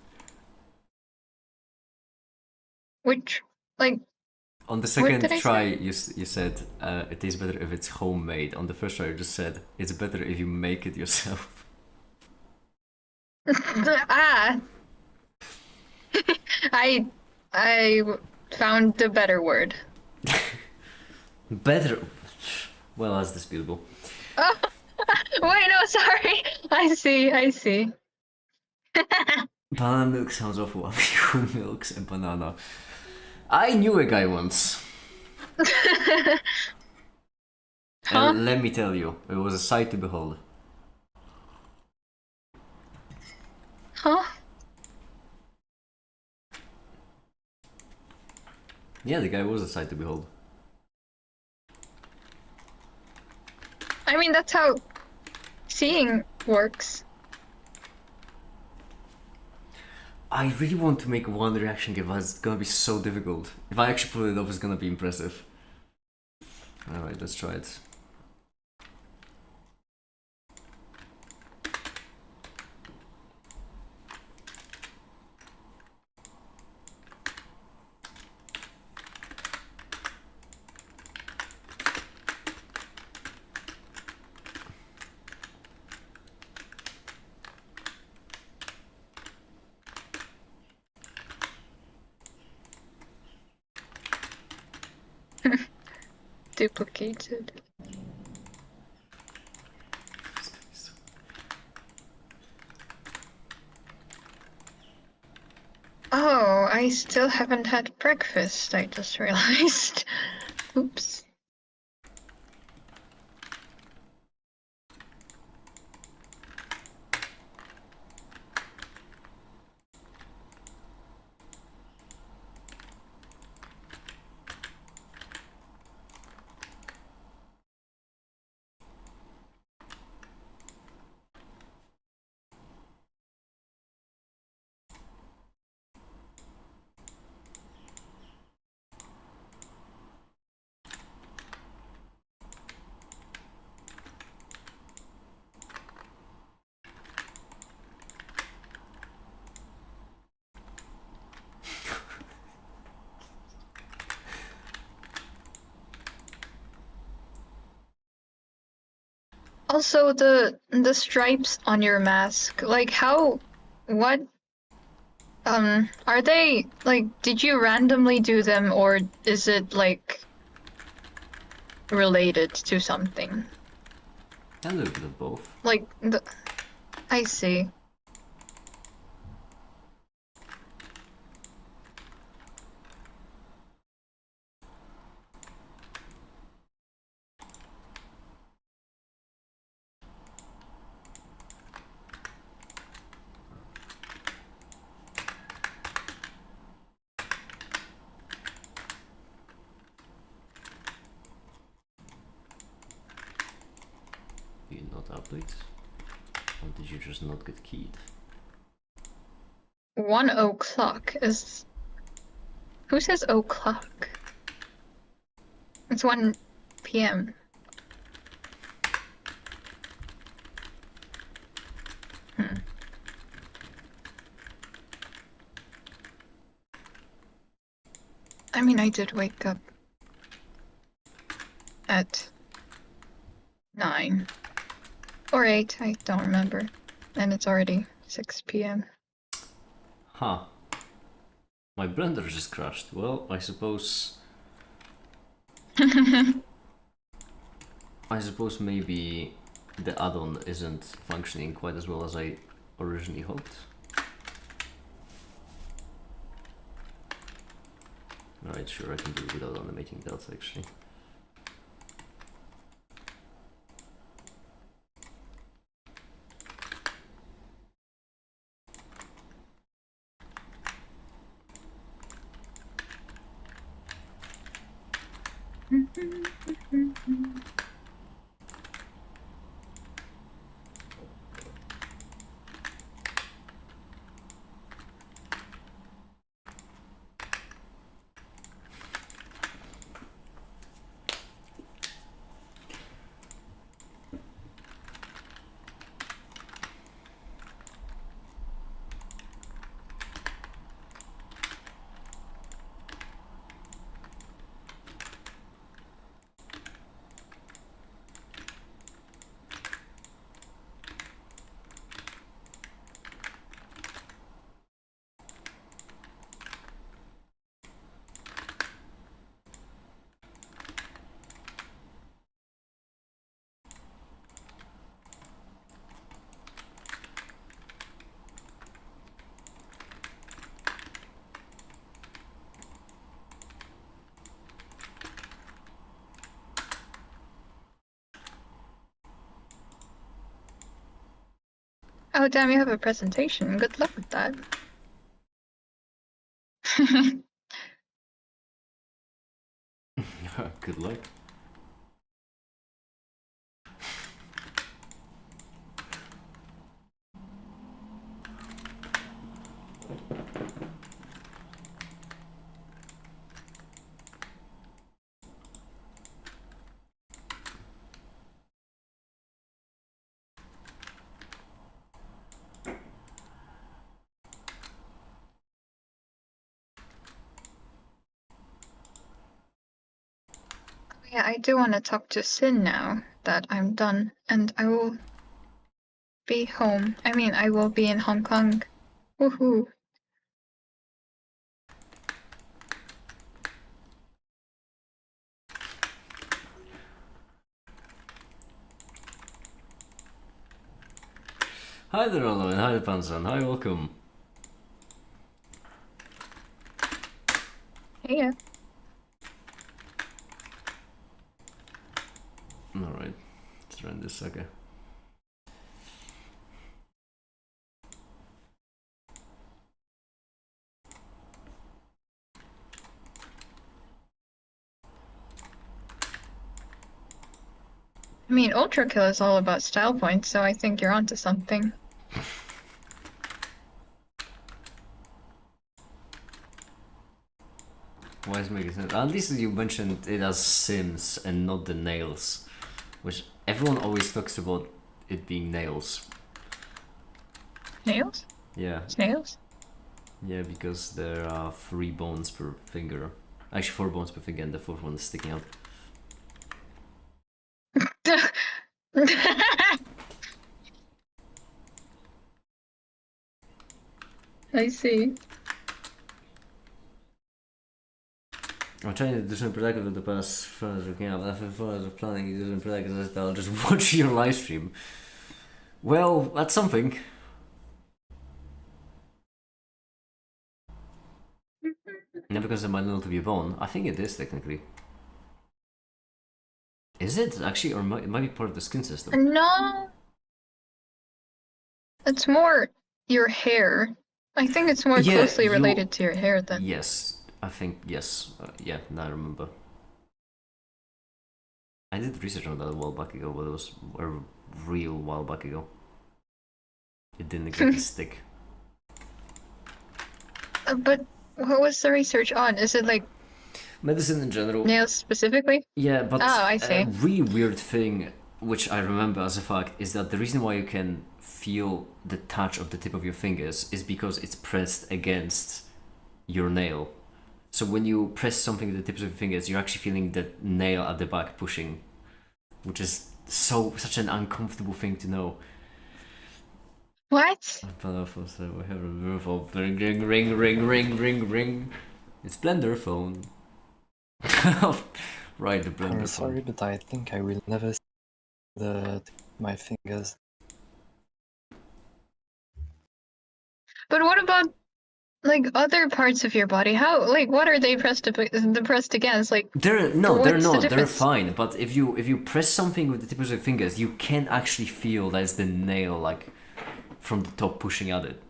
Which like On the second did I try, you said it tastes better if it's homemade. On the first try, you just said it's better if you make it yourself. Ah, I found the better word. Better. Well, that's disputable. Oh, wait, no, sorry. I see. Banana milk sounds awful. Amigo milks and banana. I knew a guy once. Huh? And let me tell you, it was a sight to behold. Huh? Yeah, the guy was a sight to behold. I mean, that's how seeing works. I really want to make one reaction GIF, but it's gonna be so difficult. If I actually pull it off, it's gonna be impressive. Alright, let's try it. Duplicated. Oh, I still haven't had breakfast, I just realized. Oops. Also, the stripes on your mask, like what, are they, like, did you randomly do them, or is it, like, related to something? A little bit of both. Like, I see. Did you not update? Or did you just not get keyed? 1 o'clock is... Who says o'clock? It's 1 p.m. I mean, I did wake up at 9 or 8, I don't remember. And it's already 6 p.m. Huh. My blender just crashed. Well, I suppose maybe the add-on isn't functioning quite as well as I originally hoped. Alright, sure, I can do it without animating that actually. Oh damn, you have a presentation. Good luck with that. Good luck. Yeah, I do want to talk to Sin now that I'm done, and I will be home. I mean, I will be in Hong Kong. Woohoo. Hi there, Oloman. Hi, Pansan. Hi, welcome. Hey, yeah. Alright, let's run this sucker. I mean, Ultra Kill is all about style points, so I think you're onto something. Why is it making sense? At least you mentioned it as Sims and not the nails, which everyone always talks about it being nails. Nails? Yeah, Snails? yeah, because there are 3 bones per finger. Actually, 4 bones per finger, and the 4th one is sticking out. I see. I'm trying to do something productive with the past 4 hours of game. After 4 hours of planning, you do something productive, I'll just watch your live stream. Well, that's something. Never considered my nail to be a bone. I think it is technically. Is it actually, or it might be part of the skin system? No. It's more your hair. I think it's more Yeah, closely related to your hair than. Yes, I think yes. Yeah, now I remember. I did research on that a while back ago, but it was a real while back ago. It didn't exactly stick. But what was the research on? Is it like Medicine in general. nails specifically? Yeah, but Oh, I a see. really weird thing, which I remember as a fact, is that the reason why you can feel the touch of the tip of your fingers is because it's pressed against your nail. So when you press something with the tips of your fingers, you're actually feeling the nail at the back pushing, which is such an uncomfortable thing to know. What? Powerful, so we have a beautiful ring, ring, ring, ring, ring, ring, ring. It's Blender phone. Right, the Blender I'm phone. sorry, but I think I will never see the tip of my fingers. But what about like other parts of your body? How like what are they pressed against? Like They're what's the not. They're difference? fine. But if you press something with the tips of your fingers, you can actually feel that's the nail, like from the top pushing at it.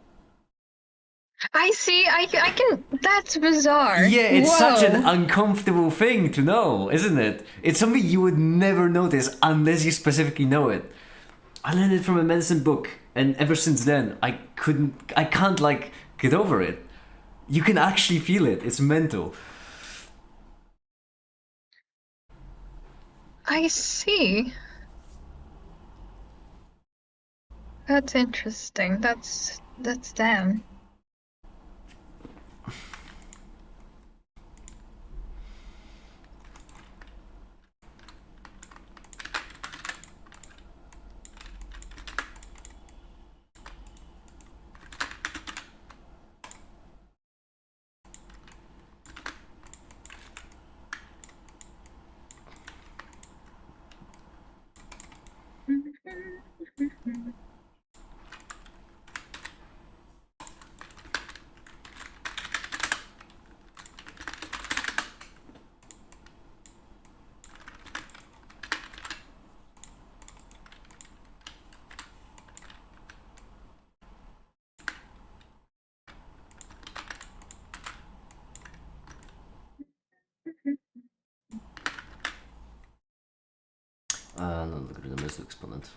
I see. I can. That's bizarre. Yeah, it's such an Whoa. uncomfortable thing to know, isn't it? It's something you would never notice unless you specifically know it. I learned it from a medicine book, and ever since then, I can't like get over it. You can actually feel it. It's mental. I see. That's interesting. That's damn. logarithm is the exponent.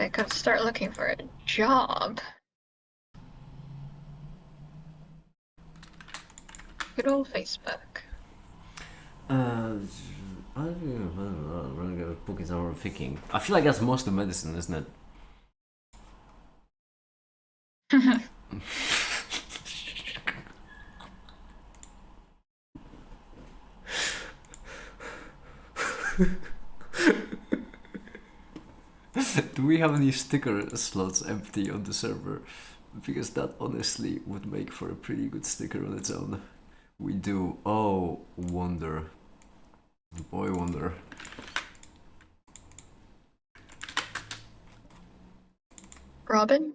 I could start looking for a job. Good old Facebook. I don't know. I'm running out of books I'm thinking. I feel like that's most of medicine, isn't it? Do we have any sticker slots empty on the server? Because that honestly would make for a pretty good sticker on its own. We do. Oh, wonder. Boy, wonder. Robin?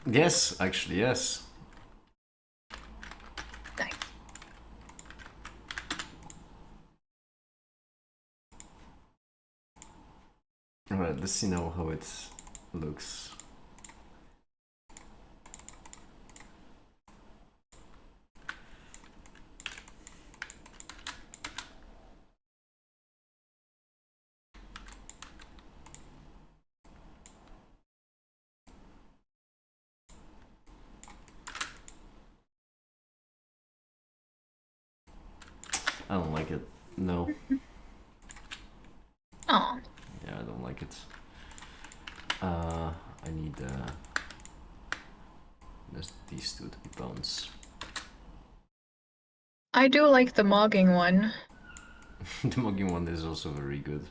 Yes, actually, yes. Nice. Alright, let's see now how it looks. I don't like it. No. Oh. Yeah, I don't like it. I need just these two to be bounced. I do like the mogging one. The mugging one is also very good.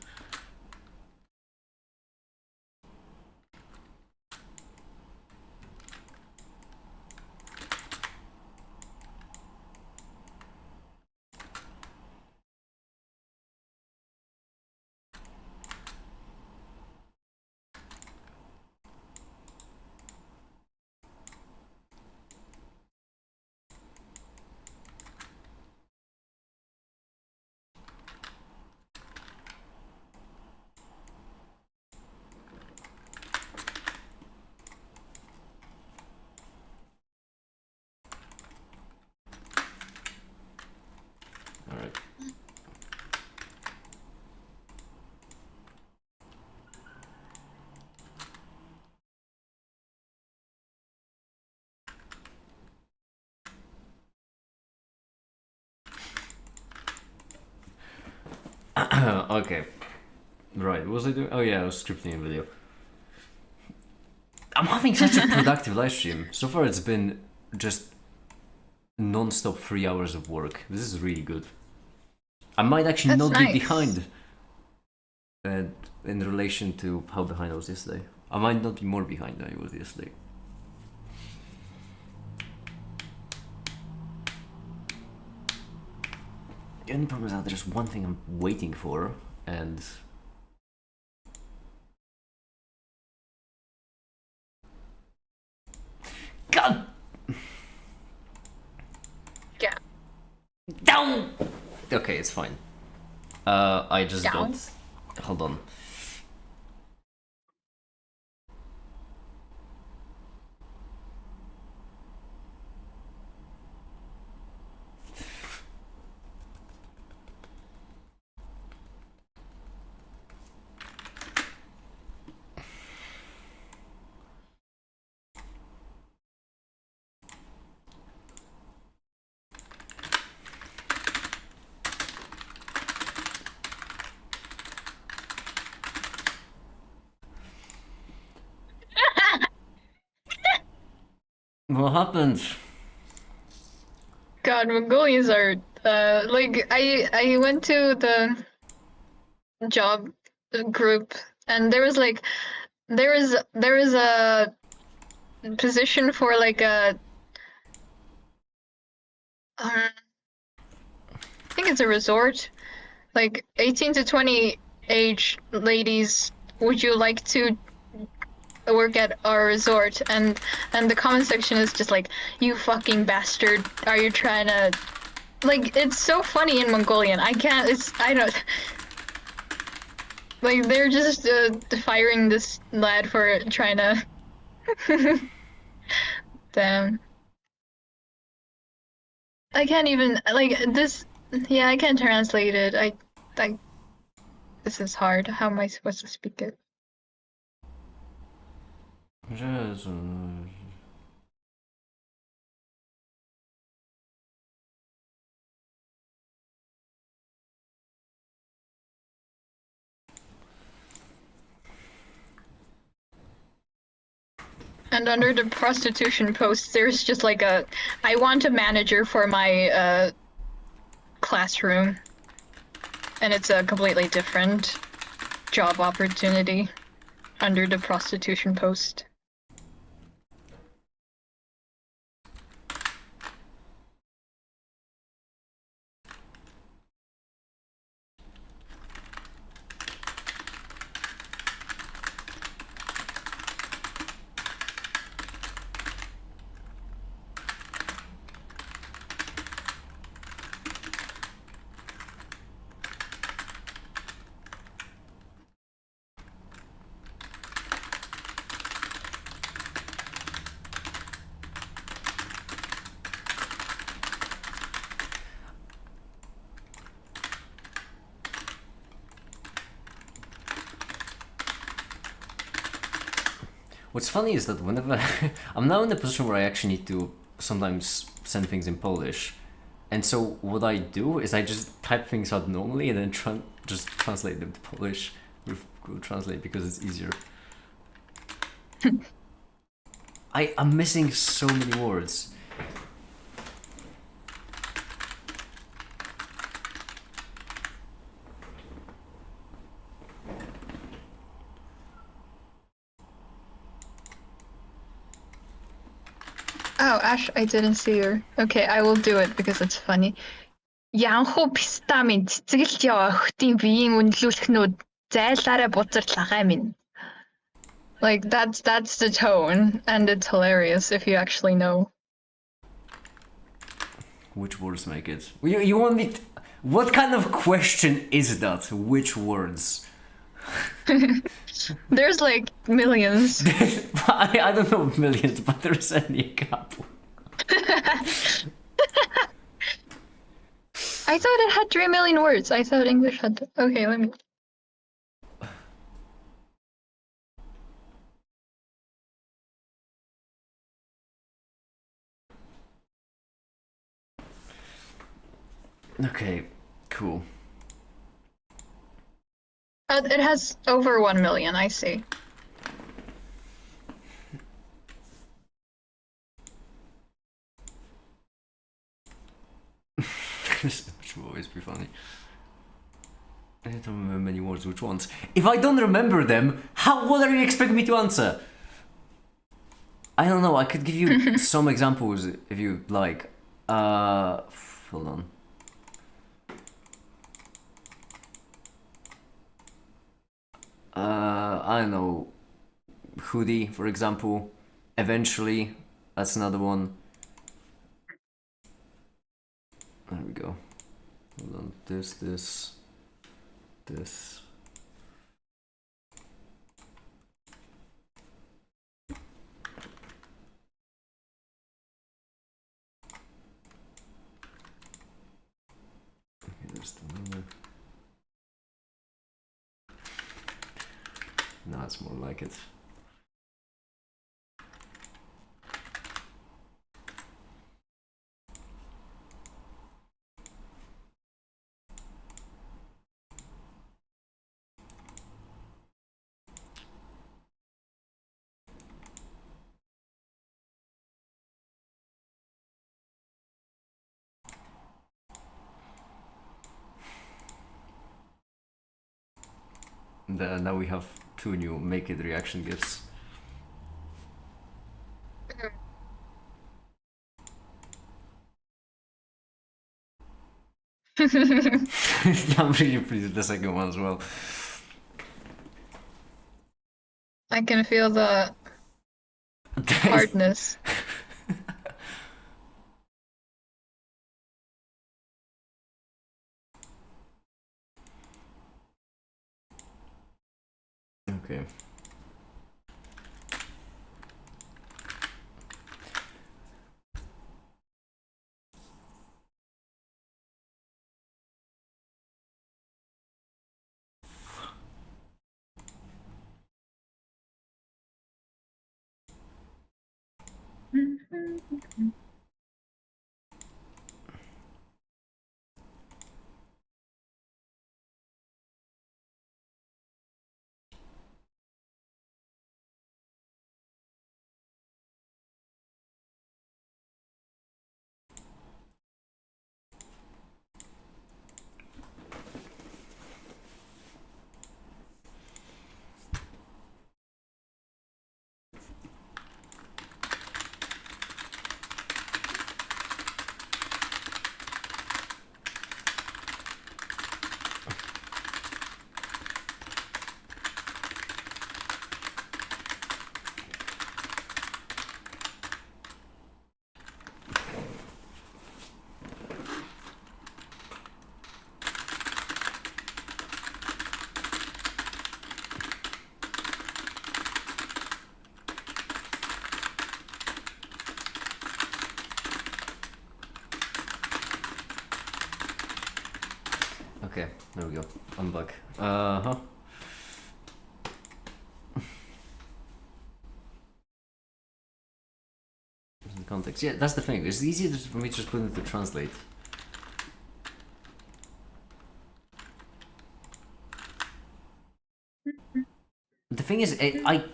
Alright. Okay. Right, what was I doing? Oh yeah, I was scripting a video. I'm having such a productive live stream. So far it's been just non-stop 3 hours of work. This is really good. I might actually That's not be nice. behind in relation to how behind I was yesterday. I might not be more behind than I was yesterday. The only problem is that there's one thing I'm waiting for, and God! Yeah. Down! Okay, it's fine. I just Down? got... Hold on. What happened? God, Mongolians are like I went to the job group and there was a position for like a I think it's a resort, like 18 to 20 age ladies. Would you like to work at our resort? And the comment section is just like, you fucking bastard, are you trying to, like, it's so funny in Mongolian. I don't like, they're just firing this lad for trying to damn. I can't even like this. Yeah, I can't translate it. I this is hard. How am I supposed to speak it? And under the prostitution post, there's just like I want a manager for my classroom, and it's a completely different job opportunity under the prostitution post. What's funny is that whenever I'm now in a position where I actually need to sometimes send things in Polish, and so what I do is I just type things out normally and then just translate them to Polish with Google Translate because it's easier. I'm missing so many words. Oh, Ash, I didn't see her. Okay, I will do it because it's funny. Янхуу пистамин цэцгэлж яваа охидын биеийн үнэлүүлэхнүүд зайлаараа бузарлагаа минь. Like that's the tone, and it's hilarious if you actually know. Which words make it? You want me? What kind of question is that? Which words? There's like millions. I don't know millions, but there's only a couple. I thought it had 3 million words. I thought English had. Okay, let me. Okay, cool. It has over 1 million, I see. Which will always be funny. I don't remember many words. Which ones? If I don't remember them, what are you expecting me to answer? I don't know. I could give you some examples if you like. Hold on. I don't know. Hoodie, for example. Eventually, that's another one. There we go. Hold on. This. Here's the number. Now it's more like it. Now we have 2 new make it reaction gifs. I'm really pleased with the second one as well. I can feel the hardness. Okay. Okay, there we go. I'm back. Huh. The context. Yeah, that's the thing. It's easier for me to just put it to translate. The thing is, I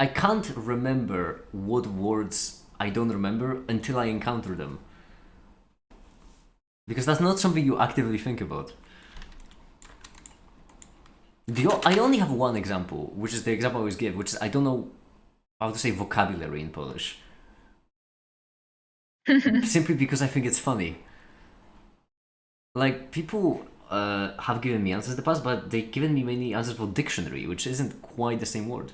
can't remember what words I don't remember until I encounter them. Because that's not something you actively think about. I only have one example, which is the example I always give, which is I don't know how to say vocabulary in Polish. Simply because I think it's funny. Like, people have given me answers in the past, but they've given me many answers for dictionary, which isn't quite the same word.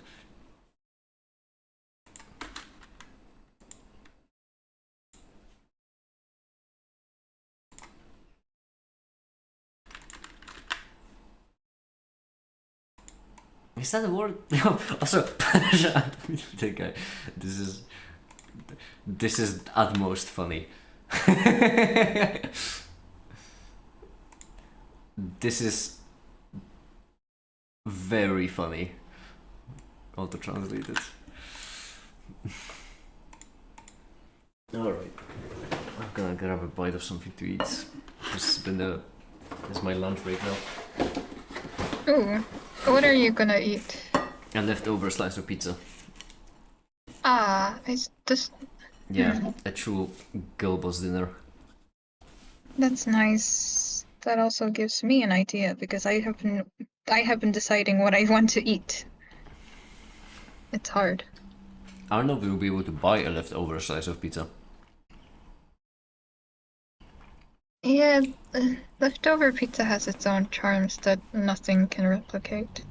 Is that a word? Also, the guy. This is at most funny. This is very funny. Auto translated. Alright. I'm gonna grab a bite of something to eat. This is my lunch break now. Ooh, what are you gonna eat? A leftover slice of pizza. Ah, just Yeah, a true girl boss dinner. that's nice. That also gives me an idea because I have been deciding what I want to eat. It's hard. I don't know if we'll be able to buy a leftover slice of pizza. Yeah, leftover pizza has its own charms that nothing can replicate.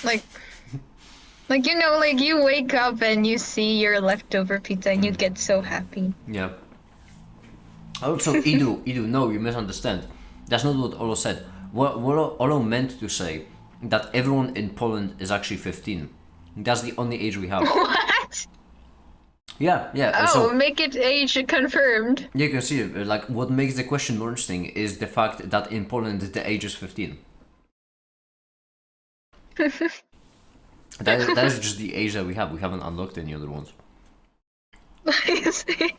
Like, like you wake up and you see your leftover pizza and you get so happy. Yeah. Also, Idu, no, you misunderstand. That's not what Olo said. What Olo meant to say that everyone in Poland is actually 15. That's the only age we have. What? Yeah. Oh, So make it age confirmed. you can see, like, what makes the question more interesting is the fact that in Poland the age is 15. That is just the age that we have. We haven't unlocked any other ones. I see.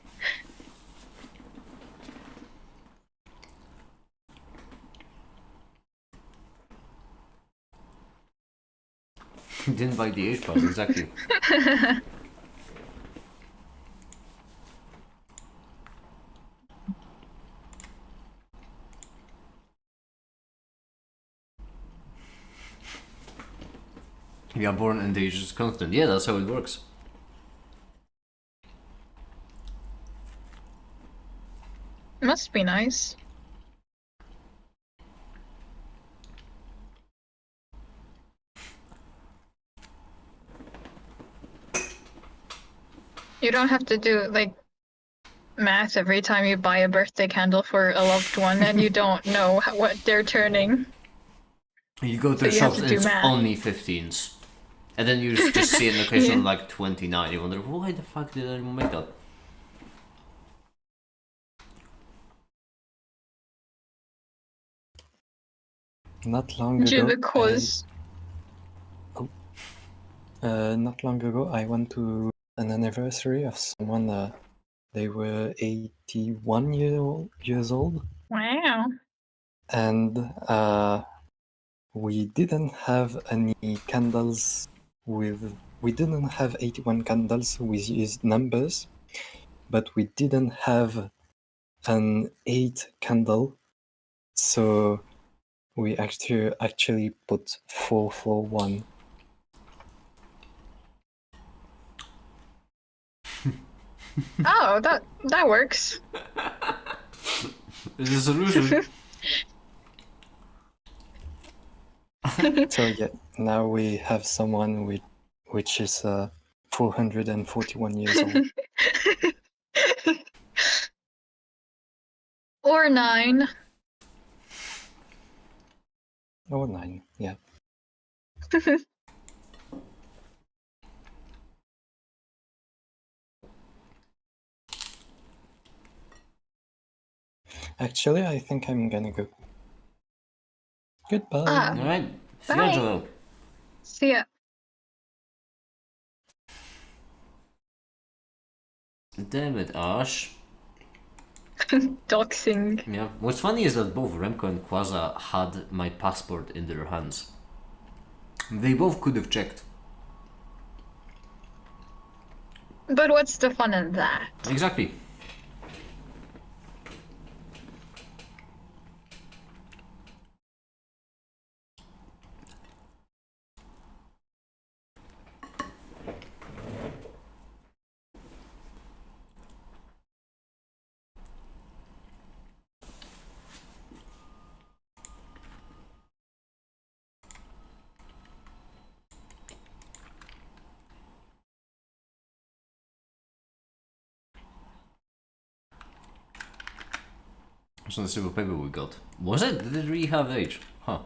Didn't buy the age pass, exactly. We are born and the age is constant. Yeah, that's how it works. Must be nice. You don't have to do like math every time you buy a birthday candle for a loved one and you don't know what they're turning. You go to So the you have shops to and do it's math. only 15s. And then you just see an occasional Yeah. like 29. You wonder, why the fuck did I make that? Not long ago, Because not long ago, I went to an anniversary of someone. They were 81 years old, wow. and we didn't have any candles with. We didn't have 81 candles with used numbers, but we didn't have an 8 candle, so we actually put 441. Oh, that works. It's a solution. So yeah, now we have someone which is 441 years old. Or 9. Oh, 9, yeah. Actually, I think I'm gonna go. Goodbye. Alright. See ya, Bye. Joel. See ya. Damn it, Ash. Doxing. Yeah. What's funny is that both Remco and Quaza had my passport in their hands. They both could have checked. But what's the fun in that? Exactly. What's on the silver paper we got? Was it? Did it really have age? Huh.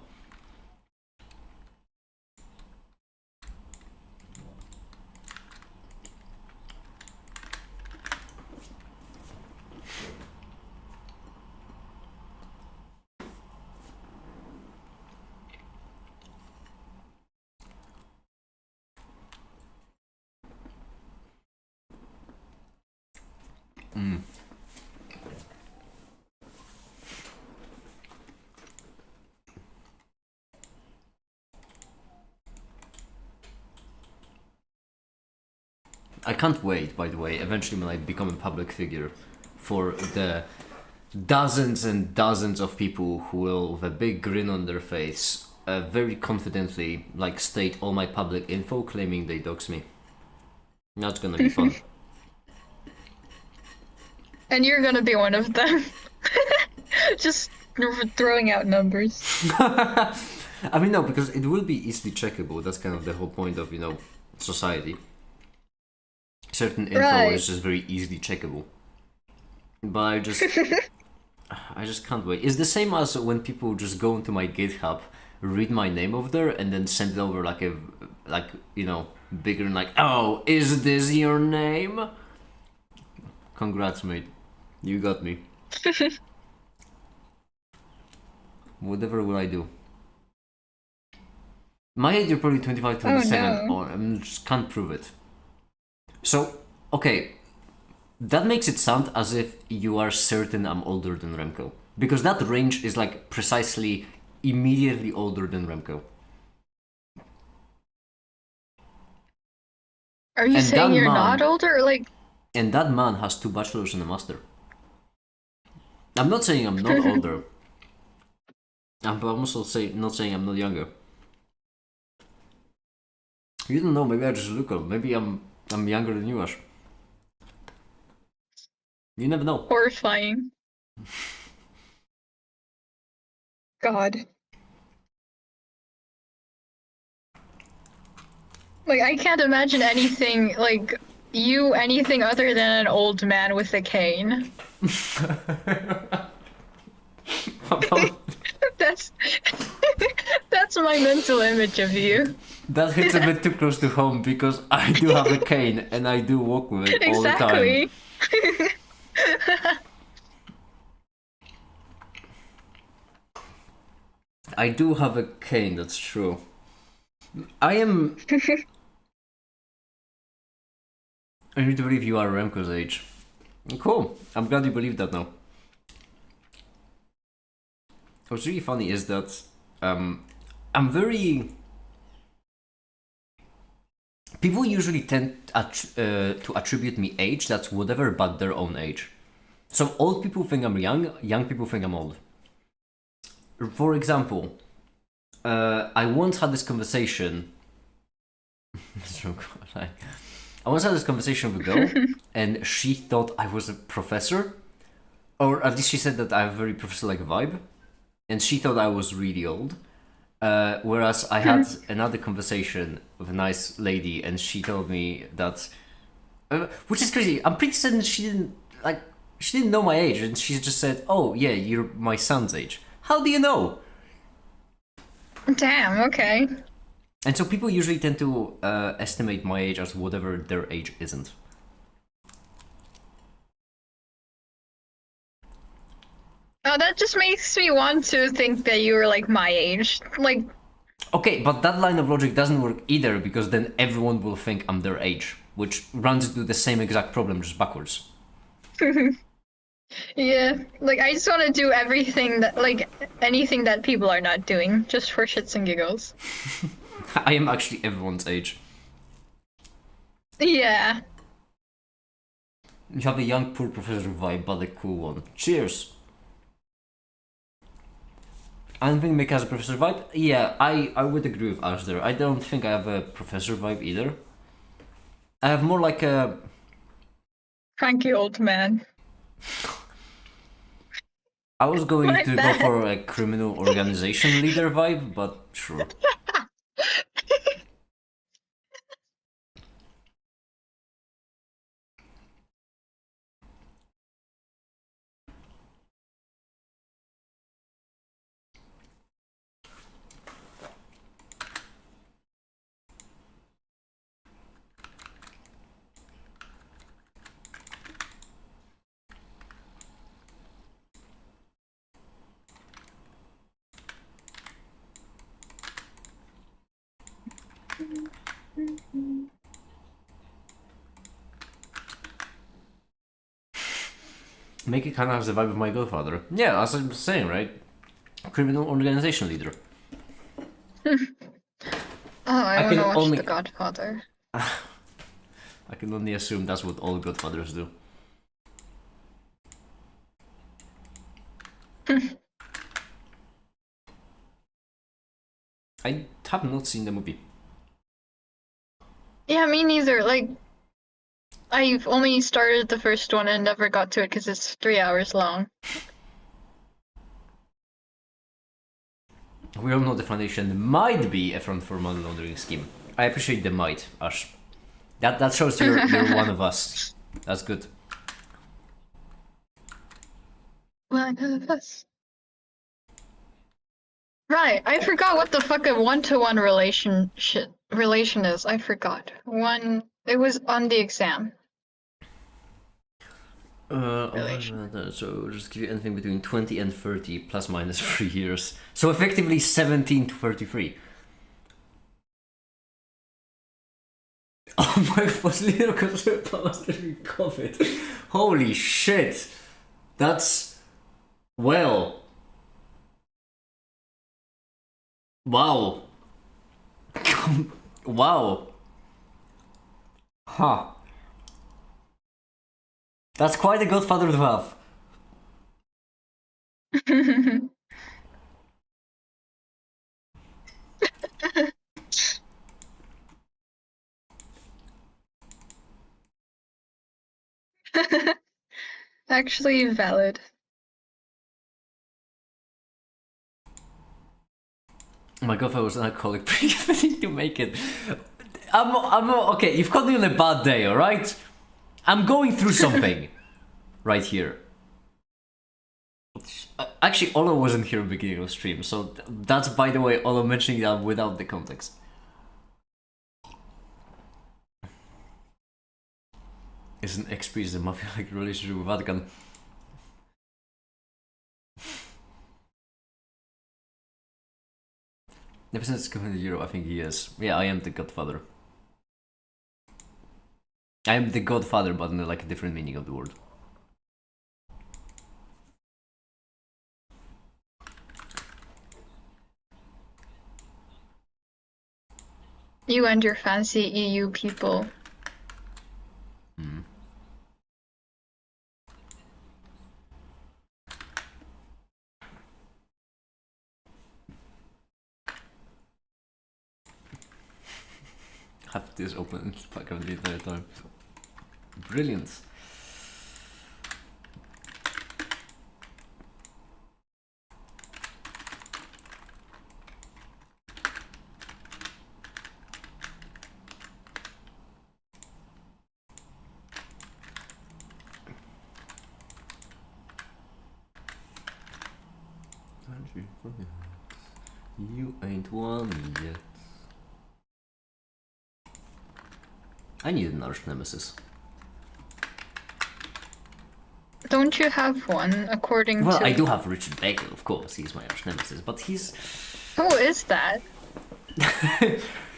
I can't wait, by the way, eventually when I become a public figure, for the dozens and dozens of people who will, with a big grin on their face, very confidently, like, state all my public info, claiming they dox me. That's gonna be fun. And you're gonna be one of them. Just throwing out numbers. I mean, no, because it will be easily checkable. That's kind of the whole point of, society. Certain info Right. is just very easily checkable. But I just can't wait. It's the same as when people just go into my GitHub, read my name over there, and then send it over bigger and like, oh, is this your name? Congrats, mate. You got me. Whatever will I do? My age, you're probably 25, 27, no. or I just can't prove it. So, okay, that makes it sound as if you are certain I'm older than Remco. Because that range is like precisely immediately older than Remco. Are you And saying that you're man- not older? Like, And that man has 2 bachelors and a master. I'm not saying I'm not older. But I'm also not saying I'm not younger. You don't know, maybe I just look old. Maybe I'm younger than you, Ash. You never know. Horrifying. God. Like, I can't imagine anything, like, you anything other than an old man with a cane. That's that's my mental image of you. That hits a bit too close to home because I do have a cane and I do walk with it all the time. Exactly. I do have a cane, that's true. I need to believe you are Remco's age. Cool. I'm glad you believe that now. What's really funny is that I'm very. People usually tend to attribute me age that's whatever but their own age. So old people think I'm young people think I'm old. For example, I once had this conversation. I once had this conversation with a girl, and she thought I was a professor, or at least she said that I have a very professor-like vibe, and she thought I was really old. Whereas I had another conversation with a nice lady, and she told me that, which is crazy. I'm pretty certain she didn't know my age, and she just said, "Oh yeah, you're my son's age." How do you know? Damn, okay. And so people usually tend to estimate my age as whatever their age isn't. Oh, that just makes me want to think that you were like my age. Like, Okay, but that line of logic doesn't work either because then everyone will think I'm their age, which runs into the same exact problem, just backwards. yeah, like I just want to do everything that, like, anything that people are not doing, just for shits and giggles. I am actually everyone's age. Yeah. You have a young poor professor vibe, but a cool one. Cheers! I don't think Mick has a professor vibe. Yeah, I would agree with Ash there. I don't think I have a professor vibe either. I have more like a... Cranky old man. I was going My to bad. go for a criminal organization leader vibe, but sure. Make it kind of has the vibe of my godfather. Yeah, as I'm saying, right? Criminal organization leader. Oh, I can want to watch only- The Godfather. I can only assume that's what all godfathers do. I have not seen the movie. Yeah, me neither. Like, I've only started the first one and never got to it because it's 3 hours long. We all know the foundation might be a front for money laundering scheme. I appreciate the might, Ash. That shows you're one of us. That's good. One of us. Right, I forgot what the fuck a one-to-one relation is. I forgot. It was on the exam. So just give you anything between 20 and 30 plus minus 3 years. So effectively 17 to 33. Oh my was little concerned about COVID. Holy shit. That's well. Wow. Wow. Huh. That's quite a godfather to have. actually valid. My girlfriend was an alcoholic pretty to make it. I'm okay. You've caught me on a bad day, all right? I'm going through something right here. Actually, Olo wasn't here at the beginning of stream, so that's, by the way, Olo mentioning that without the context. Is an ex-priest a mafia-like relationship with Vatican? Ever since coming to Europe, I think he is. Yeah, I am the godfather. I am the godfather, but in like a different meaning of the word. You and your fancy EU people. Have this open in the background the entire time. Brilliant. You ain't one yet. I need an arch nemesis. Don't you have one, according Well, to... I do have Richard Bacon, of course. He's my arch nemesis, but he's... Who is that?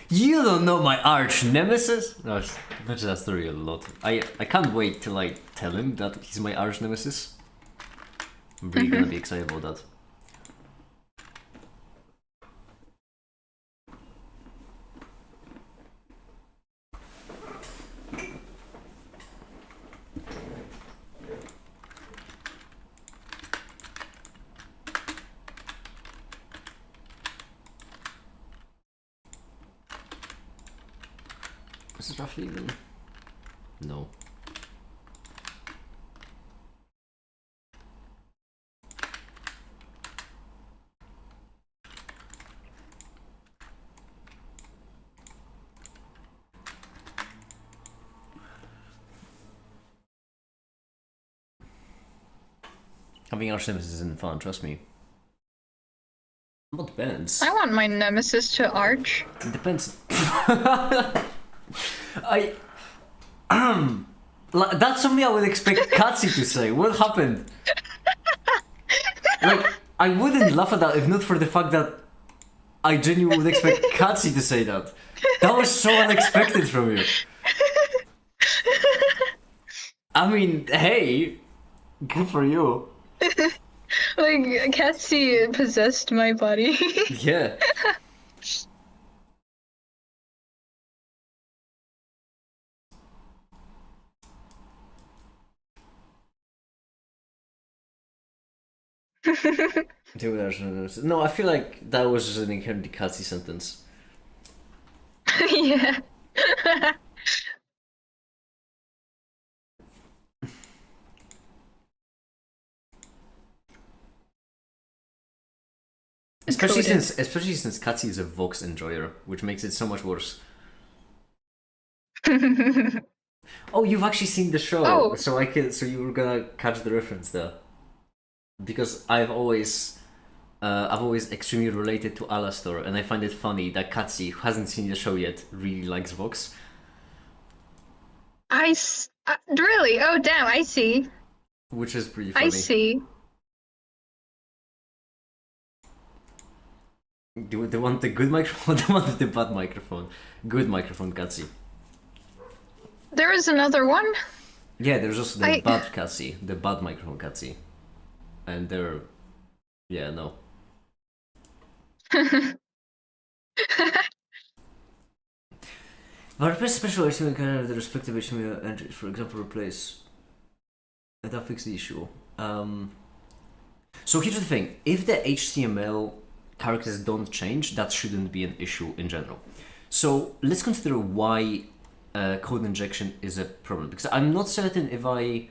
You don't know my arch nemesis? No, I mention that story a lot. I can't wait till I tell him that he's my arch nemesis. I'm really gonna be excited about that. Is it roughly even? No. Having arch nemesis isn't fun, trust me. Well, it depends. I want my nemesis to arch. It depends. That's something I would expect Katsi to say. What happened? Like, I wouldn't laugh at that if not for the fact that I genuinely would expect Katsi to say that. That was so unexpected from you. I mean, hey, good for you. Like, Katsi possessed my body. Yeah. No, I feel like that was just an inherently Katsi sentence. Yeah. Especially Coded. since Katsi is a Vox enjoyer, which makes it so much worse. Oh, you've actually seen the show, Oh. so you were gonna catch the reference there. Because I've always extremely related to Alastor, and I find it funny that Katsi, who hasn't seen the show yet, really likes Vox. Really? Oh, damn, I see. Which is pretty funny. I see. Do they want the good microphone? They want the bad microphone. Good microphone, Katsi. There is another one? Yeah, there's also the bad Katsi, the bad microphone Katsi. And they're... yeah, no. Replace special HTML can have the respective HTML entries, for example, replace... and that fix the issue. So here's the thing, if the HTML characters don't change, that shouldn't be an issue in general. So let's consider why code injection is a problem, because I'm not certain if I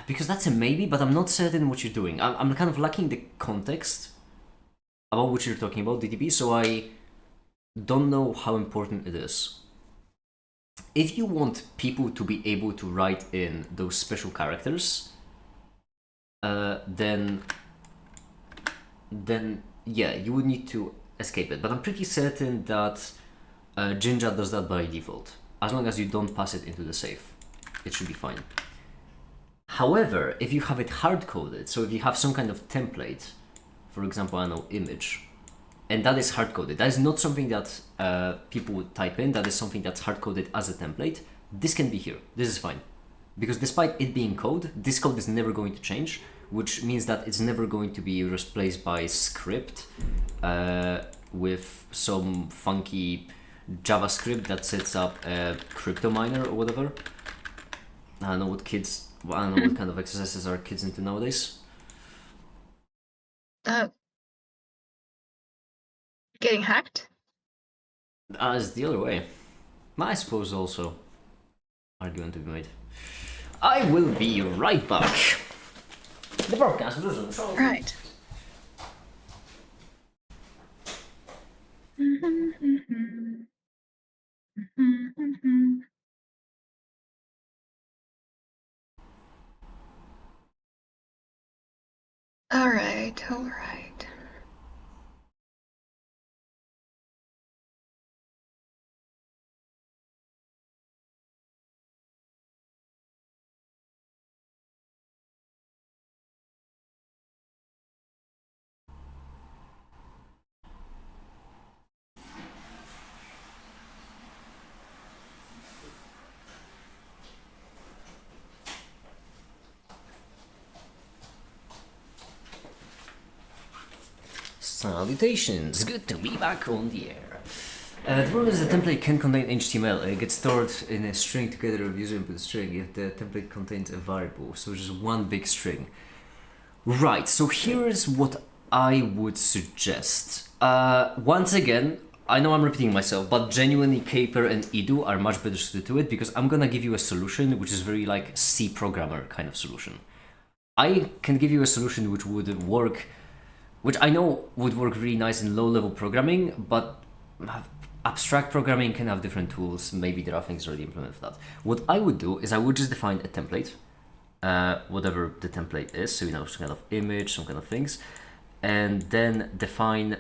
Because that's a maybe, but I'm not certain what you're doing. I'm kind of lacking the context about what you're talking about, DTP, so I don't know how important it is. If you want people to be able to write in those special characters, then yeah, you would need to escape it. But I'm pretty certain that Jinja does that by default. As long as you don't pass it into the safe, it should be fine. However, if you have it hard-coded, so if you have some kind of template, for example, I know image, and that is hard-coded, that is not something that people would type in, that is something that's hard-coded as a template, this can be here, this is fine. Because despite it being code, this code is never going to change, which means that it's never going to be replaced by script with some funky JavaScript that sets up a crypto miner or whatever. I don't know what kind of exercises are kids into nowadays. Getting hacked? It's the other way. I suppose also argument to be made. I will be right back. The broadcast doesn't show. Right. All right, all right. Salutations, good to be back on the air. The problem is the template can contain HTML. It gets stored in a string together with user input string if the template contains a variable, so just one big string. Right, so here's what I would suggest. Once again, I know I'm repeating myself, but genuinely Caper and Edu are much better suited to it because I'm gonna give you a solution which is very like C programmer kind of solution. I can give you a solution which would work, which I know would work really nice in low-level programming, but abstract programming can have different tools. Maybe there are things already implemented for that. What I would do is I would just define a template, whatever the template is, so some kind of image, some kind of things, and then define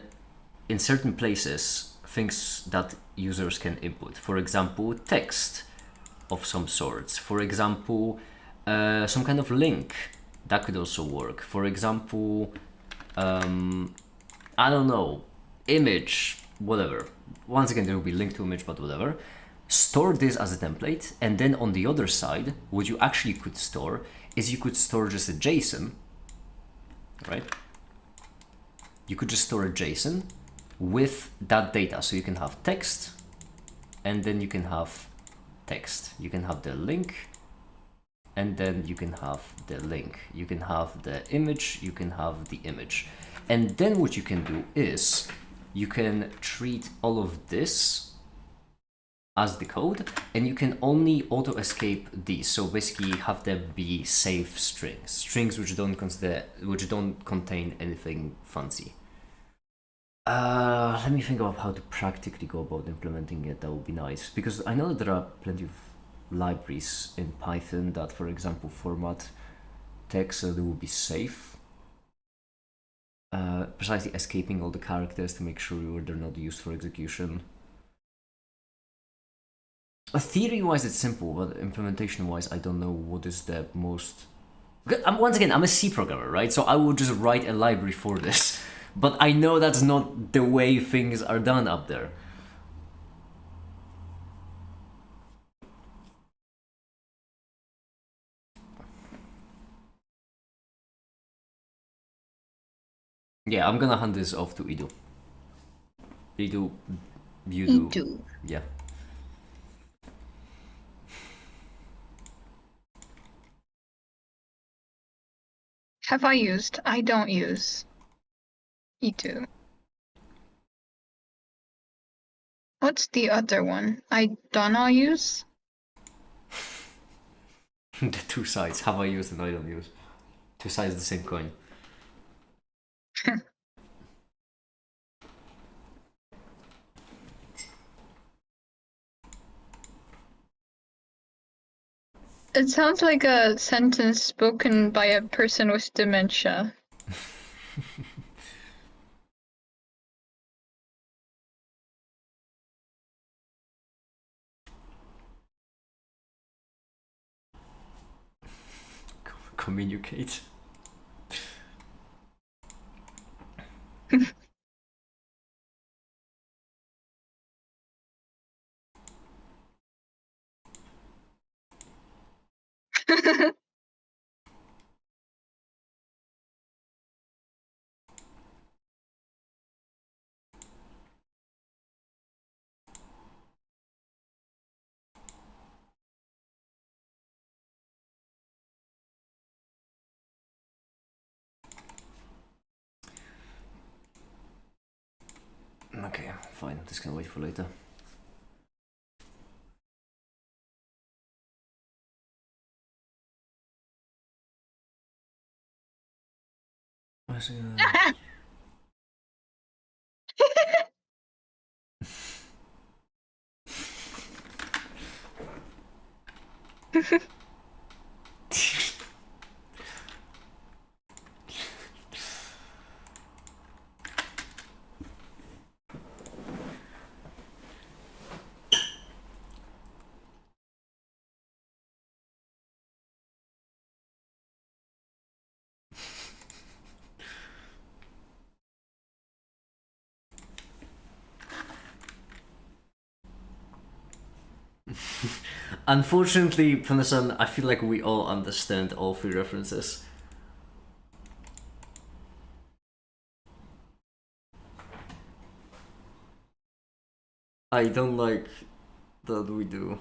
in certain places things that users can input. For example, text of some sorts. For example, some kind of link. That could also work. For example, I don't know, image, whatever. Once again, there will be link to image, but whatever. Store this as a template, and then on the other side, what you actually could store is you could store just a JSON, right? You could just store a JSON with that data. So you can have text, and then you can have text. You can have the link, and then you can have the link. You can have the image, you can have the image. And then what you can do is you can treat all of this as the code, and you can only auto escape these. So basically have them be safe strings which don't contain anything fancy. Let me think about how to practically go about implementing it. That would be nice, because I know that there are plenty of libraries in Python that, for example, format text so they will be safe. Precisely escaping all the characters to make sure they're not used for execution. Theory-wise, it's simple, but implementation-wise, I don't know what is the most... Once again, I'm a C programmer, right? So I will just write a library for this. But I know that's not the way things are done up there. Yeah, I'm gonna hand this off to Edu. Edu, you do. Edu. Yeah. Have I used? I don't use E2. What's the other one? I don't know use? The two sides. Have I used and I don't use. Two sides of the same coin. It sounds like a sentence spoken by a person with dementia. Communicate. Okay, fine. This can wait for later. Unfortunately, Panasan, I feel like we all understand all three references. I don't like that we do.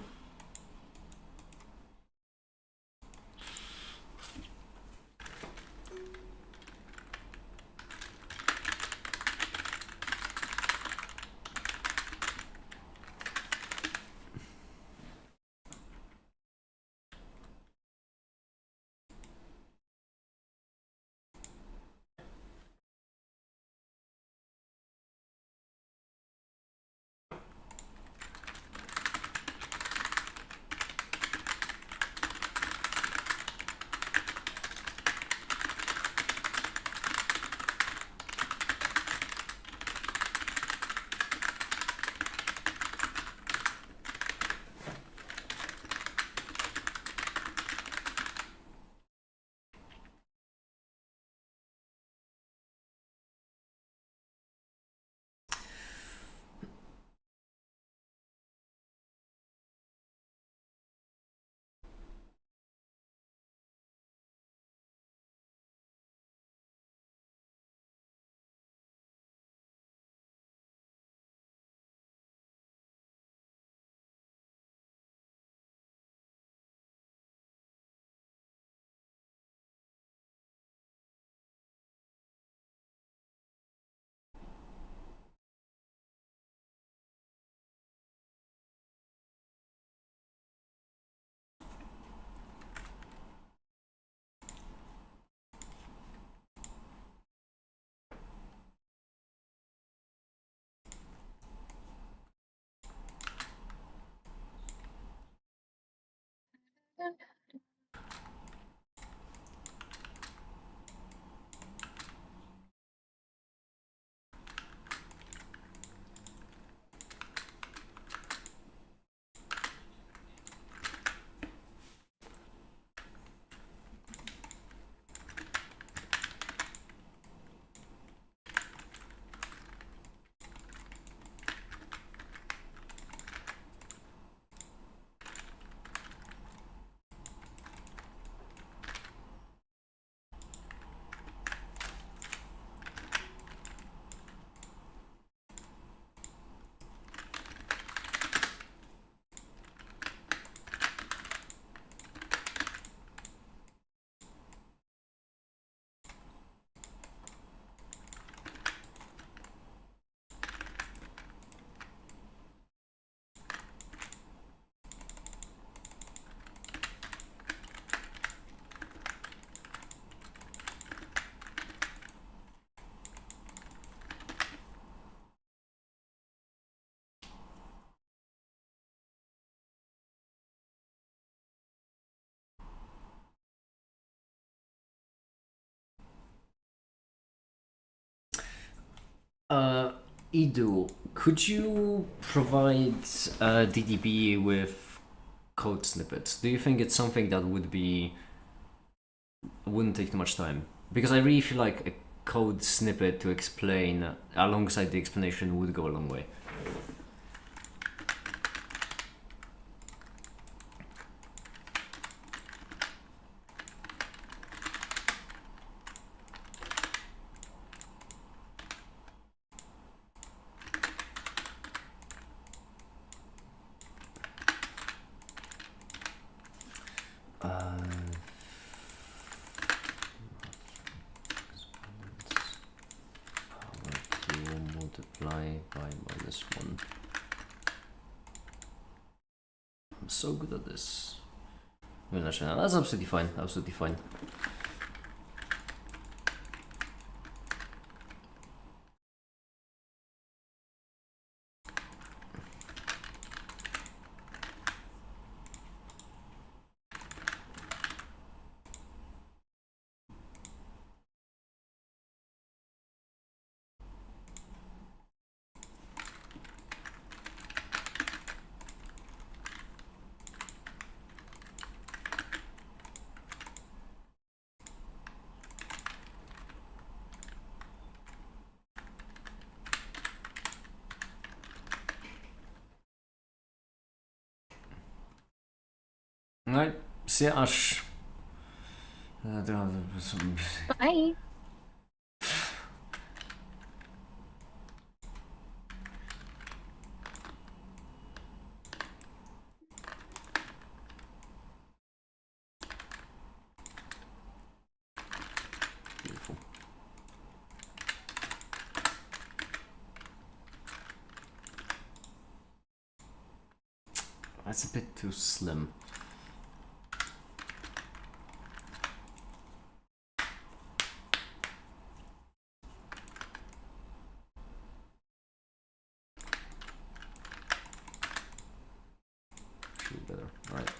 Edu, could you provide DDB with code snippets? Do you think it's something that wouldn't take too much time? Because I really feel like a code snippet to explain alongside the explanation would go a long way. Multiply by -1. I'm so good at this. That's absolutely fine. Absolutely fine. Nej, se aż. Bye. Beautiful. That's a bit too slim. Should be better. All right.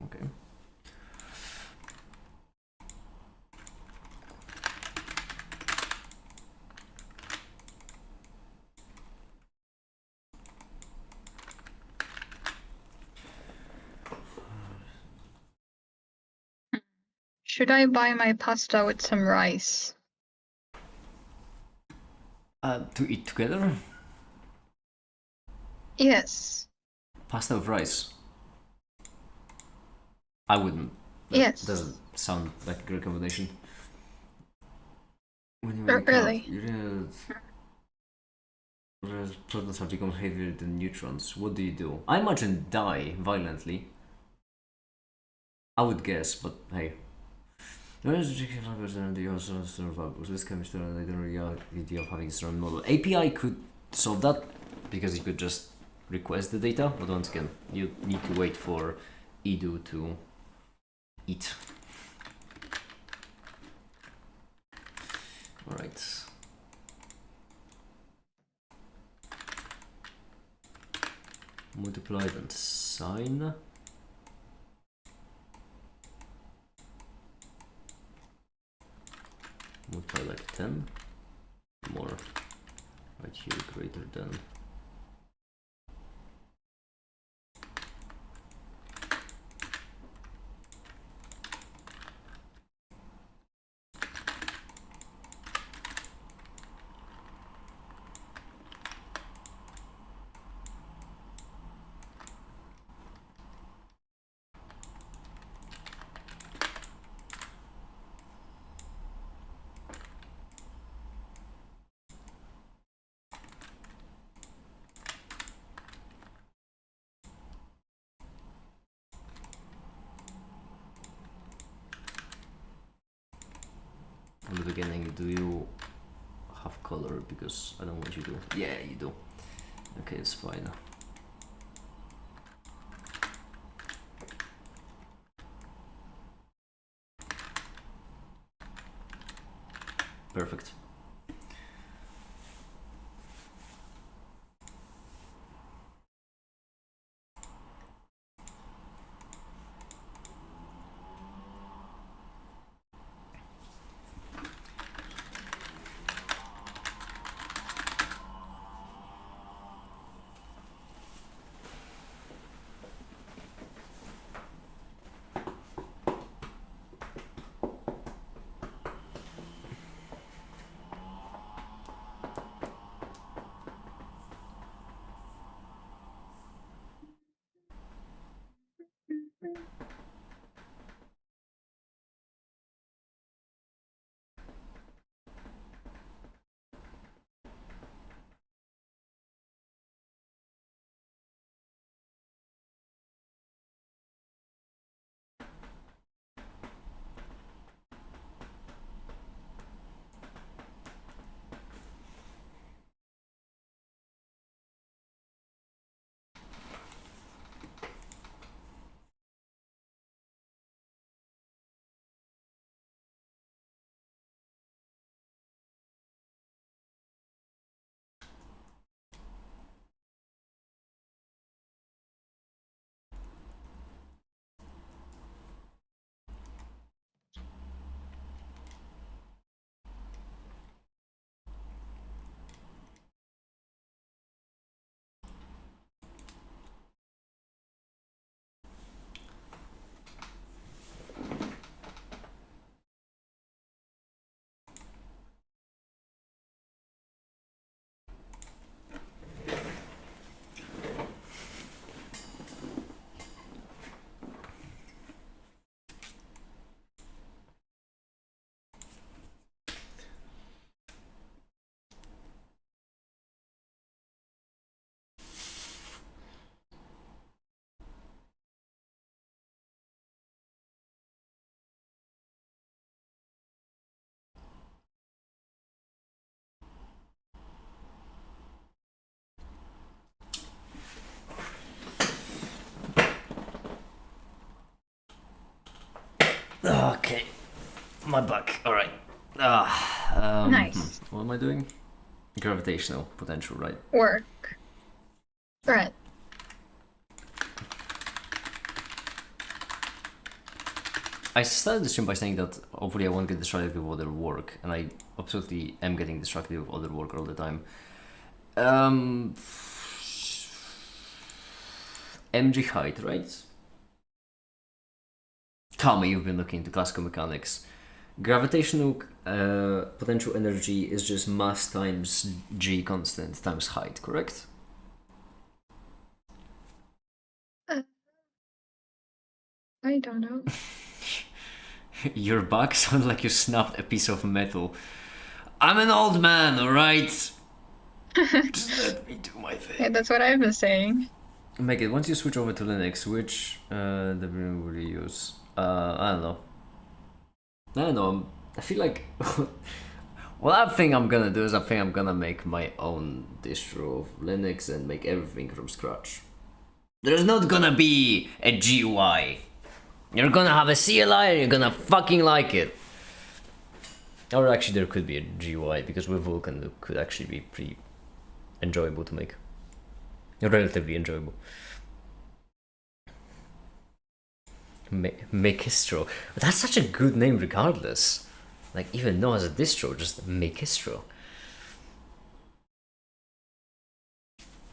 Okay. Should I buy my pasta with some rice? To eat together? Yes. Pasta with rice. I wouldn't. That Yes. doesn't sound like a great combination. When you Really? protons have become heavier than neutrons. What do? I imagine die violently. I would guess, but hey. This chemistry and I don't really have the idea of having a strong model. API could solve that because you could just request the data, but once again, you need to wait for Edu to eat. Alright. Multiply and sine. Multiply like 10. More. Right here, greater than. beginning. Do you have color? Because I don't want you to. Yeah, you do. Okay, it's fine. Perfect. Okay, my back. All right. Nice. What am I doing? Gravitational potential, right? Work. Right. I started the stream by saying that hopefully I won't get distracted with other work, and I absolutely am getting distracted with other work all the time. MG height, right? Kami, you've been looking into classical mechanics. Gravitational potential energy is just mass times g constant times height, correct? I don't know. Your back sounds like you snapped a piece of metal. I'm an old man, alright? Just let me do my Yeah, thing. that's what I've been saying. Megan, once you switch over to Linux, which W will you use? I don't know. I don't know. I feel like what I think I'm gonna do is I think I'm gonna make my own distro of Linux and make everything from scratch. There's not gonna be a GUI. You're gonna have a CLI and you're gonna fucking like it. Or actually there could be a GUI because with Vulkan it could actually be pretty enjoyable to make. Relatively enjoyable. Makistro. That's such a good name regardless. Like even though as a distro, just Makistro.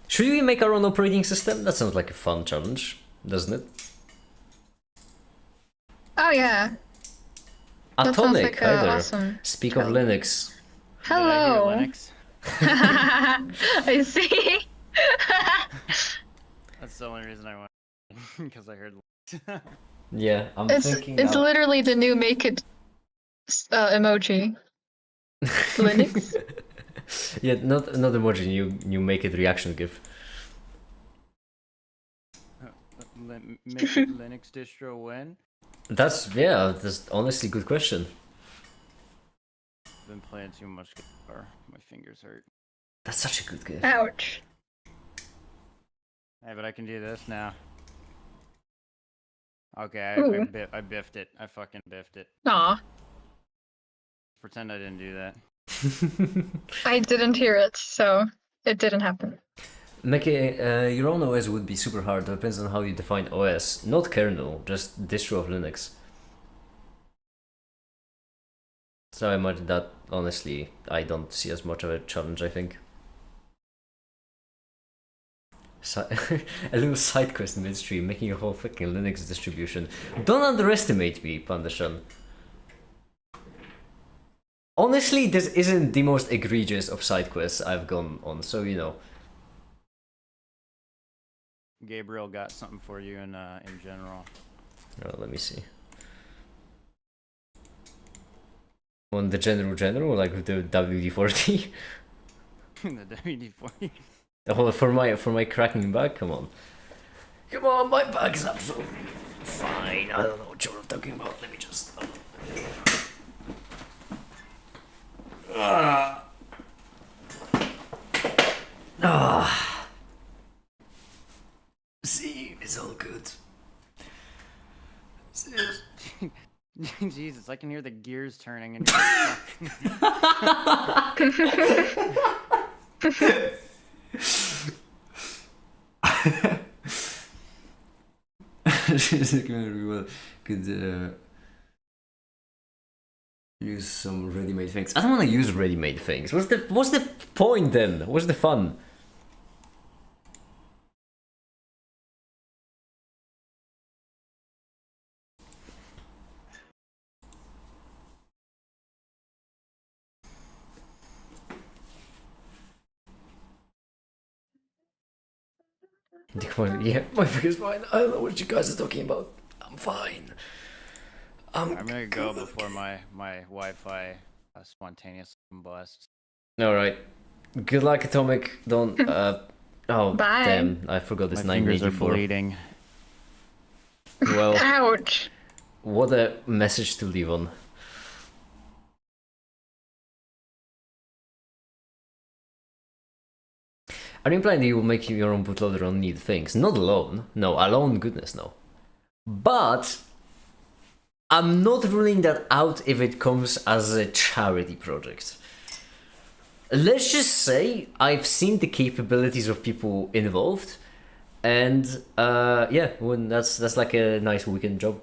Should we make our own operating system? That sounds like a fun challenge, doesn't it? Oh yeah. That sounds Atomic, like hi a there. awesome Speak of challenge. Linux. Hello. Did I hear Linux? I see. That's the only reason I went because I heard Linux. Yeah, I'm It's thinking it's now. literally the new make it emoji. Linux. Yeah, not emoji. You make it reaction gif. Make it Linux distro when? That's honestly good question. Been playing too much guitar. My fingers hurt. That's such a good gift. Ouch. Hey, but I can do this now. Okay, Ooh. I biffed it. I fucking biffed it. Aw. Pretend I didn't do that. I didn't hear it, so it didn't happen. Mickey, your own OS would be super hard. Depends on how you define OS. Not kernel, just distro of Linux. So I imagine that, honestly, I don't see as much of a challenge, I think. A little side quest midstream, making a whole fucking Linux distribution. Don't underestimate me, Pandashan. Honestly, this isn't the most egregious of side quests I've gone on, so you know. Gabriel got something for you in general. Oh, let me see. On the general, like with the WD-40? The WD-40. Oh, for my cracking bag? Come on. Come on, my bag's absolutely fine. I don't know what you're talking about. Let me just... See, it's all good. Jesus, I can hear the gears turning in Could use some ready-made things. I don't want to use ready-made things. What's the point then? What's the fun? Yeah, my figure's fine. I don't know what you guys are talking about. I'm fine. I'm gonna go before my Wi-Fi spontaneously combusts. Alright. Good luck, Atomic. Don't, oh, Bye. damn. I forgot this My fingers are 984. bleeding. Well, Ouch. what a message to leave on. Are you implying that you will make your own bootloader on need things? Not alone. No, alone, goodness no. But I'm not ruling that out if it comes as a charity project. Let's just say I've seen the capabilities of people involved, and yeah, when that's like a nice weekend job.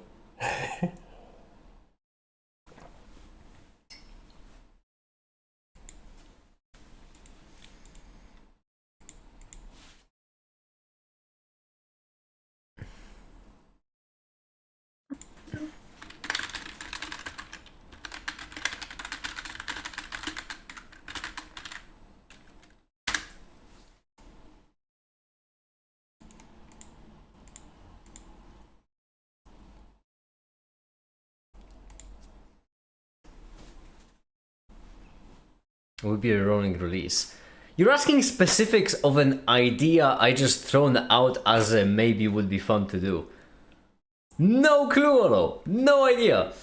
It would be a rolling release. You're asking specifics of an idea I just thrown out as a maybe would be fun to do. No clue at all. No idea.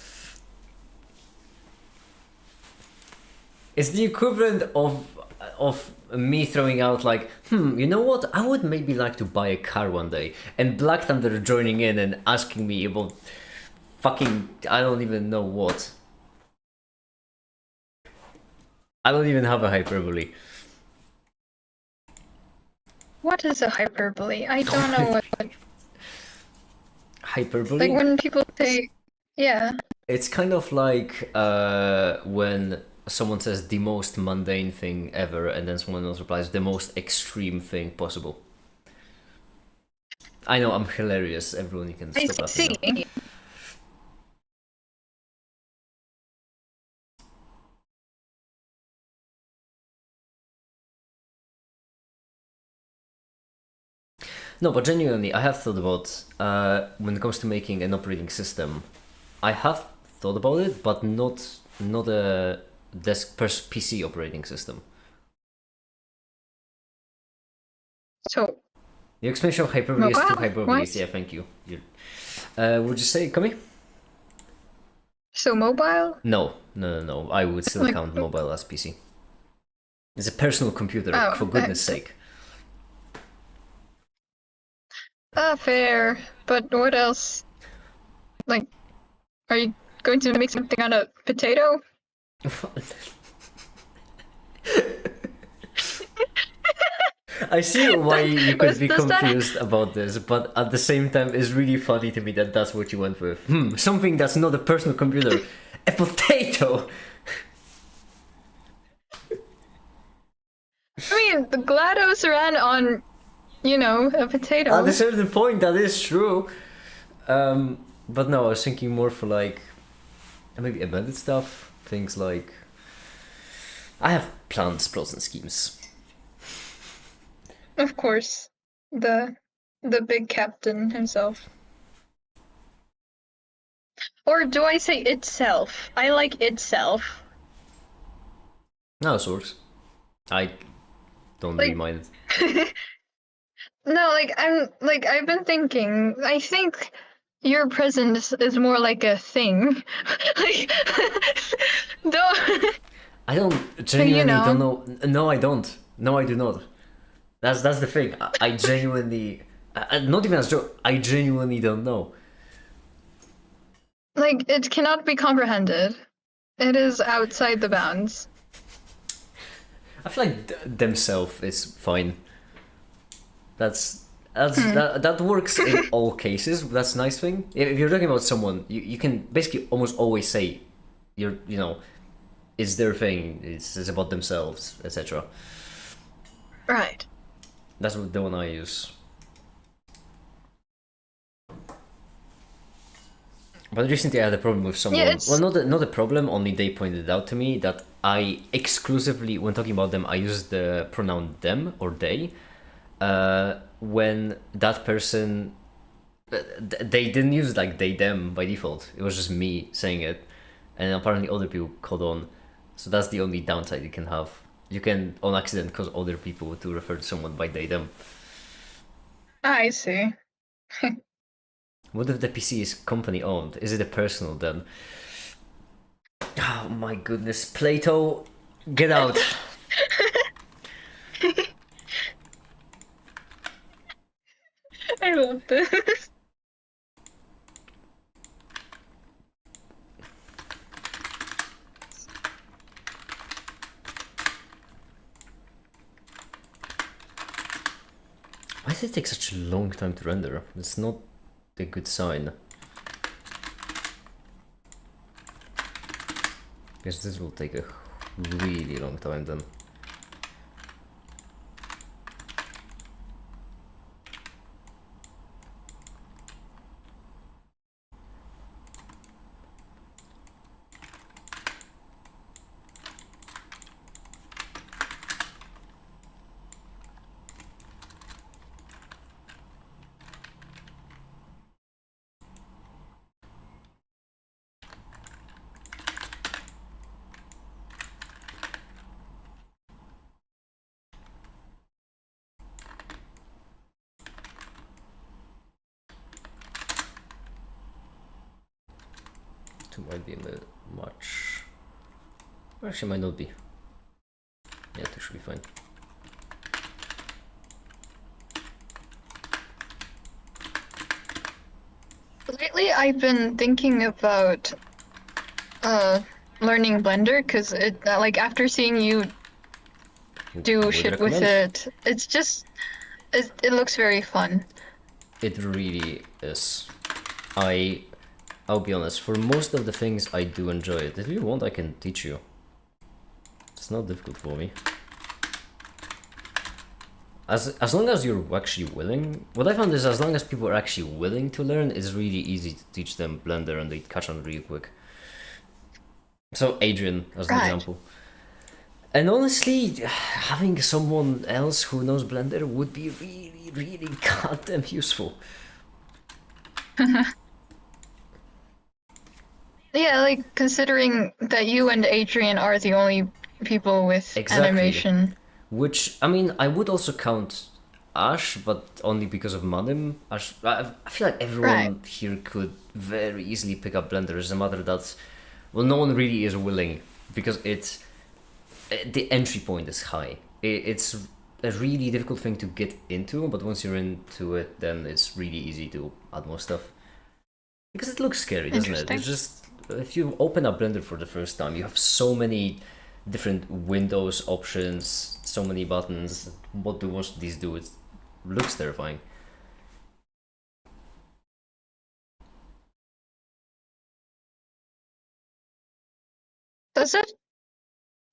It's the equivalent of me throwing out like, you know what? I would maybe like to buy a car one day, and Black Thunder joining in and asking me about fucking I don't even know what. I don't even have a hyperbole. What is a hyperbole? I don't know what. Hyperbole? Like when people say, yeah. It's kind of like when someone says the most mundane thing ever, and then someone else replies the most extreme thing possible. I know I'm hilarious. Everyone, you can I stop see. laughing now. No, but genuinely, I have thought about when it comes to making an operating system. I have thought about it, but not a PC operating system. So, The explanation of hyperbole is two hyperboles. What? Yeah, thank you. Would you say, Kami? so So mobile? No. I would still Like- count mobile as PC. It's a personal computer, Oh, for goodness sake. Fair. But what else? Like, are you going to make something out of potato? I see why you could be Does that- confused about this, but at the same time, it's really funny to me that that's what you went with. Something that's not a personal computer. A potato! I mean, the GLaDOS ran on, a potato. At a certain point, that is true. But no, I was thinking more for like maybe embedded stuff. Things like I have plans, plots, and schemes. Of course, the big captain himself. Or do I say itself? I like itself. No, it works. I don't really mind it. No, I've been thinking. I think your presence is more like a thing. Like, don't. I don't genuinely don't know. No, I don't. No, I do not. That's the thing. I genuinely, not even as a joke. I genuinely don't know. Like, it cannot be comprehended. It is outside the bounds. I feel like themselves is fine. That works in all cases. That's a nice thing. If you're talking about someone, you can basically almost always say, it's their thing. It's about themselves, etc. Right. That's the one I use. But recently I had a problem with someone. Yeah, it's- Well, not a problem. Only they pointed out to me that I exclusively, when talking about them, I use the pronoun them or they. When that person, they didn't use like they them by default. It was just me saying it, and apparently other people caught on. So that's the only downside you can have. You can on accident cause other people to refer to someone by they them. I see. What if the PC is company owned? Is it a personal then? Oh my goodness, Plato, get out! I love this. Why does it take such a long time to render? It's not a good sign. Guess this will take a really long time then. Might be a bit much. Or actually might not be. Yeah, that should be fine. Lately, I've been thinking about learning Blender because it like after seeing you do Would shit with recommend. it, it's just it looks very fun. It really is. I'll be honest, for most of the things I do enjoy it. If you want, I can teach you. It's not difficult for me. As long as you're actually willing. What I found is as long as people are actually willing to learn, it's really easy to teach them Blender and they catch on really quick. So Adrian, as an Right. example. And honestly, having someone else who knows Blender would be really, really goddamn useful. Yeah, like considering that you and Adrian are the only people with Exactly. animation. Which, I mean, I would also count Ash, but only because of Manim. Ash, I feel like everyone Right. here could very easily pick up Blender. It's a matter that well, no one really is willing because the entry point is high. It's a really difficult thing to get into, but once you're into it, then it's really easy to add more stuff. Because it looks scary, doesn't it? It's just, if you open up Blender for the first time, you have so many different windows options, so many buttons. What do most of these do? It looks terrifying.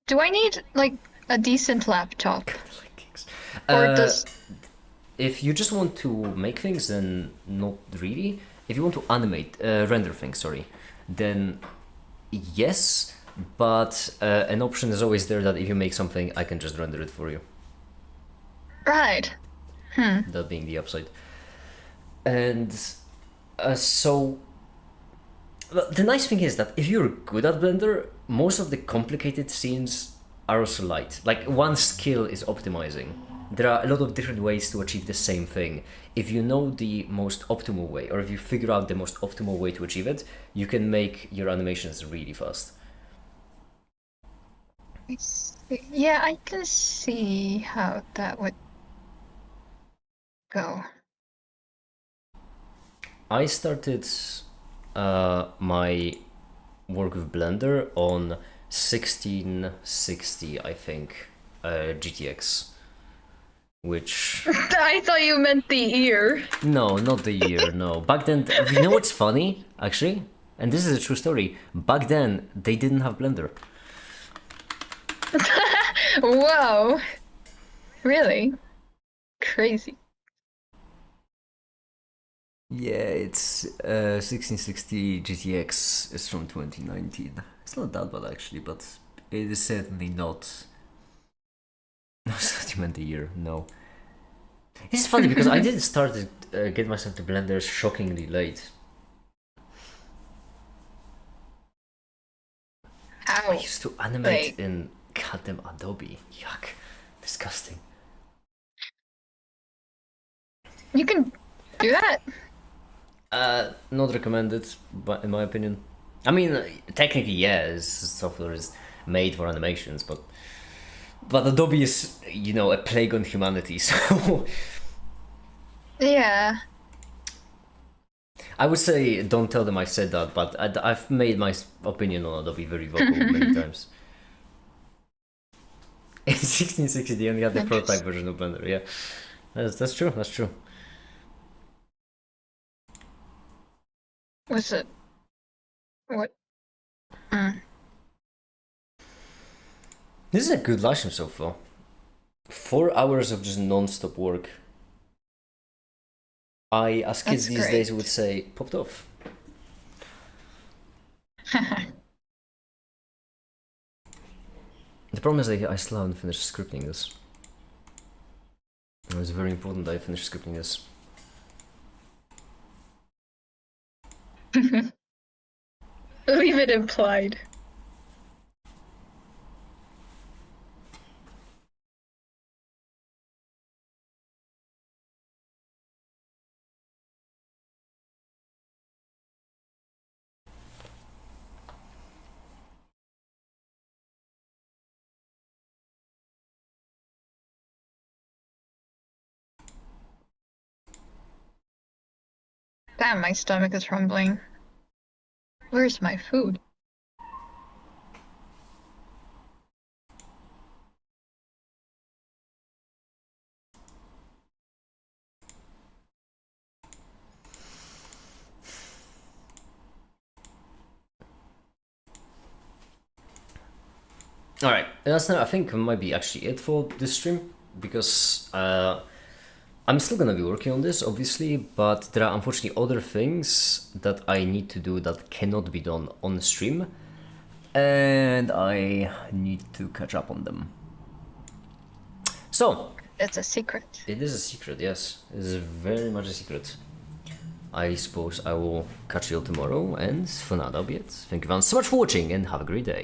Do I need like a decent laptop? Or does if you just want to make things, then not really. If you want to animate, render things, sorry, then yes, but an option is always there that if you make something, I can just render it for you. Right. That being the upside. And so the nice thing is that if you're good at Blender, most of the complicated scenes are also light. Like one skill is optimizing. There are a lot of different ways to achieve the same thing. If you know the most optimal way, or if you figure out the most optimal way to achieve it, you can make your animations really fast. Yeah, I can see how that would go. I started my work with Blender on 1660, I think, GTX, which... I thought you meant the ear. No, not the year, no. Back then, you know what's funny, actually? And this is a true story. Back then, they didn't have Blender. Whoa. Really? Crazy. Yeah, it's 1660 GTX is from 2019. It's not that bad actually, but it is certainly not... No, it's not even the year, no. It's funny because I did start to get myself to Blender shockingly late. Ow. I used to animate in goddamn Adobe. Yuck. Disgusting. You can do that? Not recommended, but in my opinion. I mean, technically, yeah, this software is made for animations, but Adobe is, you know, a plague on humanity, so... Yeah. I would say don't tell them I said that, but I've made my opinion on Adobe very vocal many times. In 1660, they only had the prototype version of Blender, yeah. That's true, that's true. Was it? What? This is a good live stream so far. 4 hours of just non-stop work. As kids these days would say, popped off. The problem is I still haven't finished scripting this. It's very important that I finish scripting this. Leave it implied. Damn, my stomach is rumbling. Where's my food? Alright, that's now I think might be actually it for this stream, because I'm still gonna be working on this, obviously, but there are unfortunately other things that I need to do that cannot be done on stream, and I need to catch up on them. So, It's a secret. it is a secret, yes. It is very much a secret. I suppose I will catch you all tomorrow, and for now that'll be it. Thank you so much for watching, and have a great day.